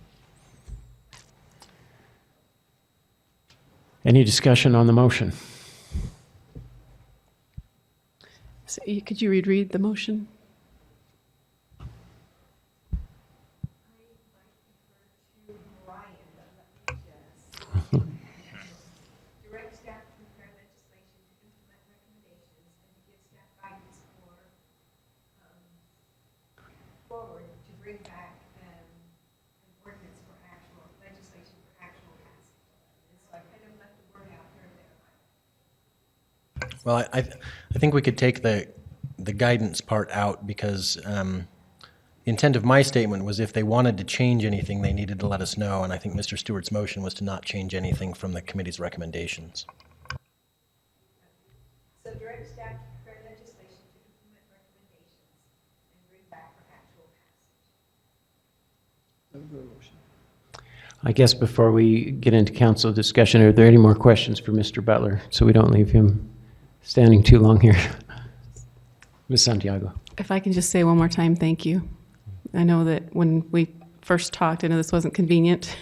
Any discussion on the motion?
So, could you reread the motion?
Direct staff to prepare legislation to implement recommendations and to give staff guidance forward to bring back an ordinance for actual legislation for actual passage. And so I kind of left the word out there.
Well, I think we could take the guidance part out because the intent of my statement was if they wanted to change anything, they needed to let us know. And I think Mr. Stewart's motion was to not change anything from the committee's recommendations.
So direct staff to prepare legislation to implement recommendations and bring back for actual passage.
I guess before we get into council discussion, are there any more questions for Mr. Butler so we don't leave him standing too long here? Ms. Santiago.
If I can just say one more time, thank you. I know that when we first talked, I know this wasn't convenient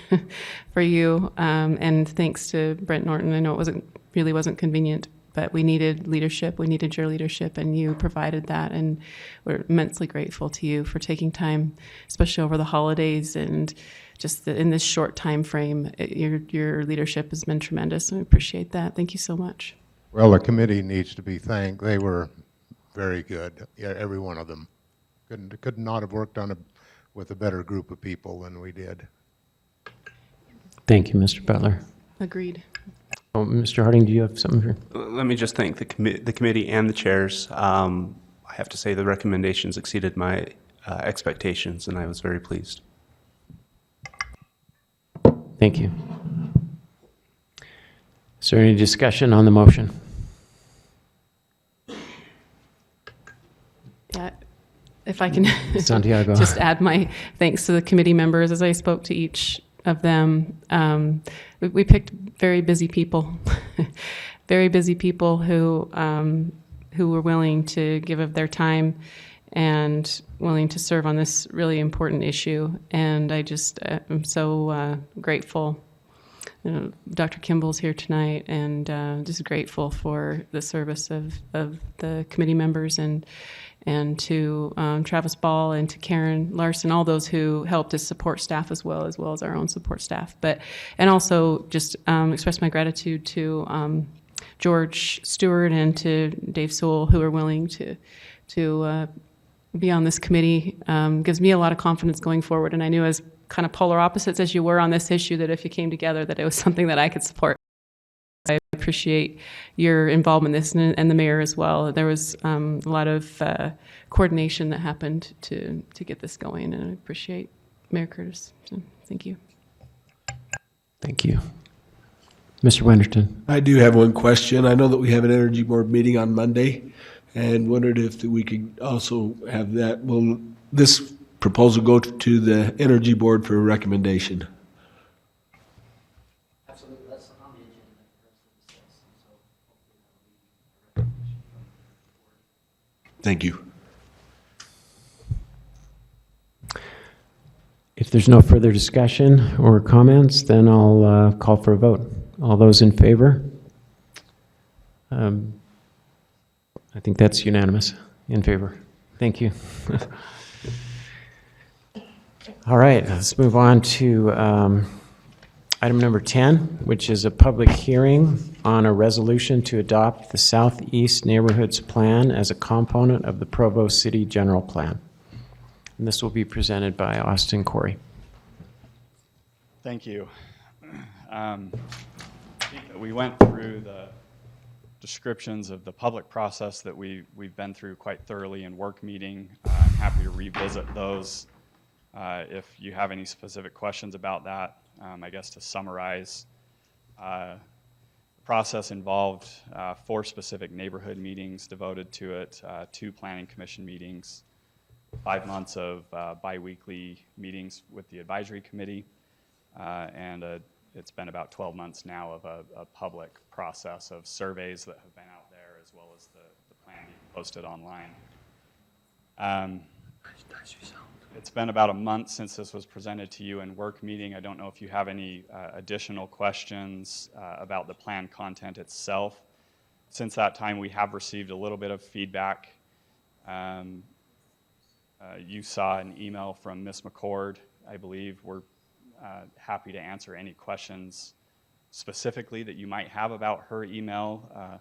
for you, and thanks to Brent Norton, I know it really wasn't convenient, but we needed leadership, we needed your leadership, and you provided that, and we're immensely grateful to you for taking time, especially over the holidays and just in this short time frame. Your leadership has been tremendous, and we appreciate that. Thank you so much.
Well, the committee needs to be thanked. They were very good, yeah, every one of them. Could not have worked on it with a better group of people than we did.
Thank you, Mr. Butler.
Agreed.
Oh, Mr. Harding, do you have something here?
Let me just thank the committee and the chairs. I have to say the recommendations exceeded my expectations, and I was very pleased.
Thank you. Is there any discussion on the motion?
Yeah, if I can
Santiago.
just add my thanks to the committee members as I spoke to each of them. We picked very busy people, very busy people who were willing to give of their time and willing to serve on this really important issue. And I just am so grateful. You know, Dr. Kimball's here tonight, and just grateful for the service of the committee members and to Travis Ball and to Karen Larson, all those who helped as support staff as well as our own support staff. And also just express my gratitude to George Stewart and to Dave Sewell, who are willing to be on this committee. Gives me a lot of confidence going forward, and I knew as kind of polar opposites as you were on this issue, that if you came together, that it was something that I could support. I appreciate your involvement in this, and the mayor as well. There was a lot of coordination that happened to get this going, and I appreciate Mayor Curtis. So, thank you.
Thank you. Mr. Wenderton.
I do have one question. I know that we have an Energy Board meeting on Monday, and wondered if we could also have that. Will this proposal go to the Energy Board for a recommendation?
Absolutely. That's on the agenda.
Thank you.
If there's no further discussion or comments, then I'll call for a vote. All those in favor? I think that's unanimous. In favor. Thank you. All right, let's move on to item number 10, which is a public hearing on a resolution to adopt the Southeast Neighborhoods Plan as a component of the Provo City General Plan. And this will be presented by Austin Corey.
Thank you. We went through the descriptions of the public process that we've been through quite thoroughly in work meeting. I'm happy to revisit those if you have any specific questions about that. I guess to summarize, the process involved 4 specific neighborhood meetings devoted to it, 2 planning commission meetings, 5 months of biweekly meetings with the advisory committee, and it's been about 12 months now of a public process of surveys that have been out there, as well as the plan being posted online. It's been about a month since this was presented to you in work meeting. I don't know if you have any additional questions about the plan content itself. Since that time, we have received a little bit of feedback. You saw an email from Ms. McCord, I believe. We're happy to answer any questions specifically that you might have about her email.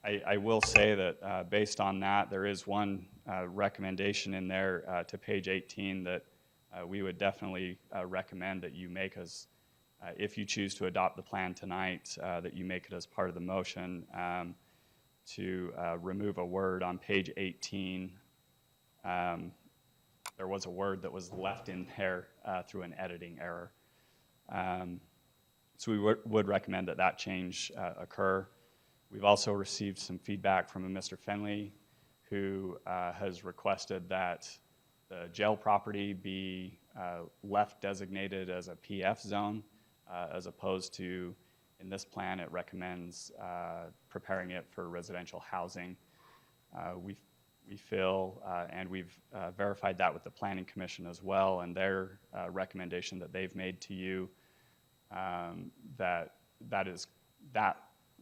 I will say that based on that, there is one recommendation in there to page 18 that we would definitely recommend that you make as, if you choose to adopt the plan tonight, that you make it as part of the motion to remove a word on page 18. There was a word that was left in there through an editing error. So we would recommend that that change occur. We've also received some feedback from a Mr. Fenley, who has requested that the jail property be left designated as a PF zone, as opposed to, in this plan, it recommends preparing it for residential housing. We we feel, and we've verified that with the Planning Commission as well, and their recommendation that they've made to you, that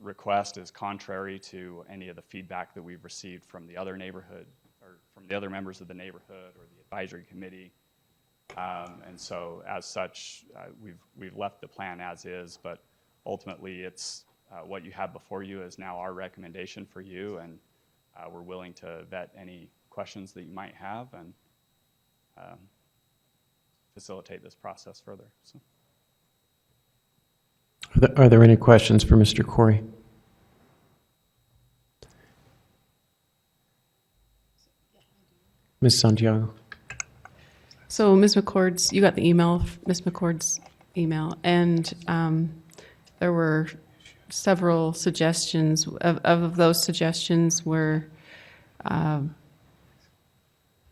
request is contrary to any of the feedback that we've received from the other neighborhood, or from the other members of the neighborhood or the advisory committee. And so as such, we've left the plan as is, but ultimately it's what you have before you is now our recommendation for you, and we're willing to vet any questions that you might have and facilitate this process further. So.
Are there any questions for Mr. Corey? Ms. Santiago?
So Ms. McCord's, you got the email, Ms. McCord's email, and there were several suggestions. Of those suggestions, were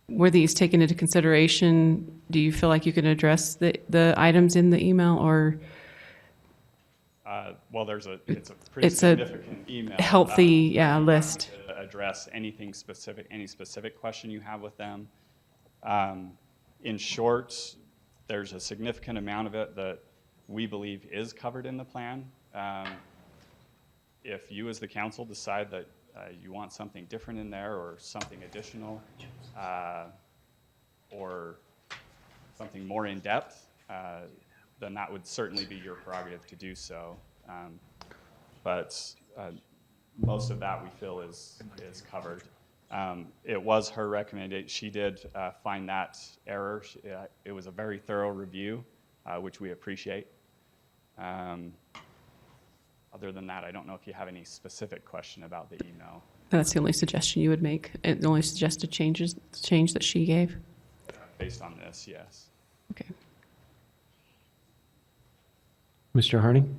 these taken into consideration? Do you feel like you can address the items in the email, or?
Well, it's a pretty significant email.
Healthy, list.
To address anything specific, any specific question you have with them. In short, there's a significant amount of it that we believe is covered in the plan. If you as the council decide that you want something different in there or something additional or something more in depth, then that would certainly be your prerogative to do so. But most of that we feel is covered. It was her recommendation. She did find that error. It was a very thorough review, which we appreciate. Other than that, I don't know if you have any specific question about the email.
That's the only suggestion you would make, the only suggested change that she gave?
Based on this, yes.
Okay.
Mr. Harding?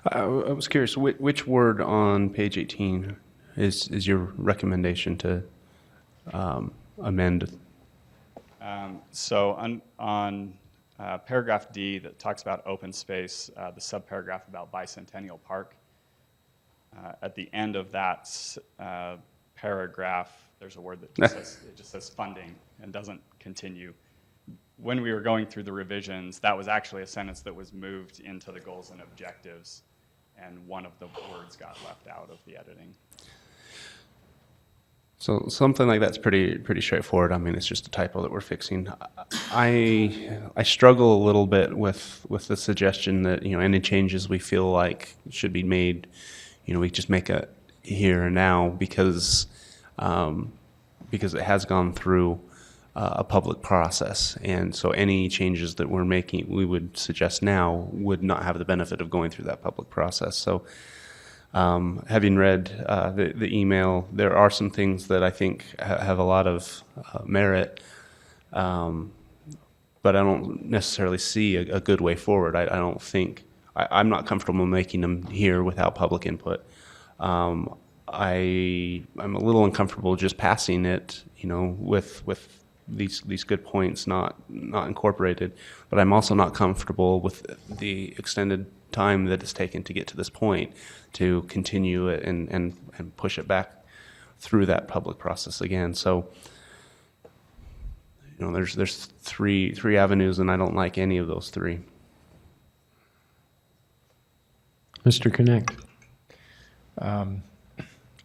I was curious, which word on page 18 is your recommendation to amend?
So on paragraph D that talks about open space, the subparagraph about Bicentennial Park, at the end of that paragraph, there's a word that just says funding and doesn't continue. When we were going through the revisions, that was actually a sentence that was moved into the goals and objectives, and one of the words got left out of the editing.
So something like that's pretty straightforward. I mean, it's just a typo that we're fixing. I struggle a little bit with the suggestion that, you know, any changes we feel like should be made, you know, we just make it here and now because it has gone through a public process, and so any changes that we're making, we would suggest now, would not have the benefit of going through that public process. So. Having read the email, there are some things that I think have a lot of merit, but I don't necessarily see a good way forward. I don't think, I'm not comfortable making them here without public input. I'm a little uncomfortable just passing it, you know, with these good points not incorporated, but I'm also not comfortable with the extended time that it's taken to get to this point, to continue it and push it back through that public process again. So, you know, there's three avenues, and I don't like any of those three.
Mr. Connect.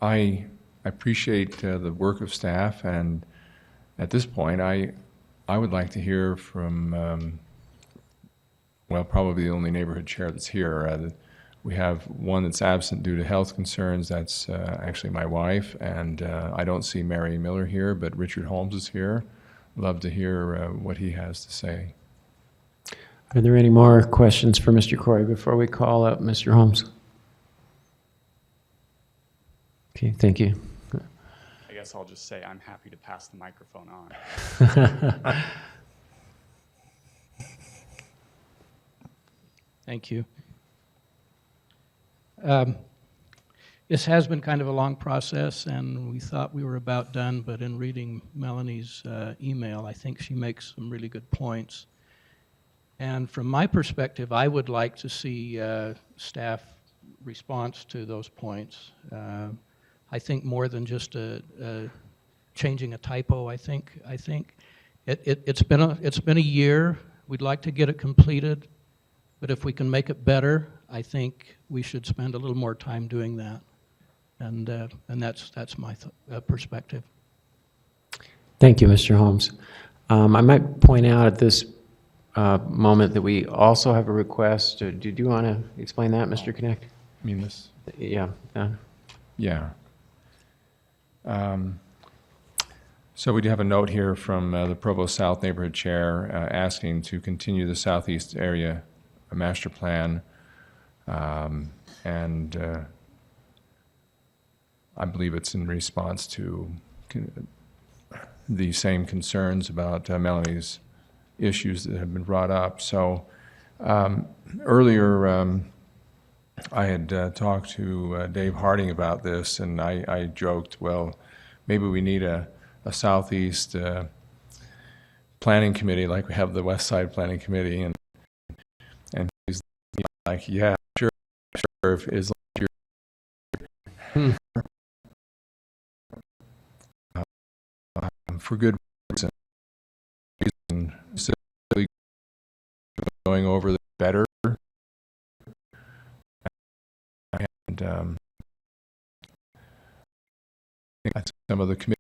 I appreciate the work of staff, and at this point, I would like to hear from, well, probably the only neighborhood chair that's here. We have one that's absent due to health concerns. That's actually my wife, and I don't see Mary Miller here, but Richard Holmes is here. Love to hear what he has to say.
Are there any more questions for Mr. Corey before we call up Mr. Holmes? Okay, thank you.
I guess I'll just say I'm happy to pass the microphone on.
Thank you. This has been kind of a long process, and we thought we were about done, but in reading Melanie's email, I think she makes some really good points. And from my perspective, I would like to see staff response to those points. I think more than just a changing a typo, I think. It's been a year. We'd like to get it completed, but if we can make it better, I think we should spend a little more time doing that. And that's my perspective.
Thank you, Mr. Holmes. I might point out at this moment that we also have a request. Did you want to explain that, Mr. Connect?
I mean this?
Yeah.
Yeah. So we do have a note here from the Provo South Neighborhood Chair asking to continue the Southeast Area Master Plan. And I believe it's in response to the same concerns about Melanie's issues that have been brought up. So earlier, I had talked to Dave Harding about this, and I joked, well, maybe we need a Southeast Planning Committee like we have the West Side Planning Committee, and he's like, yeah, sure, as long as you're for good reason, specifically going over the better, and I think some of the committee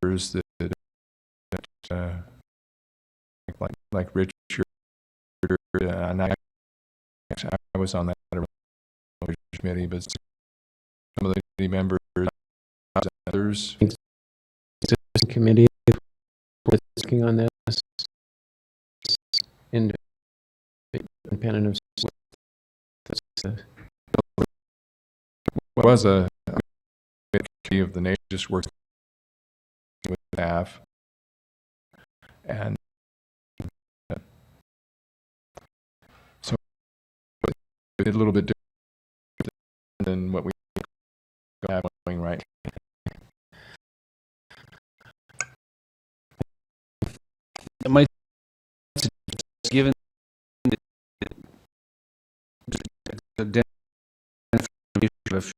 members that like Richard, and I was on that committee, but some of the committee members, others.
Committee working on this independent of
was a committee of the nation just worked with staff, and so it did a little bit different than what we have going right.
It might, given the definition of